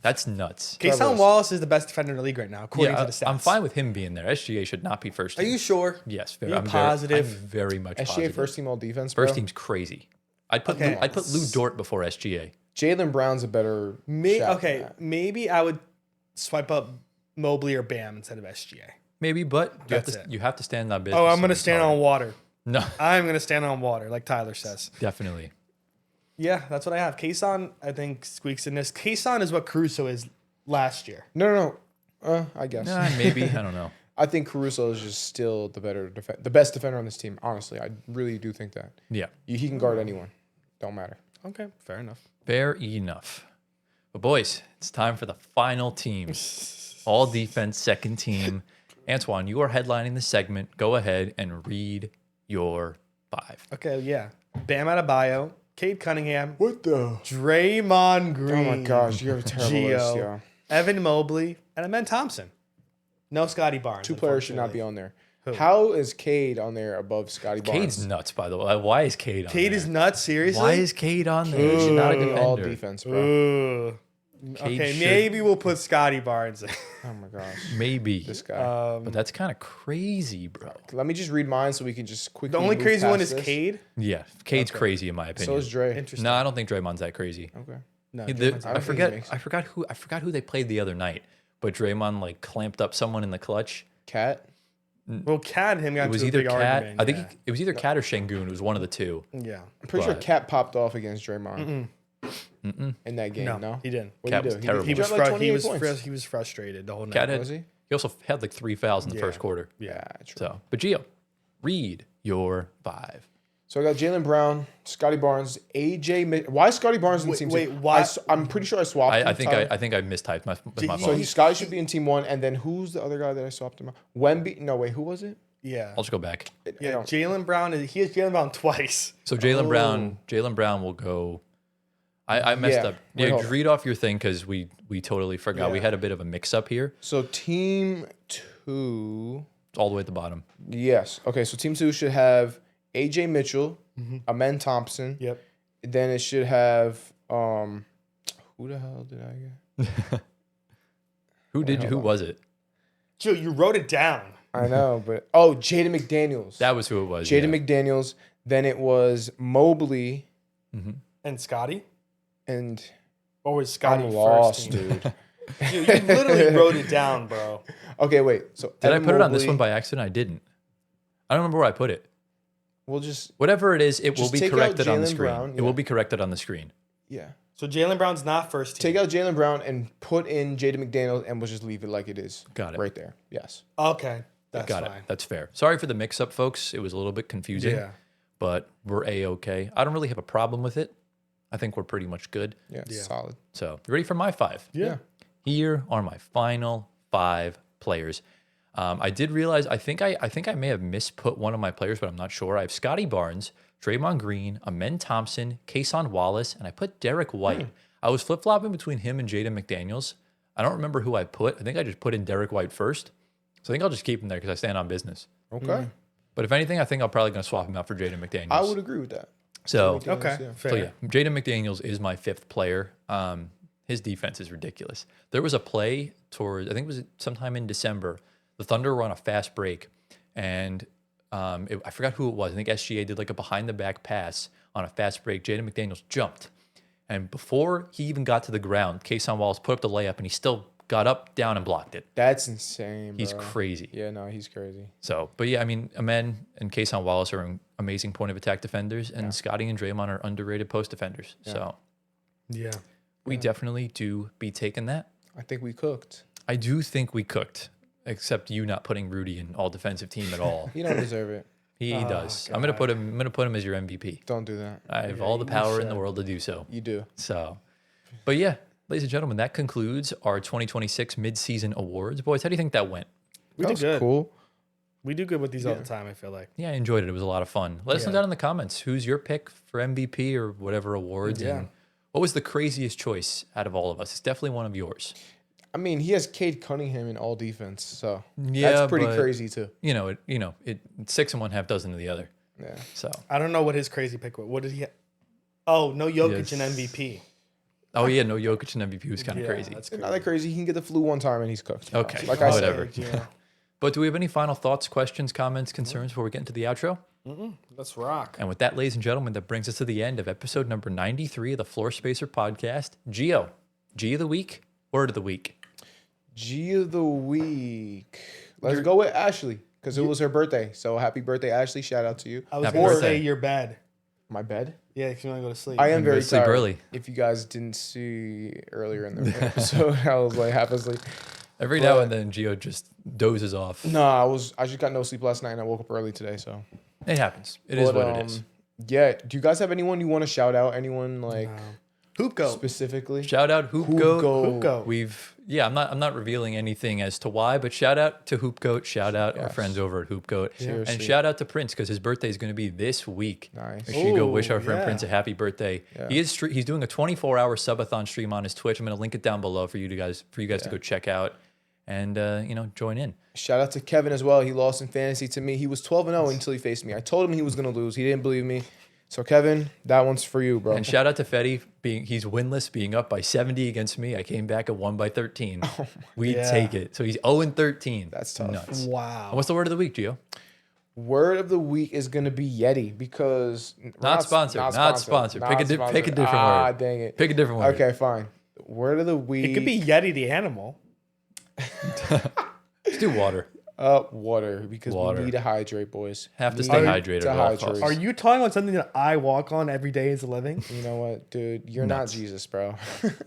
That's nuts.
Kason
Terrible list.
Wallace is the best defender in the league right now, according to the stats.
I'm fine with him being there. SGA should not be first
Are
team.
you sure?
Yes,
Be
very, I'm
positive.
very much
SGA
positive.
first team all defense, bro.
First team's crazy. I'd put
Okay.
I'd put Lou Dort before SGA.
Jaylen Brown's a better shot than that.
Maybe I would swipe up Mobley or Bam instead of SGA.
Maybe, but
That's it.
you have to stand on business.
Oh, I'm going to
and
stand
start.
on water.
No,
I'm going to stand on water, like Tyler says.
definitely.
Yeah, that's what I have. Kason, I think, squeaks in this. Kason is what Caruso is last year.
No. I guess.
Maybe I don't know.
I think Caruso is just still the best defender on this team. Honestly, I really do think that.
Yeah,
He can guard anyone. Don't matter.
Okay, fair enough.
fair enough. But boys, it's time for the final team. All defense, second team. Antoine, you are headlining the segment. Go ahead and read your 5.
Okay, yeah. Bam Adebayo, Cade Cunningham,
What the?
Draymond Green.
Oh my gosh, you have a terrible list, yo.
Evan Mobley, and Amen Thompson. No Scotty Barnes.
2 players should not be
unfortunately.
on there. How is Cade on there above Scotty Barnes?
Cade's nuts, by the way. Why is Cade on
Cade
there?
is nuts, seriously?
Why is Cade on there? He's not a
All
defender.
defense, bro.
Ooh. Okay, maybe we'll put Scotty Barnes in.
Oh my gosh.
Maybe.
This guy.
But that's kind of crazy, bro.
Let me just read mine so we can just quickly.
The only
move
crazy one
past
is
this.
Cade.
Yeah, Cade's
Okay.
crazy in my
So
opinion.
is Dre.
Interesting.
No, I don't think Draymond's that crazy.
Okay.
No,
I
think
forget.
he makes
I forgot who they played the other night. But Draymond like clamped up someone in the clutch.
Cat.
well, Cat and him got
It was
into a
either
big
Cat.
argument.
I think it was either Cat or Şengün. It was one of the two.
Yeah.
I'm pretty sure
But-
Cat popped off against Draymond in that game.
No,
No,
he didn't.
What
Cat
did
was
he do?
terrible.
He was
dropped like 28 points.
he was frustrated the whole night.
Cat had,
Was
he?
he?
Also had like 3 fouls in the
Yeah.
first quarter.
Yeah.
True.
So, but Gio, read your 5.
So I got Jaylen Brown, Scotty Barnes, Why is Scotty Barnes in
Wait,
team
wait,
2?
why-
I'm pretty sure I swapped him.
I think
Tyler.
I think I mistyped my
So
fault.
Scotty should be in team 1, and then who's the other guy that I swapped him out? Wemby? No, wait, who was it?
Yeah.
I'll just go back.
Yeah.
No.
Jaylen Brown he has Jaylen Brown twice.
So Jaylen Brown will go. I messed
Yeah.
up.
Wait,
Yeah,
hold
just
on.
read off your thing because we totally forgot. We
Yeah.
had a bit of a mix up here.
So team 2.
It's all the way at the bottom.
Yes. Okay, so team 2 should have AJ Mitchell, Amen Thompson.
Yep.
Then it should have who the hell did I get?
Who was it?
Joe, you wrote it down.
I know, but Jaden McDaniels.
That was who it was.
Jaden
yeah.
McDaniels. Then it was Mobley
And Scotty?
and
Or was Scotty
I'm
first?
lost,
team?
dude.
You literally wrote it down, bro.
Okay, wait. So
Did I
Evan
put it on this
Mobley-
one by accident? I didn't. I don't remember where I put it.
We'll just
Whatever it is, it will
Just
be
take out
corrected on the
Jaylen
screen.
Brown,
It
yeah.
will be corrected on the screen.
yeah.
So Jaylen Brown's not first team.
Take out Jaylen Brown and put in Jaden McDaniels, and we'll just leave it like it is.
Got it.
Right there. Yes.
Okay. That's
Got
fine.
it. That's fair. Sorry for the mix-up, folks. It was a little bit confusing.
Yeah.
But we're A-okay. I don't really have a problem with it. I think we're pretty much good.
Yeah.
Yeah.
Solid.
So, you ready for my 5?
Yeah.
Here are my final 5 players. I did realize I think I may have misput one of my players, but I'm not sure. I have Scotty Barnes, Draymond Green, Amen Thompson, Kason Wallace, and I put Derek White. I was flip-flopping between him and Jaden McDaniels. I don't remember who I put. I think I just put in Derek White first. So I think I'll just keep him there because I stand on business.
Okay.
But if anything, I think I'm probably going to swap him out for Jaden McDaniels.
I would agree with that.
So,
Okay.
Yeah.
Fair.
so yeah, Jaden McDaniels is my 5th player. His defense is ridiculous. There was a play towards, I think it was sometime in December. The Thunder were on a fast break, and I forgot who it was. I think SGA did like a behind-the-back pass on a fast break. Jaden McDaniels jumped, and before he even got to the ground, Kason Wallace put up the layup, and he still got up, down, and blocked it.
That's insane, bro.
He's crazy.
Yeah, no, he's crazy.
So, but yeah, I mean, Amen and Kason Wallace are amazing point of attack defenders, and Scotty and Draymond are underrated post defenders. So
Yeah.
we definitely do be taking that.
I think we cooked.
I do think we cooked, except you not putting Rudy in all defensive team at all.
You don't deserve it.
He does. I'm gonna put him. I'm gonna put him as your MVP.
Don't do that.
I have
Yeah,
all the
you
power in the
should.
world to do so.
You do.
So, but yeah, ladies and gentlemen, that concludes our 2026 Midseason Awards. Boys, how do you think that went?
We
That
did
was
good.
cool.
We do good with these all the time, I feel like.
Yeah, I enjoyed it. It was a lot of fun. Let us know
Yeah.
down in the comments who's your pick for MVP or whatever awards.
Yeah.
And what was the craziest choice out of all of us? It's definitely one of yours.
I mean, he has Cade Cunningham in all defense, so
Yeah,
that's pretty
but,
crazy too.
It's 6 and 1/2 dozen of the other.
Yeah.
So,
I don't know what his crazy pick was. What did he have? Oh, no Jokic
Yes.
and MVP.
oh yeah, no Jokic and MVP was kind of
Yeah,
crazy.
That's
Not that crazy. He can get the flu one time and he's cooked.
Okay,
Like I said,
whatever.
Yeah.
But do we have any final thoughts, questions, comments, concerns before we get into the outro?
Let's rock.
And with that, ladies and gentlemen, that brings us to the end of episode number 93 of the Floor Spacer podcast. Gio, G of the week, word of the week.
G of the week. Let's go with Ashley because it was her birthday. So happy birthday, Ashley! Shout out to you.
I was
Happy
going to
birthday.
say your bed.
My bed.
Yeah, if you want to go to sleep.
I am
I'm gonna
very
sleep
tired.
early.
If you guys didn't see earlier in the episode, I was like half asleep.
Every now and then, Gio just dozes off.
No, I just got no sleep last night and I woke up early today. So
It happens. It is
But,
what it is.
Yeah. Do you guys have anyone you want to shout out? Anyone like
Hoop Goat.
specifically?
Shout out Hoop Goat.
Hoop Goat.
I'm not revealing anything as to why, but shout out to Hoop Goat. Shout out our
Yes.
friends over at Hoop Goat. And
Seriously.
shout out to Prince because his birthday is going to be this week.
Nice.
Make sure you go
Ooh,
wish our friend
yeah.
Prince a happy birthday.
Yeah.
He's doing a 24-hour subathon stream on his Twitch. I'm going to link it down below for you guys to go check out and join in.
Shout out to Kevin as well. He lost in fantasy to me. He was 12-0 until he faced me. I told him he was going to lose. He didn't believe me. So Kevin, that one's for you, bro.
And shout out to Fetty, he's winless, being up by 70 against me. I came back and won by 13. We'd take it. So he's 0-13.
That's tough.
Nuts.
Wow.
And what's the word of the week, Gio?
Word of the week is gonna be Yeti because
Not sponsored. Pick a different word.
Ah, dang it.
Pick a different word.
Okay, fine. Word of the week.
It could be Yeti the animal.
Let's do water.
Water because
Water.
we need to hydrate, boys.
Have to
Need
stay hydrated
to
at all
hydrate.
costs.
Are you talking about something that I walk on every day as a living?
You know what, dude? You're not Jesus, bro.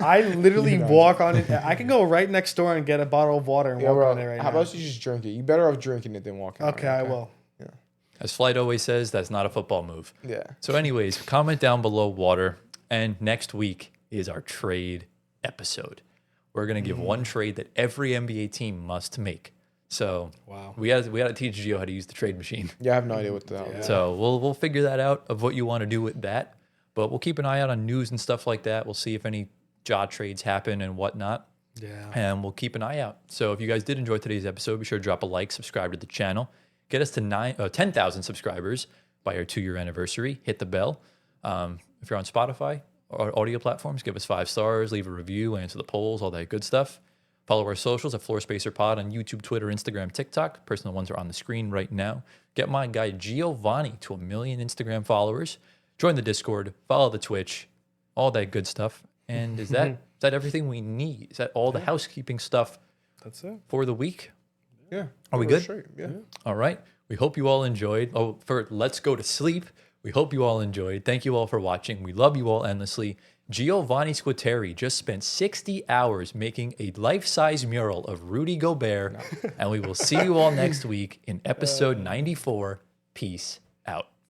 I literally walk on it. I can go right next door and get a bottle of water and
Yeah,
walk
bro.
on it right
How
now.
about you just drink it? You better off drinking it than walking.
Okay,
on it,
I will.
As Flight always says, that's not a football move.
Yeah.
So anyways, comment down below water. And next week is our trade episode. We're going to give one trade that every NBA team must make. So
Wow.
we had to teach Gio how to use the trade machine.
Yeah, I have no idea what the hell.
Yeah.
So we'll figure that out of what you want to do with that. But we'll keep an eye out on news and stuff like that. We'll see if any jaw trades happen and whatnot.
Yeah.
And we'll keep an eye out. So if you guys did enjoy today's episode, be sure to drop a like, subscribe to the channel. Get us to 10,000 subscribers by our 2-year anniversary. Hit the bell. If you're on Spotify or audio platforms, give us 5 stars, leave a review, answer the polls, all that good stuff. Follow our socials at FloorSpacerPod on YouTube, Twitter, Instagram, TikTok. Personal ones are on the screen right now. Get my guy Giovanni to 1 million Instagram followers. Join the Discord, follow the Twitch, all that good stuff. And is that everything we need? Is that all the housekeeping stuff
That's it.
for the week?
Yeah.
Are we
We're
good?
straight, yeah.
All right. We hope you all enjoyed. Oh, for Let's Go to Sleep, we hope you all enjoyed. Thank you all for watching. We love you all endlessly. Giovanni Squatteri just spent 60 hours making a life-size mural of Rudy Gobert. And we will see you all next week in episode 94. Peace out.